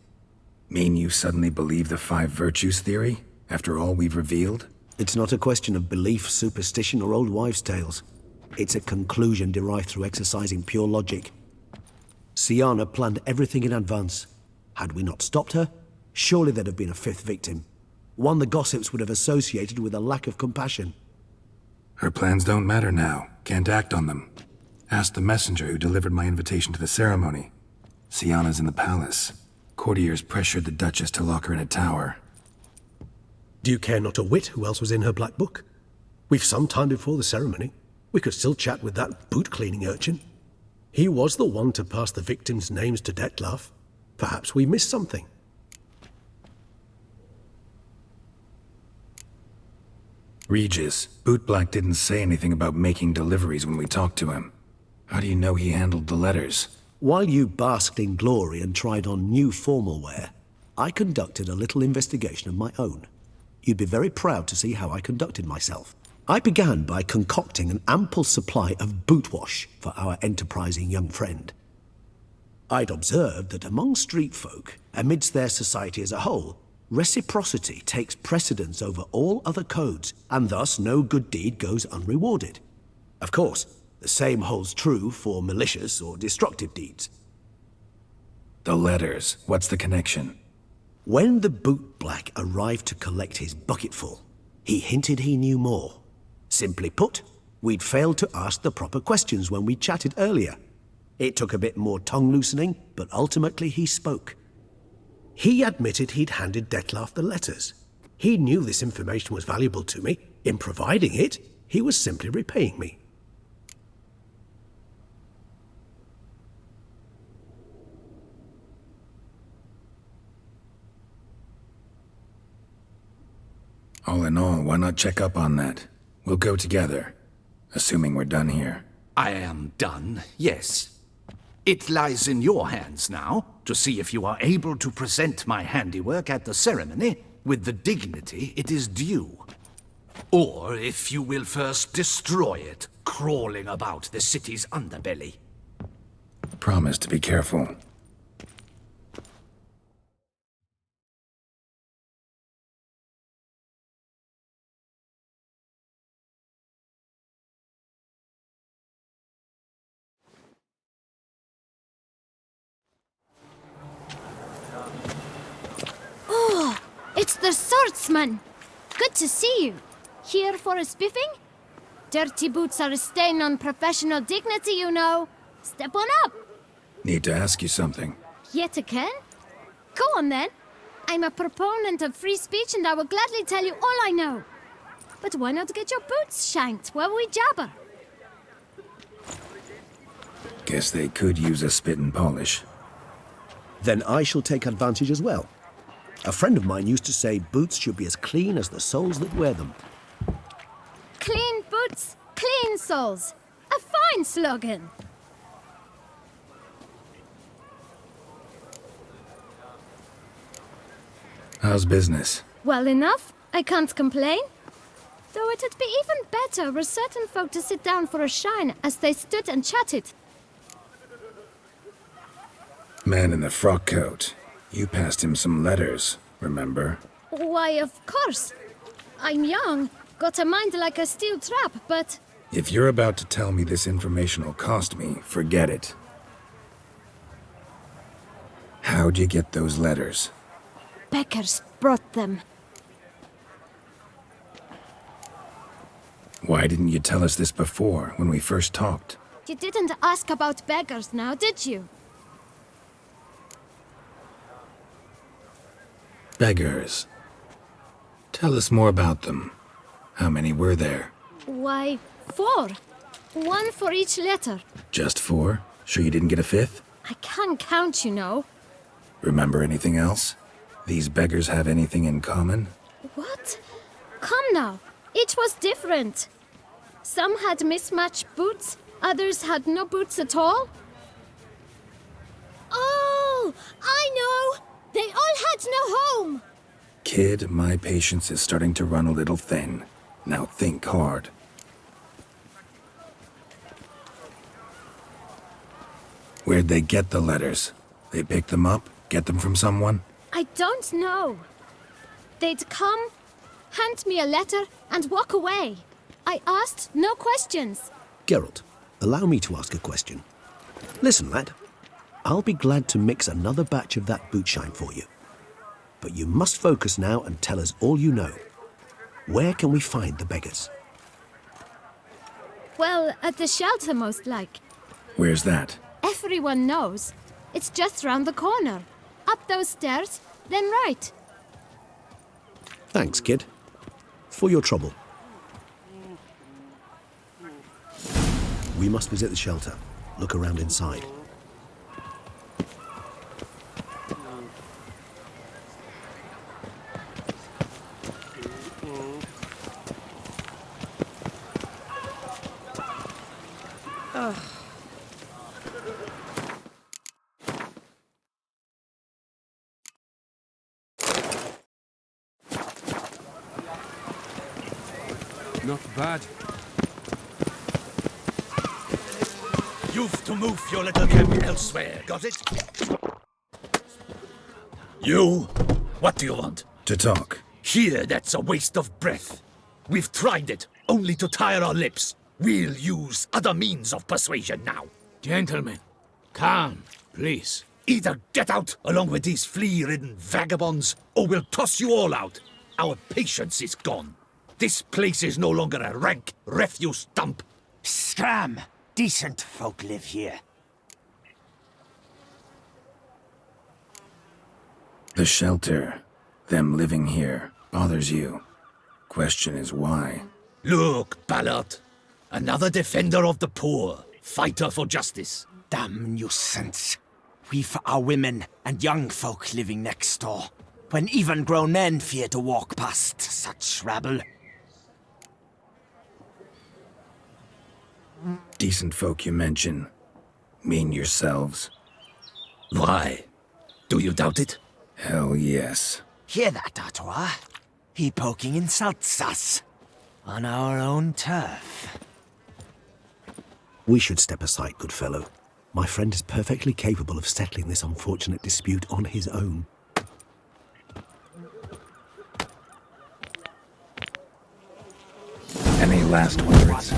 Mean you suddenly believe the 5 virtues theory, after all we've revealed? It's not a question of belief, superstition, or old wives' tales. It's a conclusion derived through exercising pure logic. Syanna planned everything in advance. Had we not stopped her, surely there'd have been a fifth victim. One the gossips would have associated with a lack of compassion. Her plans don't matter now. Can't act on them. Ask the messenger who delivered my invitation to the ceremony. Sienna's in the palace. Courtiers pressured the Duchess to lock her in a tower. Do you care not a whit who else was in her black book? We've some time before the ceremony. We could still chat with that boot-cleaning urchin. He was the one to pass the victims' names to Dettlaff. Perhaps we missed something. Regis, Bootblack didn't say anything about making deliveries when we talked to him. How do you know he handled the letters? While you basked in glory and tried on new formal wear, I conducted a little investigation of my own. You'd be very proud to see how I conducted myself. I began by concocting an ample supply of boot wash for our enterprising young friend. I'd observed that among street folk, amidst their society as a whole, reciprocity takes precedence over all other codes, and thus no good deed goes unrewarded. Of course, the same holds true for malicious or destructive deeds. The letters, what's the connection? When the bootblack arrived to collect his bucketful, he hinted he knew more. Simply put, we'd failed to ask the proper questions when we chatted earlier. It took a bit more tongue-loosening, but ultimately he spoke. He admitted he'd handed Dettlaff the letters. He knew this information was valuable to me. In providing it, he was simply repaying me. All in all, why not check up on that? We'll go together, assuming we're done here. I am done, yes. It lies in your hands now to see if you are able to present my handiwork at the ceremony with the dignity it is due. Or if you will first destroy it, crawling about the city's underbelly. Promise to be careful. It's the swordsman! Good to see you. Here for a spiffing? Dirty boots are a stain on professional dignity, you know. Step on up. Need to ask you something. Yet again? Go on then. I'm a proponent of free speech and I will gladly tell you all I know. But why not get your boots shanked while we jabber? Guess they could use a spit and polish. Then I shall take advantage as well. A friend of mine used to say boots should be as clean as the soles that wear them. Clean boots, clean soles. A fine slogan. How's business? Well enough. I can't complain. Though it'd be even better were certain folk to sit down for a shine as they stood and chatted. Man in the frock coat. You passed him some letters, remember? Why, of course. I'm young, got a mind like a steel trap, but... If you're about to tell me this information will cost me, forget it. How'd you get those letters? Beggars brought them. Why didn't you tell us this before, when we first talked? You didn't ask about beggars now, did you? Beggars. Tell us more about them. How many were there? Why, 4. 1 for each letter. Just 4? Sure you didn't get a 5th? I can't count, you know. Remember anything else? These beggars have anything in common? What? Come now. Each was different. Some had mismatched boots, others had no boots at all. Oh, I know! They all had no home! Kid, my patience is starting to run a little thin. Now think hard. Where'd they get the letters? They pick them up? Get them from someone? I don't know. They'd come, hand me a letter, and walk away. I asked no questions. Geralt, allow me to ask a question. Listen, lad. I'll be glad to mix another batch of that bootshine for you. But you must focus now and tell us all you know. Where can we find the beggars? Well, at the shelter, most like. Where's that? Everyone knows. It's just round the corner. Up those stairs, then right. Thanks, kid. For your trouble. We must visit the shelter. Look around inside. Not bad. You've to move your little camp elsewhere, got it? You? What do you want? To talk. Here, that's a waste of breath. We've tried it, only to tire our lips. We'll use other means of persuasion now. Gentlemen, calm, please. Either get out along with these flea-ridden vagabonds, or we'll toss you all out. Our patience is gone. This place is no longer a rank refuse dump. Scram! Decent folk live here. The shelter, them living here, bothers you. Question is why? Look, Ballard. Another defender of the poor. Fighter for justice. Damn nuisance. We've our women and young folk living next door, when even grown men fear to walk past such rabble. Decent folk you mention. Mean yourselves. Why? Do you doubt it? Hell yes. Hear that, Artois? He poking insults us. On our own turf. We should step aside, good fellow. My friend is perfectly capable of settling this unfortunate dispute on his own. Any last words?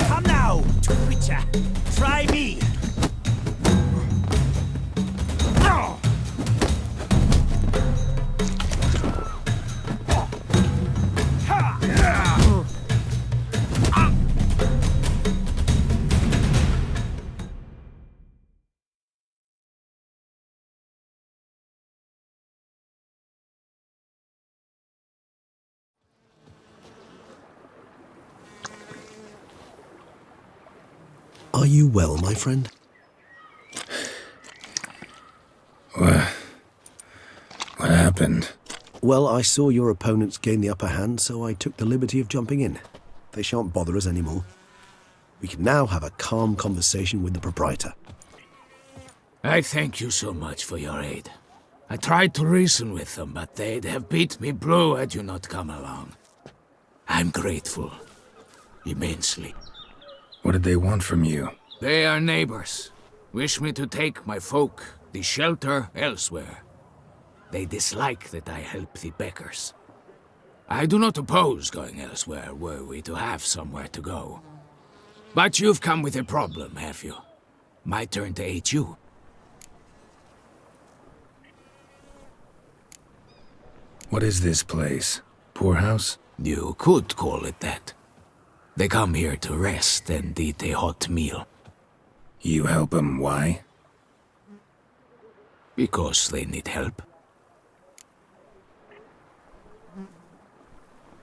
Come now, Twitcher. Try me. Are you well, my friend? What happened? Well, I saw your opponents gain the upper hand, so I took the liberty of jumping in. They shan't bother us anymore. We can now have a calm conversation with the proprietor. I thank you so much for your aid. I tried to reason with them, but they'd have beat me blue had you not come along. I'm grateful. Immensely. What did they want from you? They are neighbors. Wish me to take my folk, the shelter, elsewhere. They dislike that I help the beggars. I do not oppose going elsewhere, were we to have somewhere to go. But you've come with a problem, have you? My turn to aid you. What is this place? Poorhouse? You could call it that. They come here to rest and eat a hot meal. You help them, why? Because they need help.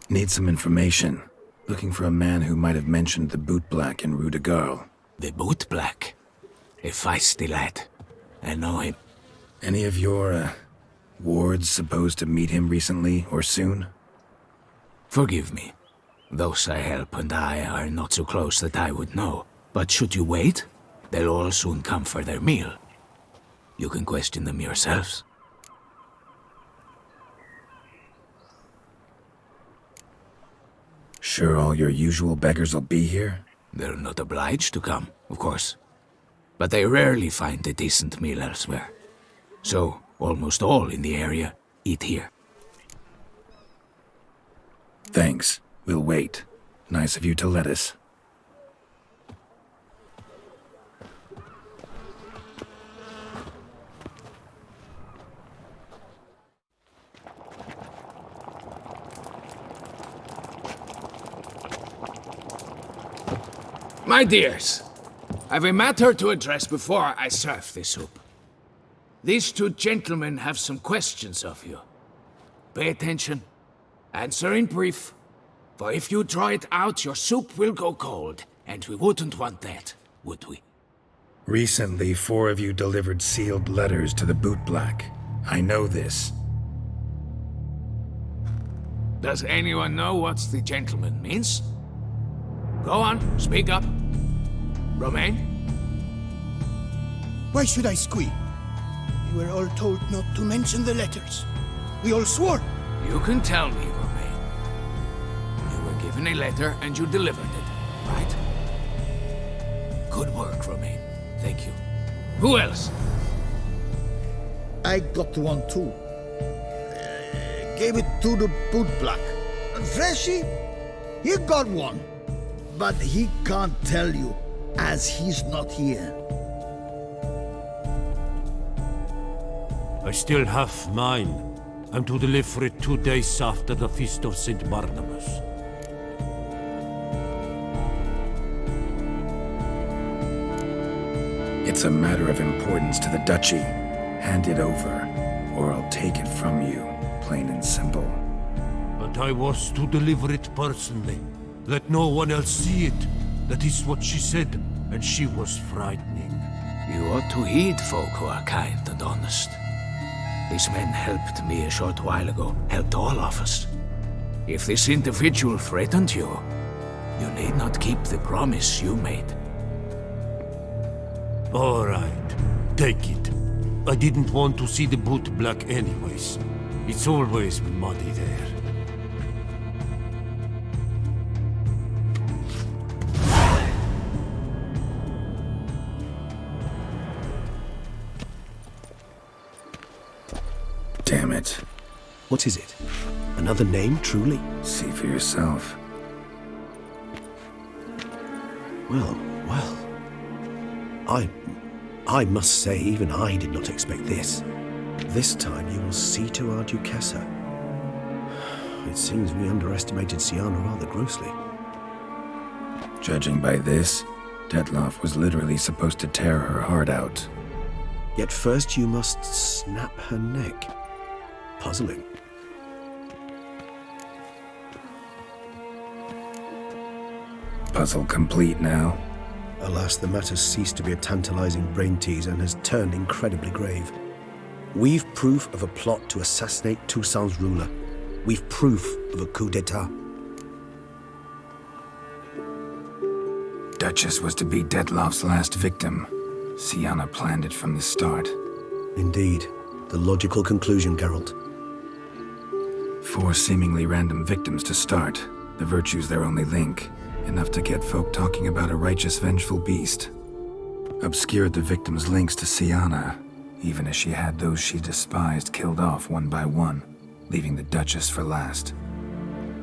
Need some information. Looking for a man who might have mentioned the bootblack in Rue de Garl. The bootblack? A feisty lad. I know him. Any of your, wards supposed to meet him recently or soon? Forgive me. Those I help and I are not so close that I would know. But should you wait, they'll all soon come for their meal. You can question them yourselves. Sure all your usual beggars will be here? They're not obliged to come, of course. But they rarely find a decent meal elsewhere. So, almost all in the area eat here. Thanks. We'll wait. Nice of you to let us. My dears, I've a matter to address before I serve the soup. These two gentlemen have some questions of you. Pay attention. Answer in brief. For if you draw it out, your soup will go cold, and we wouldn't want that, would we? Recently, 4 of you delivered sealed letters to the bootblack. I know this. Does anyone know what the gentleman means? Go on, speak up. Romain? Why should I squeal? We were all told not to mention the letters. We all swore. You can tell me, Romain. You were given a letter and you delivered it, right? Good work, Romain. Thank you. Who else? I got one too. Gave it to the bootblack. Freshie, he got one. But he can't tell you, as he's not here. I still have mine. I'm to deliver it 2 days after the Feast of St. Barnabas. It's a matter of importance to the Duchy. Hand it over, or I'll take it from you, plain and simple. But I was to deliver it personally. Let no one else see it. That is what she said, and she was frightening. You ought to heed folk who are kind and honest. These men helped me a short while ago, helped all of us. If this individual threatened you, you need not keep the promise you made. All right, take it. I didn't want to see the bootblack anyways. It's always muddy there. Damn it. What is it? Another name, truly? See for yourself. Well. I must say, even I did not expect this. This time you will see to our Duchessa. It seems we underestimated Syanna rather grossly. Judging by this, Detloff was literally supposed to tear her heart out. Yet first you must snap her neck. Puzzling. Puzzle complete now? Alas, the matter's ceased to be a tantalizing brain tease and has turned incredibly grave. We've proof of a plot to assassinate Toussaint's ruler. We've proof of a coup d'etat. Duchess was to be Detloff's last victim. Syanna planned it from the start. Indeed. The logical conclusion, Geralt. 4 seemingly random victims to start. The virtue's their only link. Enough to get folk talking about a righteous, vengeful beast. Obscured the victims' links to Syanna, even as she had those she despised killed off one by one, leaving the Duchess for last.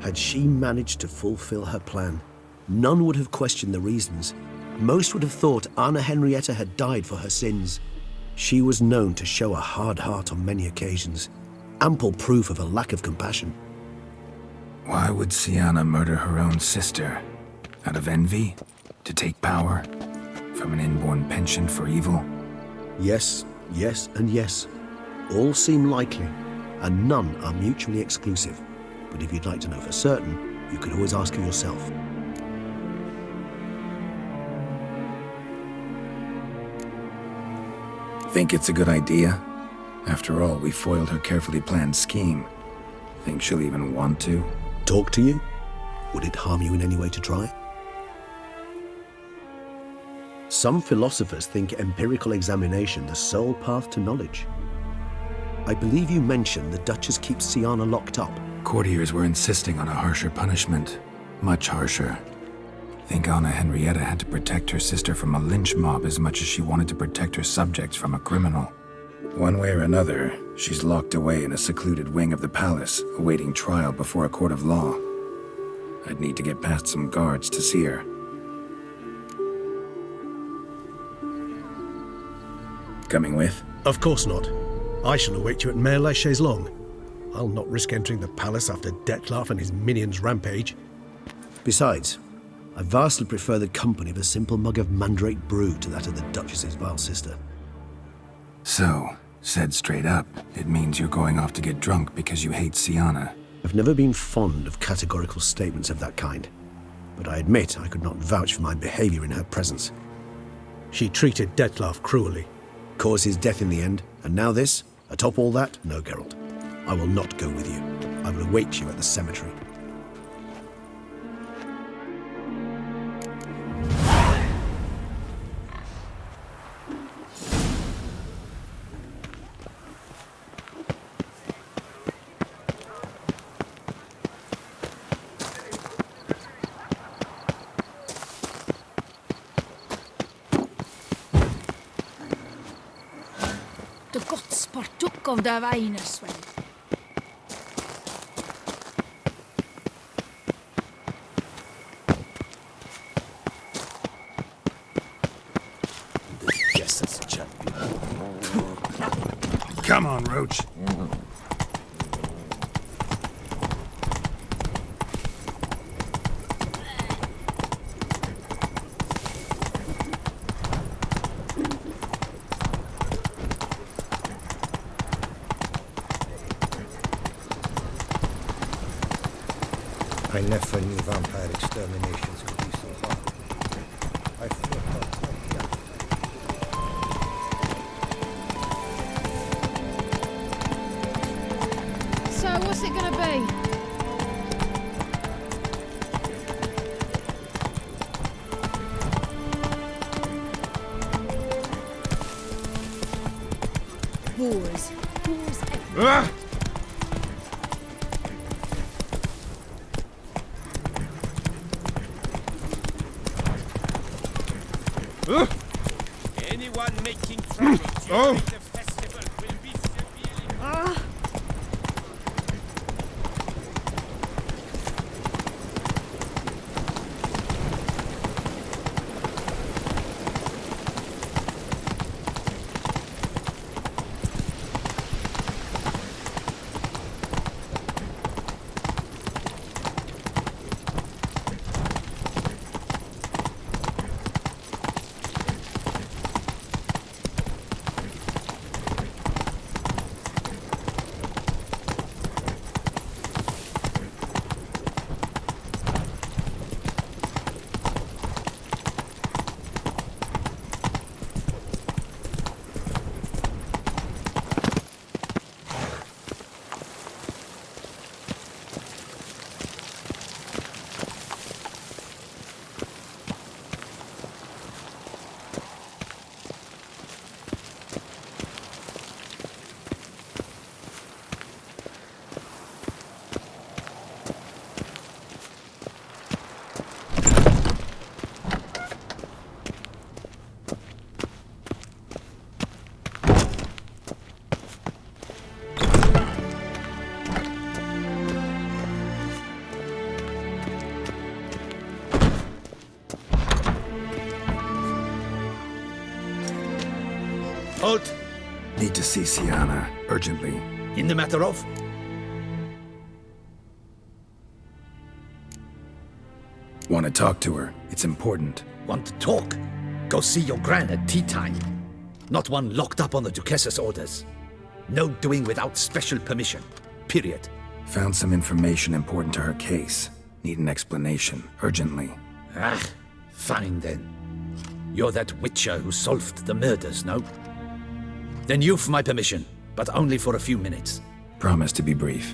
Had she managed to fulfill her plan, none would have questioned the reasons. Most would have thought Anna Henrietta had died for her sins. She was known to show a hard heart on many occasions. Ample proof of a lack of compassion. Why would Syanna murder her own sister? Out of envy? To take power? From an inborn penchant for evil? Yes, and yes. All seem likely, and none are mutually exclusive. But if you'd like to know for certain, you could always ask her yourself. Think it's a good idea? After all, we foiled her carefully planned scheme. Think she'll even want to? Talk to you? Would it harm you in any way to try? Some philosophers think empirical examination the sole path to knowledge. I believe you mentioned the Duchess keeps Siana locked up. Courtiers were insisting on a harsher punishment. Much harsher. Think Anna Henrietta had to protect her sister from a lynch mob as much as she wanted to protect her subjects from a criminal. One way or another, she's locked away in a secluded wing of the palace, awaiting trial before a court of law. I'd need to get past some guards to see her. Coming with? Of course not. I shall await you at Mare la Chaise-Longue. I'll not risk entering the palace after Dettlaff and his minions rampage. Besides, I vastly prefer the company of a simple mug of mandrake brew to that of the Duchess's vile sister. So, said straight up, it means you're going off to get drunk because you hate Siana. I've never been fond of categorical statements of that kind, but I admit I could not vouch for my behavior in her presence. She treated Dettlaff cruelly, caused his death in the end, and now this? Atop all that? No, Geralt. I will not go with you. I will await you at the cemetery. Det er godt spartuk av det veiene, Sven. Yes, that's a champion. Come on, Roach. I never knew vampire exterminations could be so hard. I thought So, what's it gonna be? Boars. Boars everywhere. Anyone making trouble during the festival will be severely... Halt! Need to see Siana, urgently. In the matter of? Want to talk to her. It's important. Want to talk? Go see your gran at tea time. Not one locked up on the Duchess's orders. No doing without special permission. Period. Found some information important to her case. Need an explanation, urgently. Ah, fine then. You're that witcher who solved the murders, no? Then you've my permission, but only for a few minutes. Promise to be brief.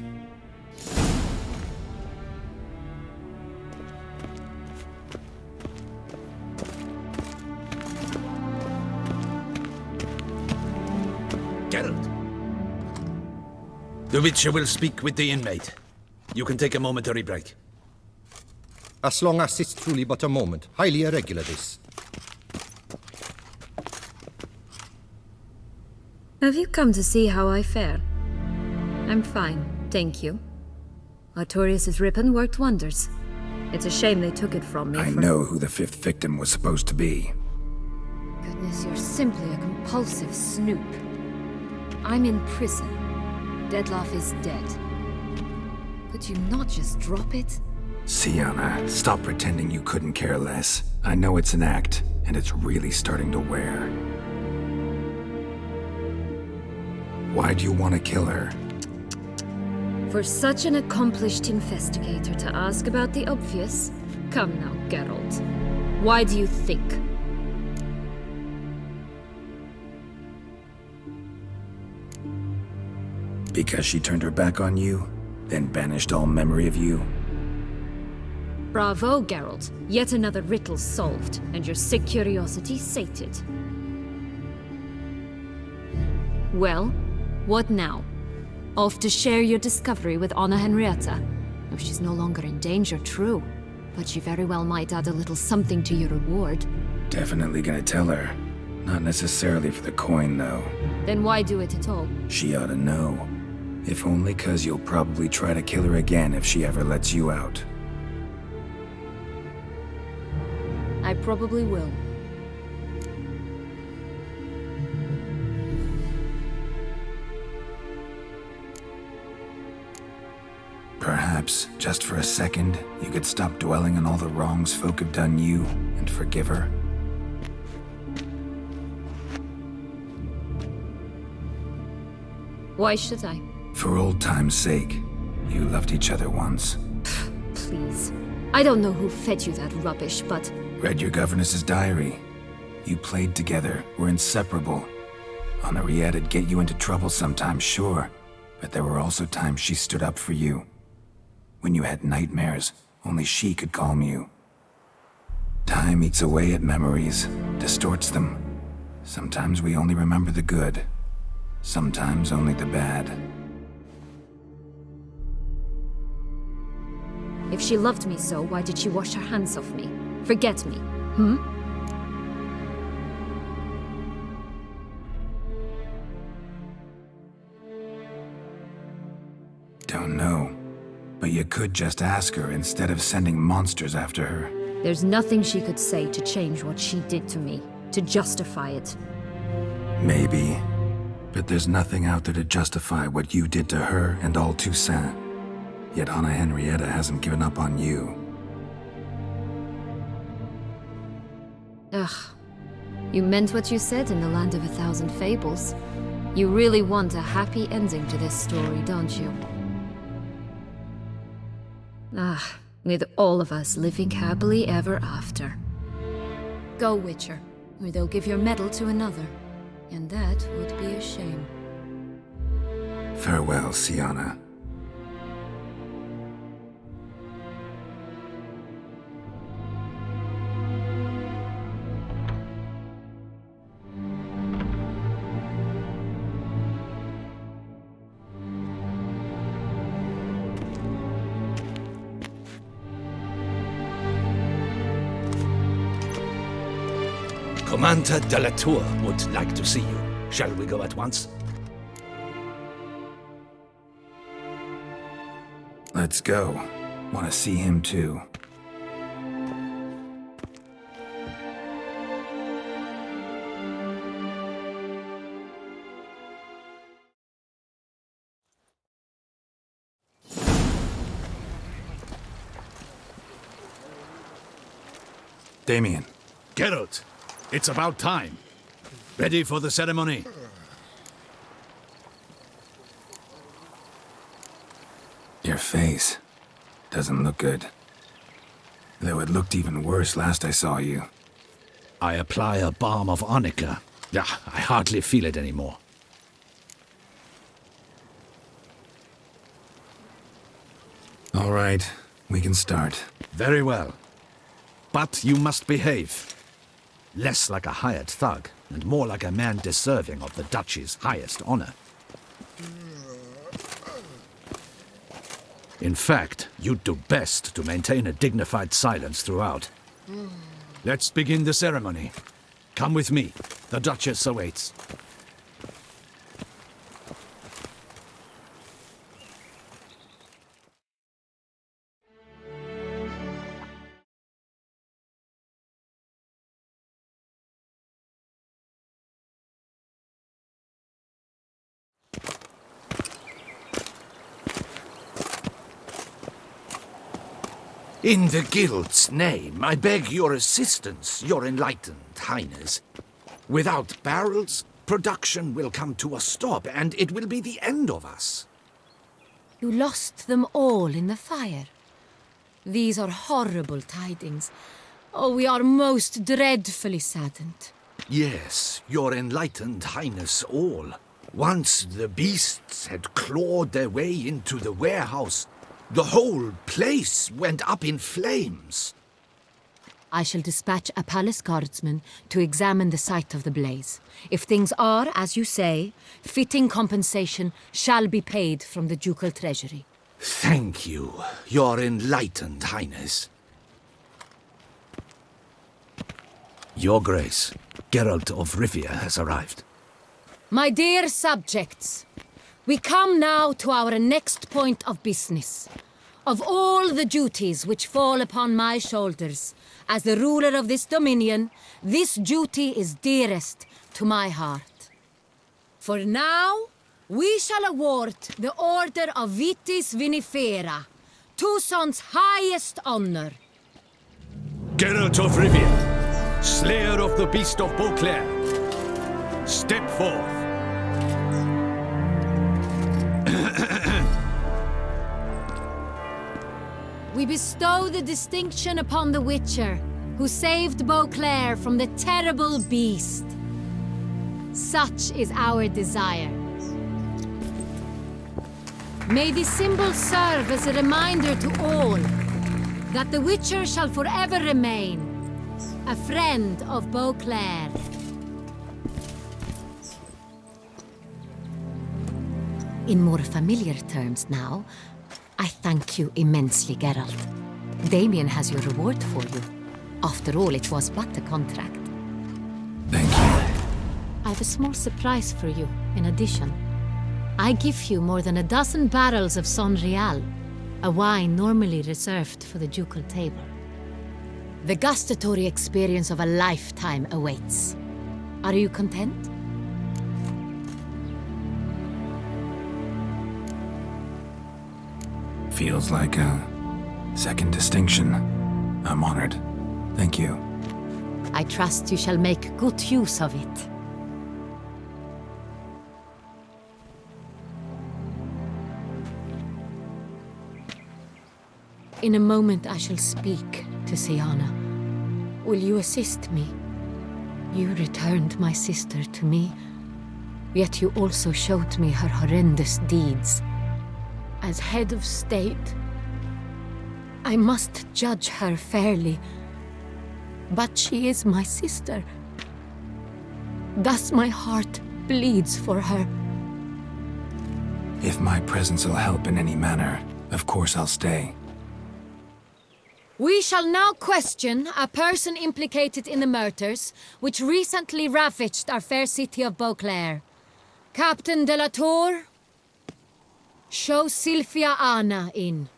Geralt. The Witcher will speak with the inmate. You can take a momentary break. As long as it's truly but a moment. Highly irregular, this. Have you come to see how I fare? I'm fine, thank you. Artorius' ribbon worked wonders. It's a shame they took it from me. I know who the fifth victim was supposed to be. Goodness, you're simply a compulsive snoop. I'm in prison. Dettlaff is dead. Could you not just drop it? Sienna, stop pretending you couldn't care less. I know it's an act, and it's really starting to wear. Why do you want to kill her? For such an accomplished investigator to ask about the obvious? Come now, Geralt. Why do you think? Because she turned her back on you, then banished all memory of you? Bravo, Geralt. Yet another riddle solved, and your sick curiosity sated. Well, what now? Off to share your discovery with Anna Henrietta? No, she's no longer in danger, true. But she very well might add a little something to your reward. Definitely gonna tell her. Not necessarily for the coin, though. Then why do it at all? She ought to know. If only 'cause you'll probably try to kill her again if she ever lets you out. I probably will. Perhaps, just for a second, you could stop dwelling on all the wrongs folk have done you and forgive her. Why should I? For old time's sake. You loved each other once. Please. I don't know who fed you that rubbish, but... Read your governess's diary. You played together, were inseparable. Henriette'd get you into trouble sometimes, sure. But there were also times she stood up for you. When you had nightmares, only she could calm you. Time eats away at memories, distorts them. Sometimes we only remember the good. Sometimes only the bad. If she loved me so, why did she wash her hands off me? Forget me, Don't know. But you could just ask her instead of sending monsters after her. There's nothing she could say to change what she did to me, to justify it. Maybe. But there's nothing out there to justify what you did to her and all Toussaint. Yet Anna Henrietta hasn't given up on you. Ugh. You meant what you said in the Land of a Thousand Fables. You really want a happy ending to this story, don't you? Ah, with all of us living happily ever after. Go, Witcher, or they'll give your medal to another. And that would be a shame. Farewell, Sienna. Commander de la Tour would like to see you. Shall we go at once? Let's go. Want to see him too. Damien. Geralt, it's about time. Ready for the ceremony? Your face doesn't look good. Though it looked even worse last I saw you. I apply a balm of arnica. Yeah, I hardly feel it anymore. All right, we can start. Very well. But you must behave. Less like a hired thug, and more like a man deserving of the Duchy's highest honor. In fact, you'd do best to maintain a dignified silence throughout. Let's begin the ceremony. Come with me. The Duchess awaits. In the Guild's name, I beg your assistance, your enlightened highness. Without barrels, production will come to a stop, and it will be the end of us. You lost them all in the fire. These are horrible tidings. Oh, we are most dreadfully saddened. Yes, your enlightened highness all. Once the beasts had clawed their way into the warehouse, the whole place went up in flames. I shall dispatch a palace guardsman to examine the site of the blaze. If things are, as you say, fitting compensation shall be paid from the ducal treasury. Thank you, your enlightened highness. Your Grace, Geralt of Rivia has arrived. My dear subjects, we come now to our next point of business. Of all the duties which fall upon my shoulders, as the ruler of this dominion, this duty is dearest to my heart. For now, we shall award the Order of Vitis Vinifera, Toussaint's highest honor. Geralt of Rivia, slayer of the beast of Beauclair, step forth. We bestow the distinction upon the Witcher, who saved Beauclair from the terrible beast. Such is our desire. May this symbol serve as a reminder to all that the Witcher shall forever remain a friend of Beauclair. In more familiar terms now, I thank you immensely, Geralt. Damien has your reward for you. After all, it was but a contract. Thank you. I have a small surprise for you, in addition. I give you more than a dozen barrels of Son Real, a wine normally reserved for the ducal table. The gustatory experience of a lifetime awaits. Are you content? Feels like a second distinction. I'm honored. Thank you. I trust you shall make good use of it. In a moment I shall speak to Siana. Will you assist me? You returned my sister to me, yet you also showed me her horrendous deeds. As head of state, I must judge her fairly, but she is my sister. Thus my heart bleeds for her. If my presence will help in any manner, of course I'll stay. We shall now question a person implicated in the murders which recently ravaged our fair city of Beauclair. Captain de la Tour, show Sylvia Anna in.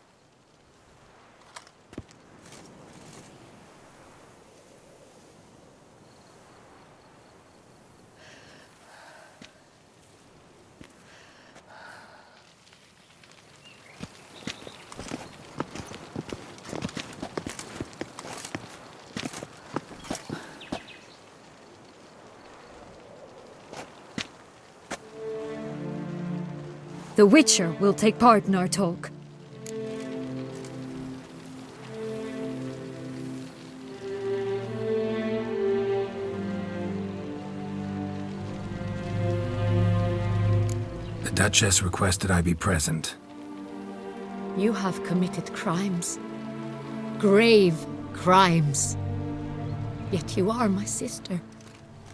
The Witcher will take part in our talk. The Duchess requested I be present. You have committed crimes. Grave crimes. Yet you are my sister.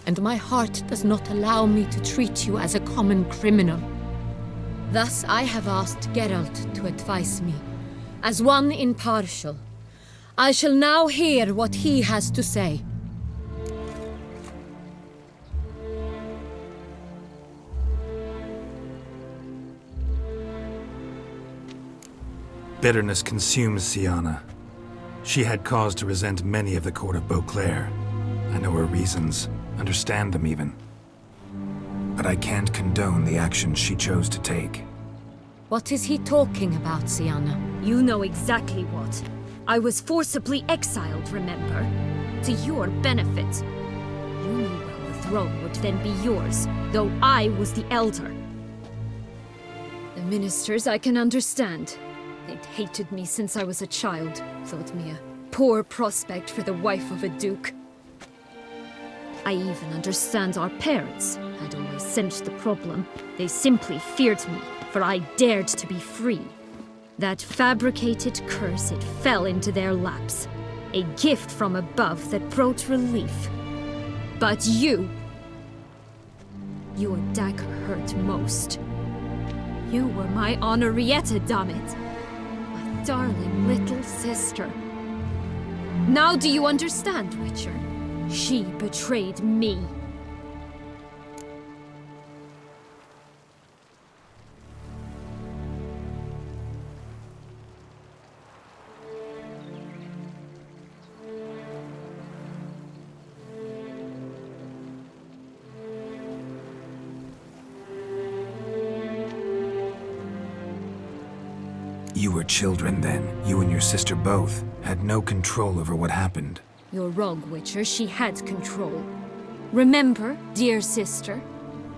and my heart does not allow me to treat you as a common criminal. Thus I have asked Geralt to advise me, as one impartial. I shall now hear what he has to say. Bitterness consumes Siana. She had cause to resent many of the court of Beauclair. I know her reasons, understand them even. But I can't condone the actions she chose to take. What is he talking about, Siana? You know exactly what. I was forcibly exiled, remember? To your benefit. You knew well the throne would then be yours, though I was the elder. The ministers I can understand. They'd hated me since I was a child, thought me a poor prospect for the wife of a duke. I even understand our parents. I'd always sensed the problem. They simply feared me, for I dared to be free. That fabricated curse, it fell into their laps. A gift from above that brought relief. But you... your dagger hurt most. You were my Henrietta, damn it. My darling little sister. Now do you understand, Witcher? She betrayed me. You were children then. You and your sister both had no control over what happened. You're wrong, Witcher. She had control. Remember, dear sister,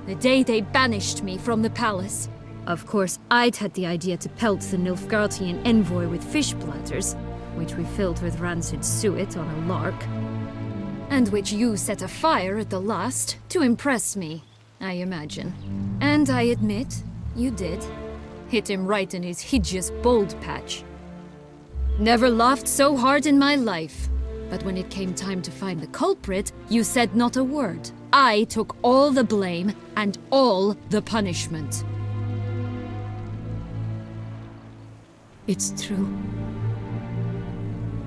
the day they banished me from the palace? Of course, I'd had the idea to pelt the Nilfgaardian envoy with fish bladders, which we filled with rancid suet on a lark. And which you set afire at the last, to impress me, I imagine. And I admit, you did. Hit him right in his hideous bald patch. Never laughed so hard in my life. But when it came time to find the culprit, you said not a word. I took all the blame and all the punishment. It's true.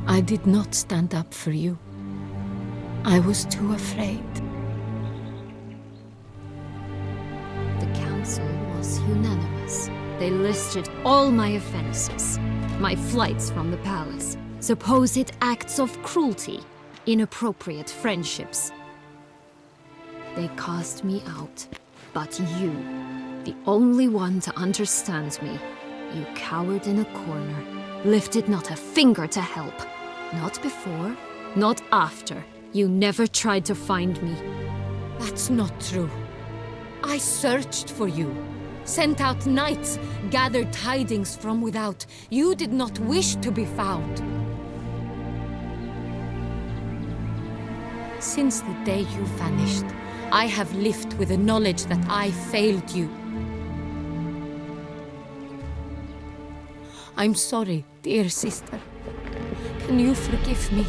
I did not stand up for you. I was too afraid. The council was unanimous. They listed all my offenses, my flights from the palace, supposed acts of cruelty, inappropriate friendships. They cast me out, but you, the only one to understand me, you cowered in a corner, lifted not a finger to help. Not before, not after. You never tried to find me. That's not true. I searched for you. Sent out knights, gathered tidings from without. You did not wish to be found. Since the day you vanished, I have lived with the knowledge that I failed you. I'm sorry, dear sister. Can you forgive me?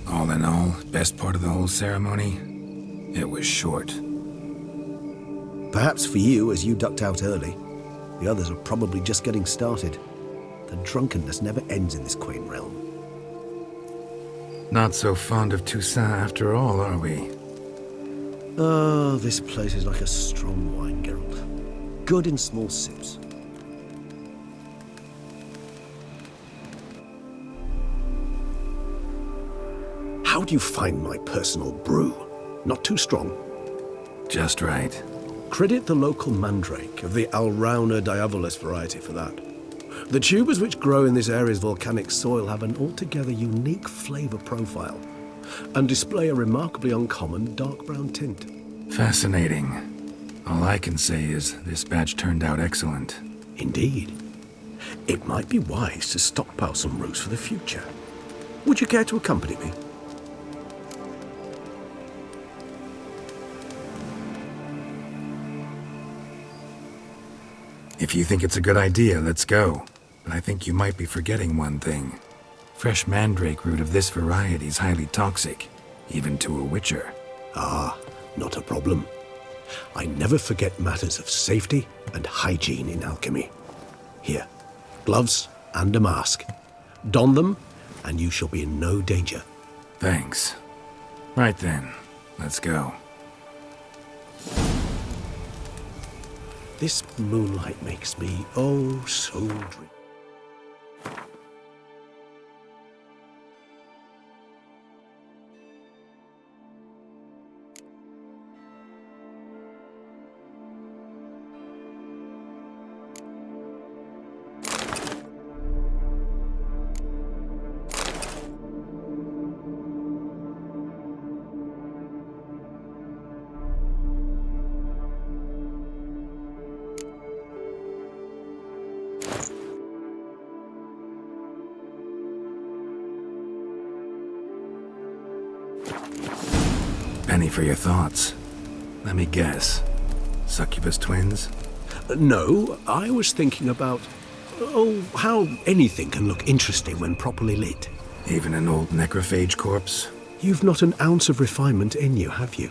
All in all, best part of the whole ceremony, it was short. Perhaps for you, as you ducked out early. The others are probably just getting started. The drunkenness never ends in this quaint realm. Not so fond of Toussaint after all, are we? Oh, this place is like a strong wine, Geralt. Good in small sips. How do you find my personal brew? Not too strong? Just right. Credit the local mandrake of the Alrauna diavolis variety for that. The tubers which grow in this area's volcanic soil have an altogether unique flavour profile and display a remarkably uncommon dark brown tint. Fascinating. All I can say is this batch turned out excellent. Indeed. It might be wise to stockpile some roots for the future. Would you care to accompany me? If you think it's a good idea, let's go. But I think you might be forgetting one thing. Fresh mandrake root of this variety is highly toxic, even to a witcher. Ah, not a problem. I never forget matters of safety and hygiene in alchemy. Here, gloves and a mask. Don them, and you shall be in no danger. Thanks. Right then, let's go. This moonlight makes me oh so dreamy. Penny for your thoughts. Let me guess. Succubus twins? No, I was thinking about, how anything can look interesting when properly lit. Even an old necrophage corpse? You've not an ounce of refinement in you, have you?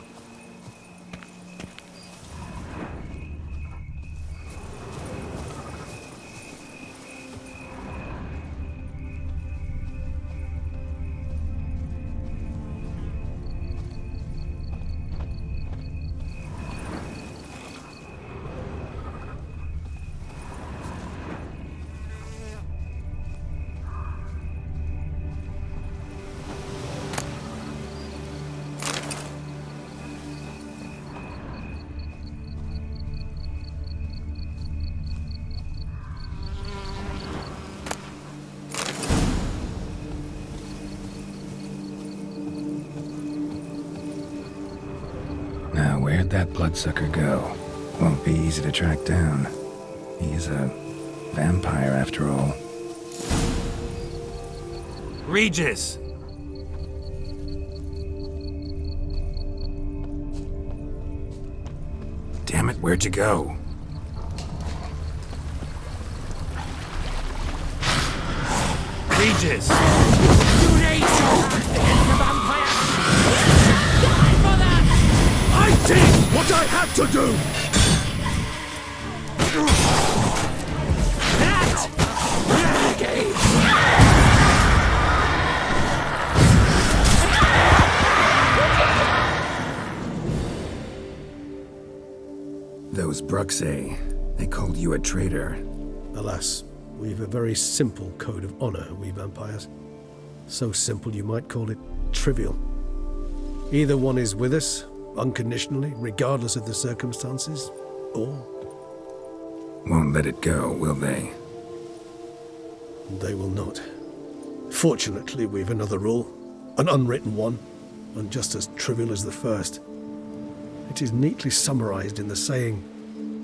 Now, where'd that bloodsucker go? Won't be easy to track down. He's a vampire after all. Regis! Damn it, where'd you go? Regis! I did what I had to do! That renegade! Those Bruxay, they called you a traitor. Alas, we've a very simple code of honor, we vampires. So simple you might call it trivial. Either one is with us, unconditionally, regardless of the circumstances, or... Won't let it go, will they? They will not. Fortunately, we've another rule, an unwritten one, and just as trivial as the first. It is neatly summarized in the saying,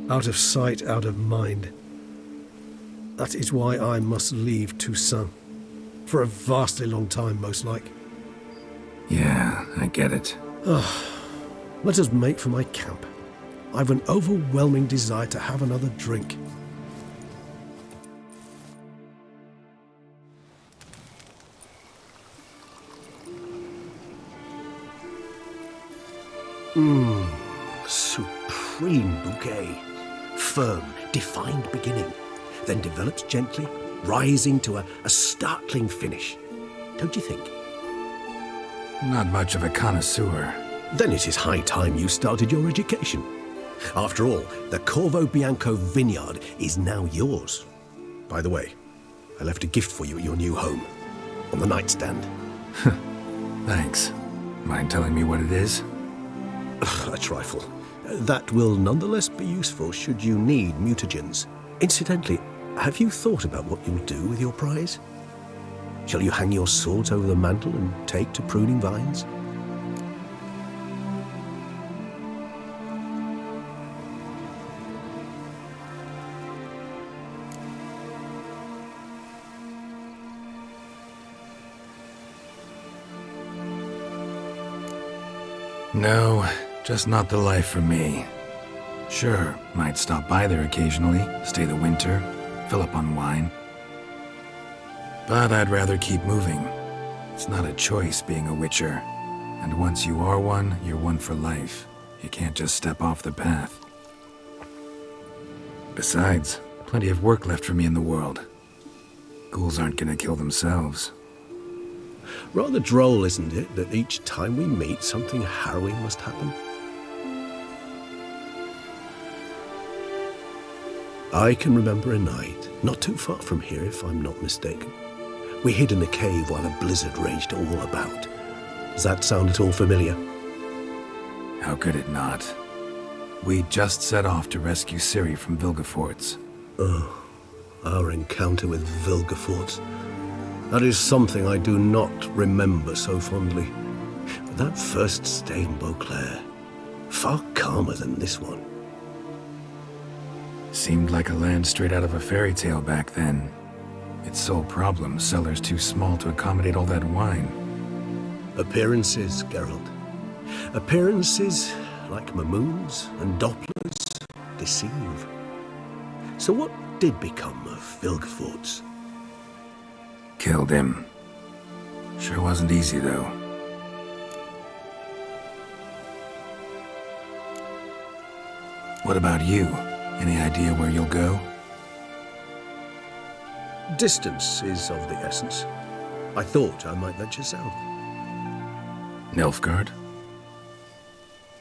out of sight, out of mind. That is why I must leave Toussaint. For a vastly long time, most like. Yeah, I get it. Let us make for my camp. I've an overwhelming desire to have another drink. Supreme bouquet. Firm, defined beginning, then develops gently, rising to a startling finish. Don't you think? Not much of a connoisseur, Then it is high time you started your education. After all, the Corvo Bianco vineyard is now yours. By the way, I left a gift for you at your new home, on the nightstand. Thanks. Mind telling me what it is? A trifle. That will nonetheless be useful should you need mutagens. Incidentally, have you thought about what you'll do with your prize? Shall you hang your swords over the mantle and take to pruning vines? No, just not the life for me. Sure, might stop by there occasionally, stay the winter, fill up on wine. But I'd rather keep moving. It's not a choice being a witcher. And once you are one, you're one for life. You can't just step off the path. Besides, plenty of work left for me in the world. Ghouls aren't gonna kill themselves. Rather droll, isn't it, that each time we meet, something harrowing must happen? I can remember a night, not too far from here if I'm not mistaken. We hid in a cave while a blizzard raged all about. Does that sound at all familiar? How could it not? We just set off to rescue Ciri from Vilgefortz. Oh, our encounter with Vilgefortz. That is something I do not remember so fondly. But that first stay in Beauclair, far calmer than this one. Seemed like a land straight out of a fairy tale back then. Its sole problem, cellars too small to accommodate all that wine. Appearances, Geralt. Appearances, like mamoons and dopplers, deceive. So what did become of Vilgefortz? Killed him. Sure wasn't easy, though. What about you? Any idea where you'll go? Distance is of the essence. I thought I might venture south. Nilfgaard?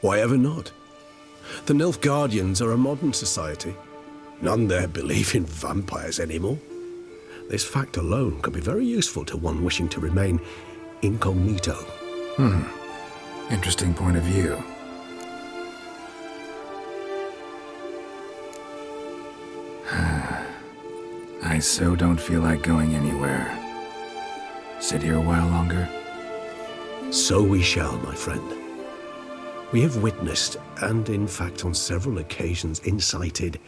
Why ever not? The Nilfgaardians are a modern society. None there believe in vampires anymore. This fact alone can be very useful to one wishing to remain incognito. Interesting point of view. I so don't feel like going anywhere. Sit here a while longer? So we shall, my friend. We have witnessed, and in fact on several occasions incited,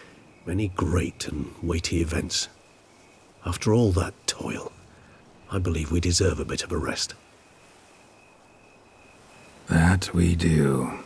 many great and weighty events. After all that toil, I believe we deserve a bit of a rest. That we do.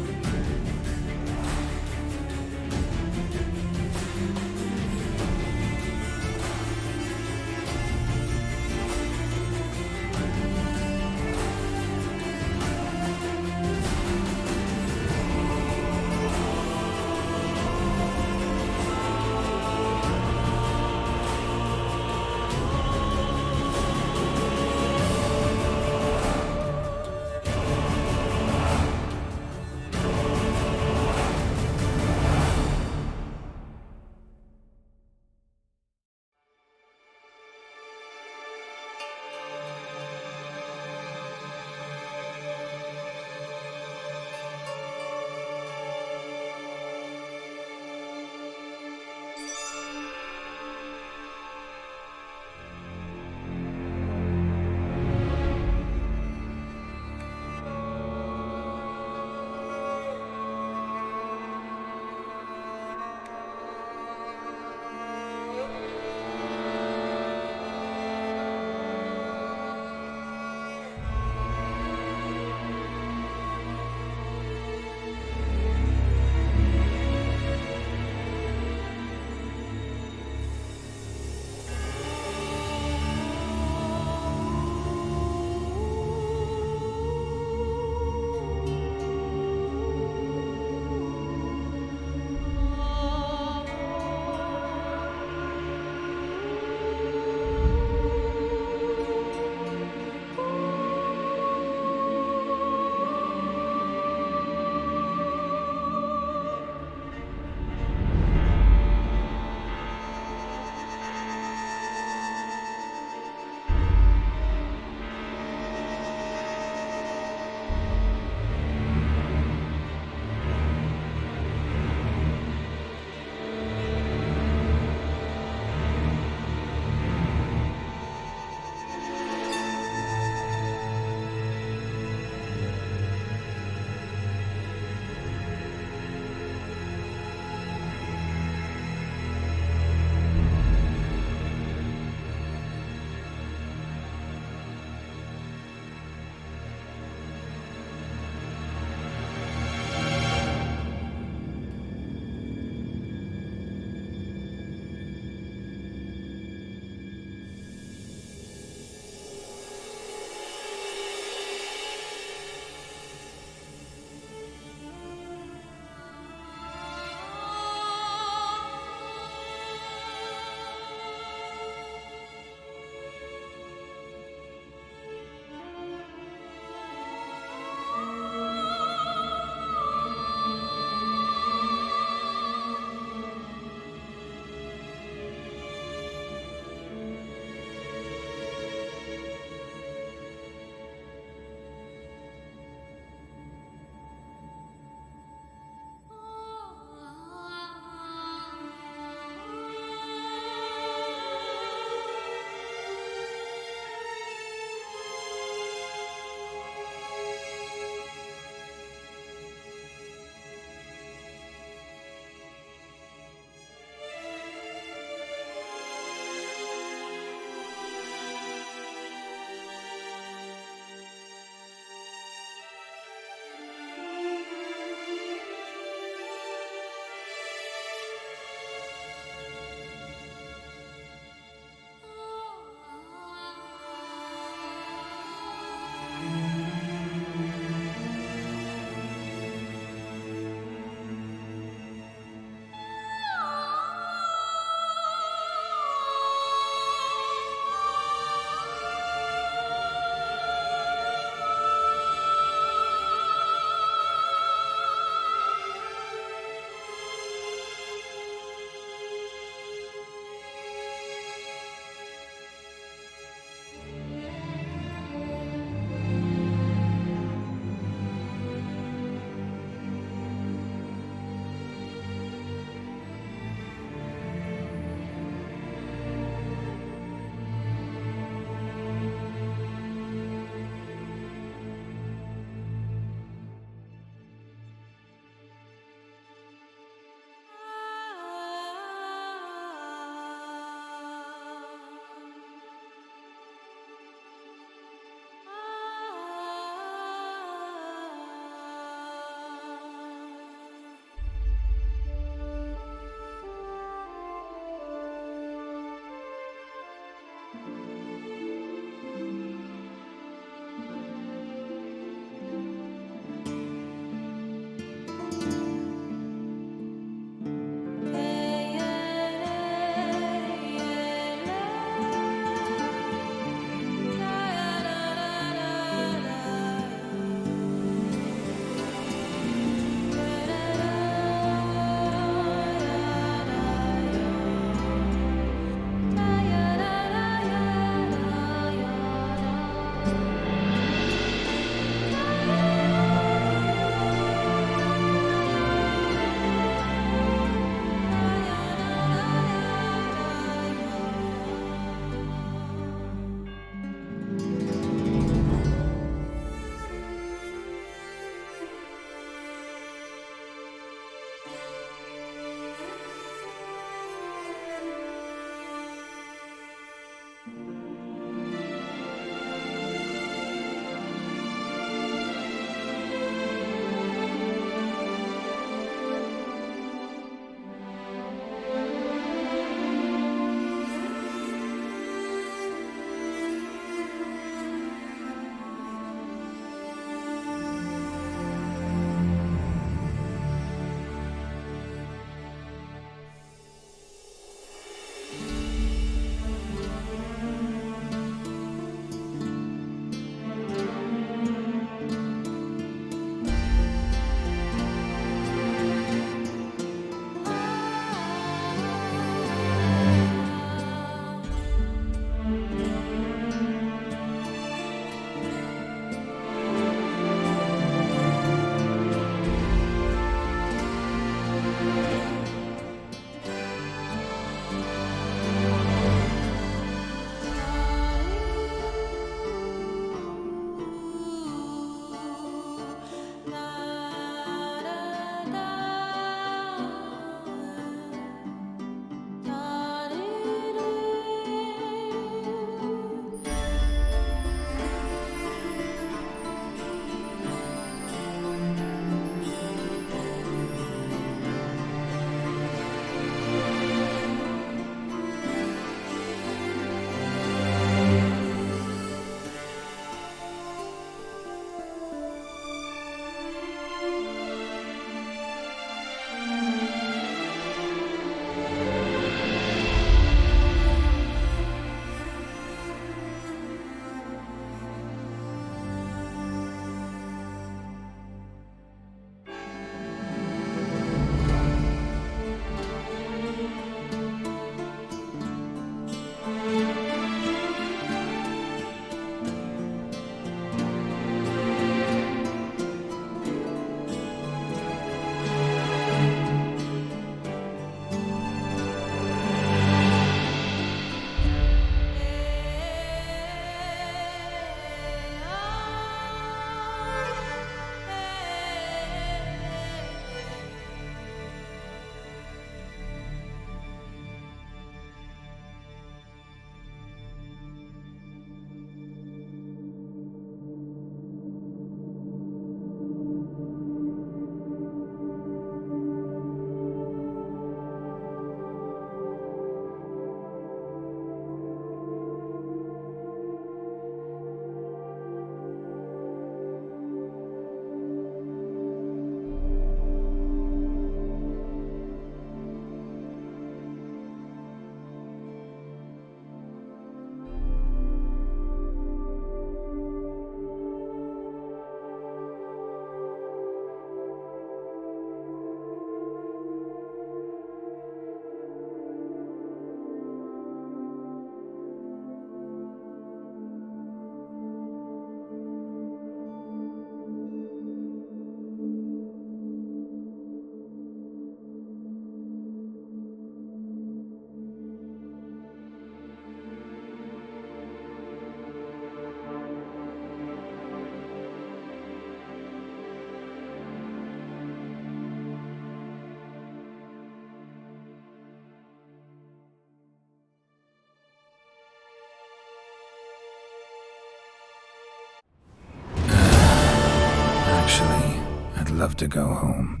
love to go home.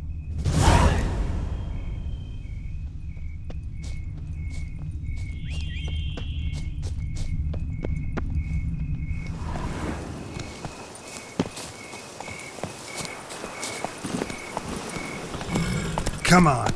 Come on.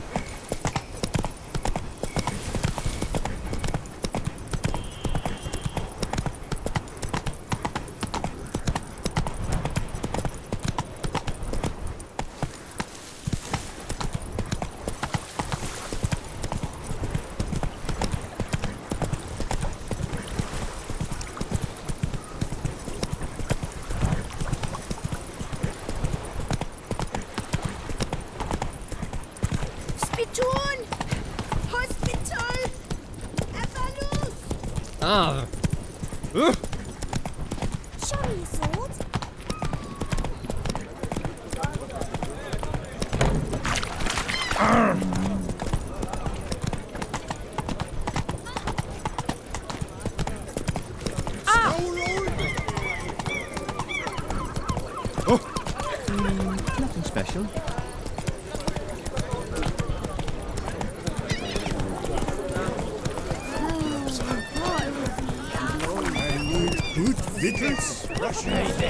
Ah. Sorry, sword. Nothing special. Good victuals.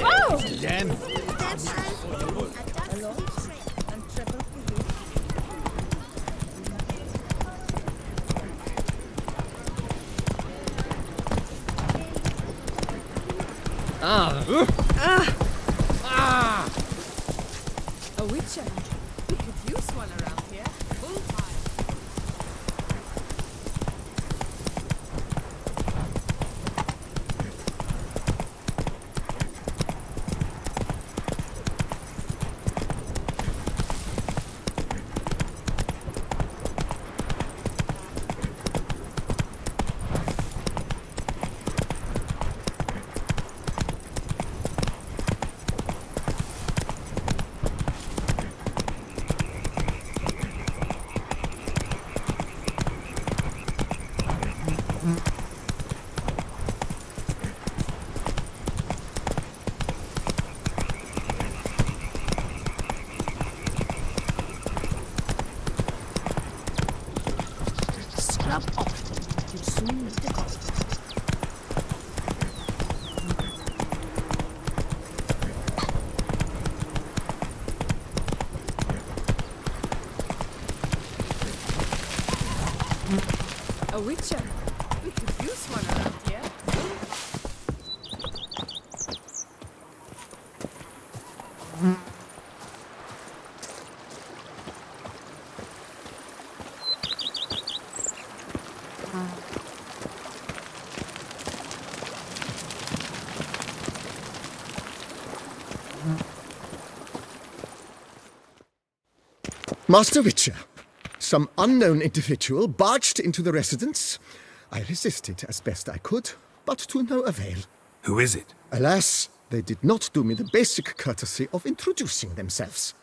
Oh! Again. A witcher. We could use one around here. Scrub off. You'll soon need a coffee. A witcher. We could use one around here. Master Witcher, some unknown individual barged into the residence. I resisted as best I could, but to no avail. Who is it? Alas, they did not do me the basic courtesy of introducing themselves.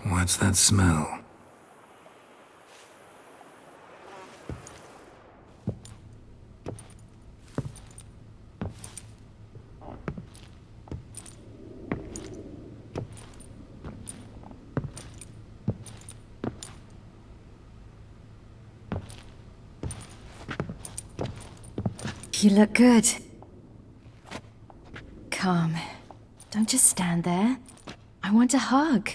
What's that smell? You look good. Come. Don't just stand there. I want a hug.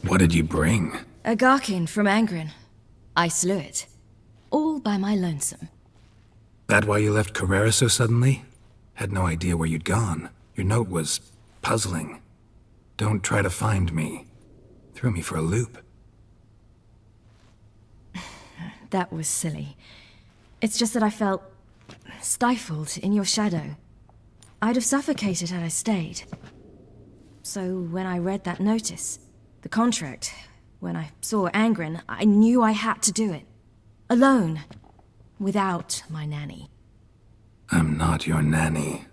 What did you bring? A Garkin from Angren. I slew it. All by my lonesome. That why you left Carrera so suddenly? Had no idea where you'd gone. Your note was puzzling. Don't try to find me. Threw me for a loop. That was silly. It's just that I felt stifled in your shadow. I'd have suffocated had I stayed. So when I read that notice, the contract, when I saw Angren, I knew I had to do it. Alone. Without my nanny. I'm not your nanny.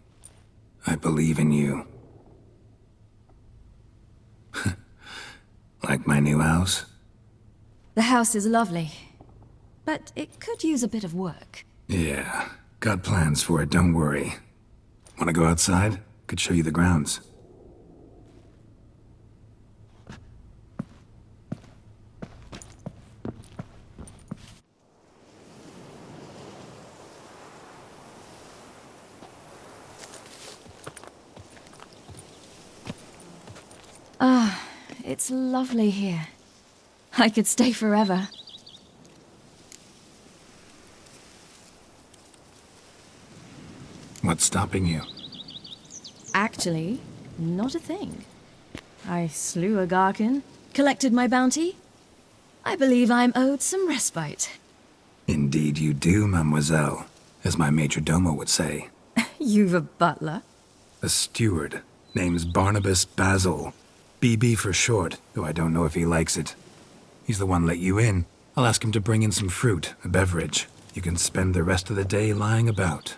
I believe in you. Like my new house? The house is lovely, but it could use a bit of work. Yeah, got plans for it, don't worry. Wanna go outside? Could show you the grounds. Ah, it's lovely here. I could stay forever. What's stopping you? Actually, not a thing. I slew a Garkin, collected my bounty. I believe I'm owed some respite. Indeed you do, mademoiselle, as my major domo would say. You've a butler? A steward. Name's Barnabas Basil. BB for short, though I don't know if he likes it. He's the one let you in. I'll ask him to bring in some fruit, a beverage. You can spend the rest of the day lying about.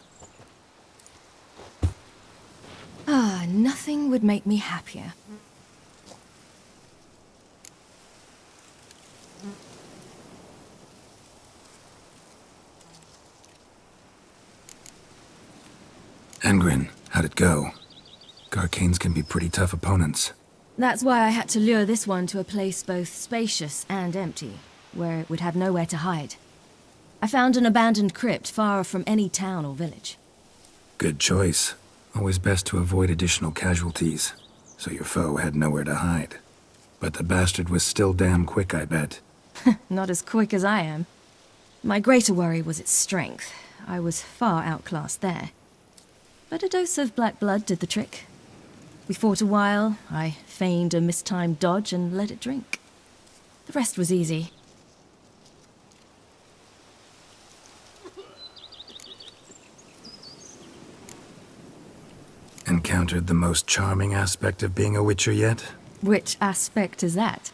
Ah, nothing would make me happier. Angrin, how'd it go? Garcanes can be pretty tough opponents. That's why I had to lure this one to a place both spacious and empty, where it would have nowhere to hide. I found an abandoned crypt far from any town or village. Good choice. Always best to avoid additional casualties, so your foe had nowhere to hide. But the bastard was still damn quick, I bet. Not as quick as I am. My greater worry was its strength. I was far outclassed there. But a dose of black blood did the trick. We fought a while, I feigned a mistimed dodge and let it drink. The rest was easy. Encountered the most charming aspect of being a Witcher yet? Which aspect is that?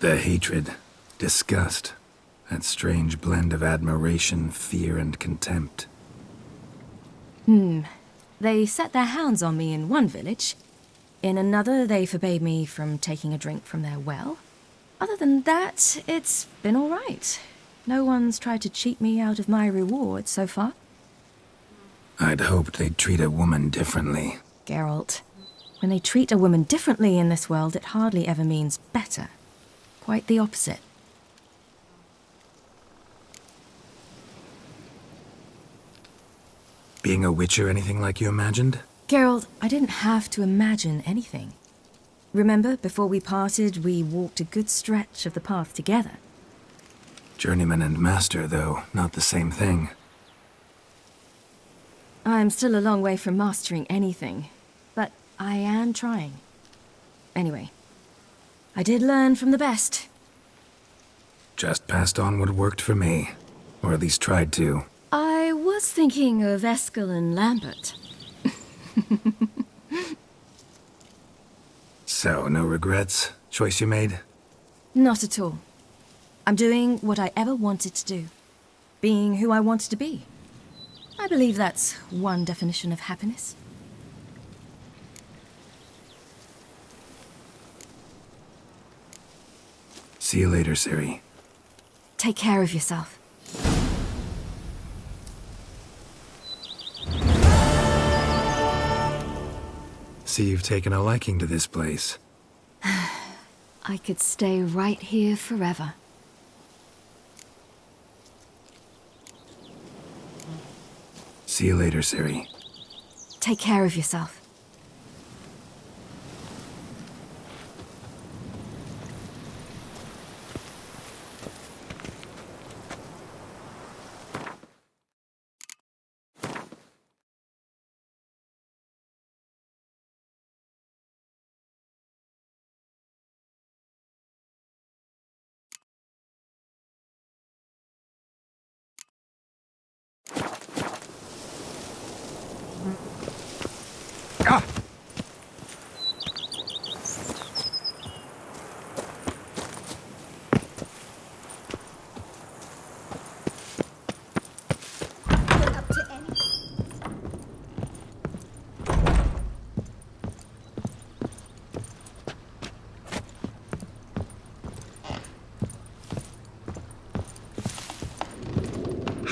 The hatred, disgust, that strange blend of admiration, fear, and contempt. They set their hounds on me in one village. In another, they forbade me from taking a drink from their well. Other than that, it's been all right. No one's tried to cheat me out of my reward so far. I'd hoped they'd treat a woman differently. Geralt, when they treat a woman differently in this world, it hardly ever means better. Quite the opposite. Being a Witcher anything like you imagined? Geralt, I didn't have to imagine anything. Remember, before we parted, we walked a good stretch of the path together. Journeyman and master, though, not the same thing. I'm still a long way from mastering anything, but I am trying. Anyway, I did learn from the best. Just passed on what worked for me. Or at least tried to. I was thinking of Eskel and Lambert. So, no regrets? Choice you made? Not at all. I'm doing what I ever wanted to do. Being who I wanted to be. I believe that's one definition of happiness. See you later, Ciri. Take care of yourself. See you've taken a liking to this place. I could stay right here forever. See you later, Ciri. Take care of yourself.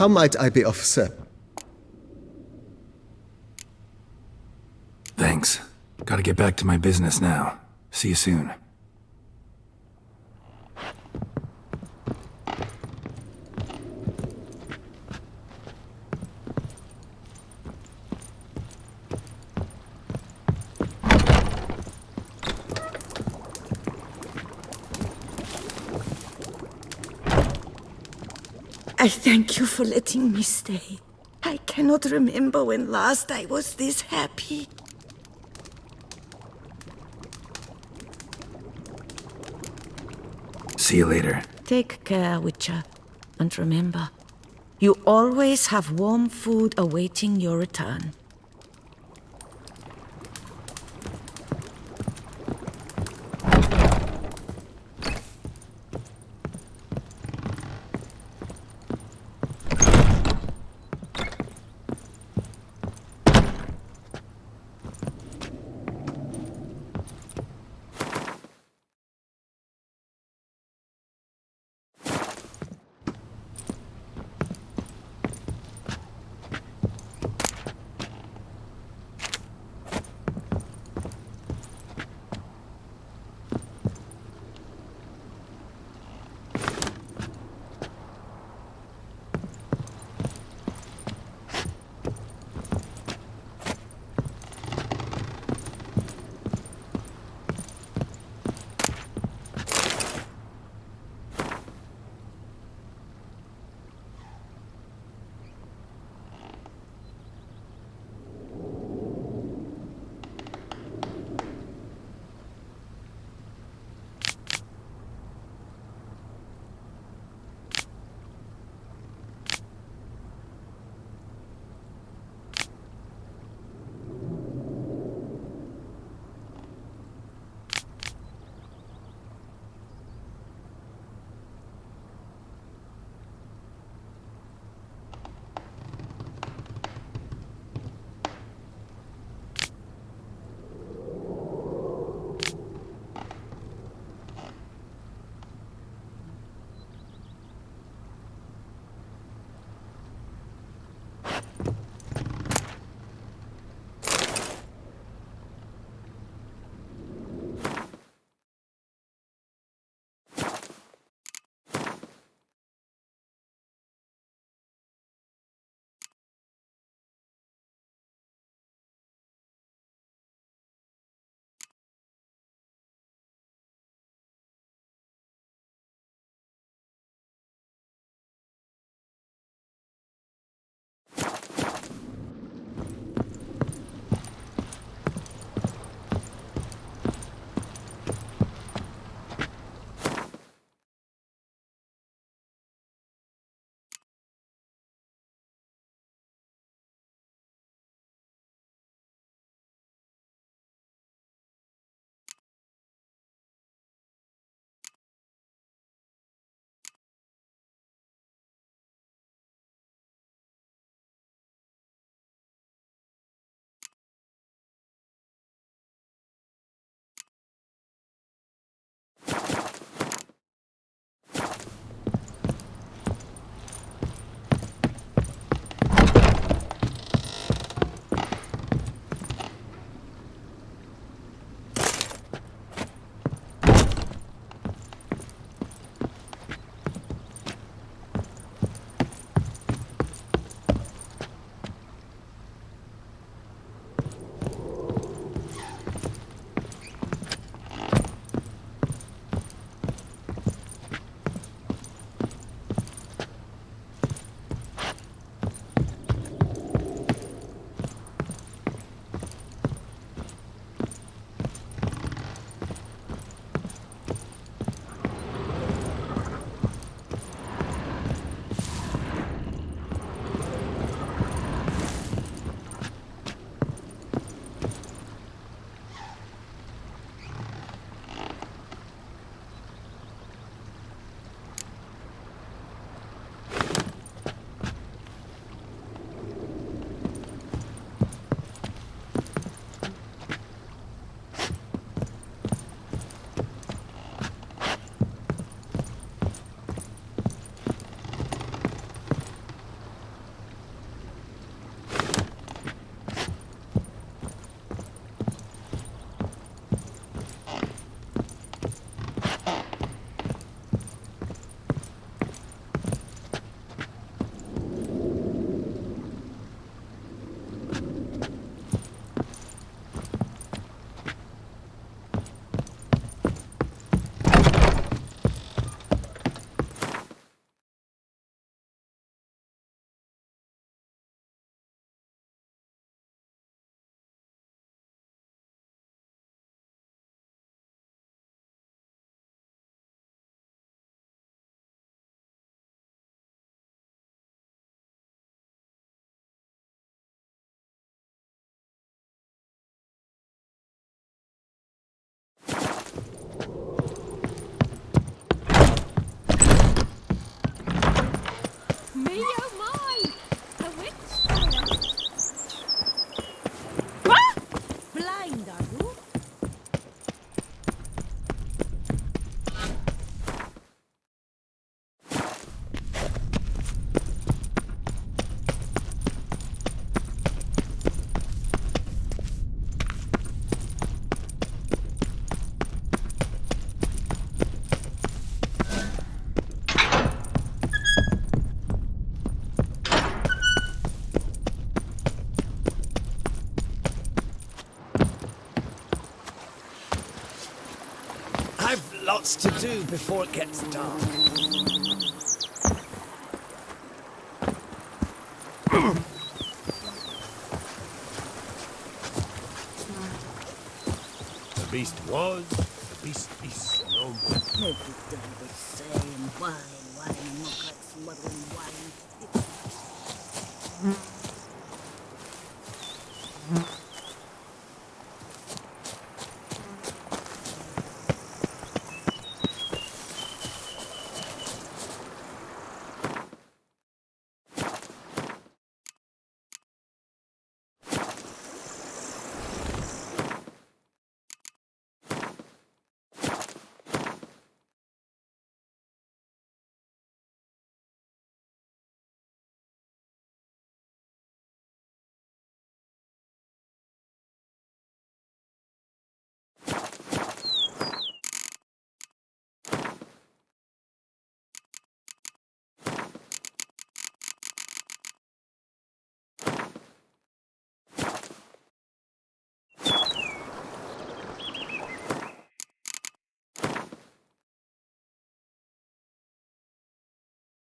How might I be of service? Thanks. Gotta get back to my business now. See you soon. I thank you for letting me stay. I cannot remember when last I was this happy. See you later. Take care, Witcher. And remember, you always have warm food awaiting your return. Me, oh my! A witch? Blind, are you? I've lots to do before it gets dark. The beast was, the beast is no more. Every day the same wine, and not like smuggling wine.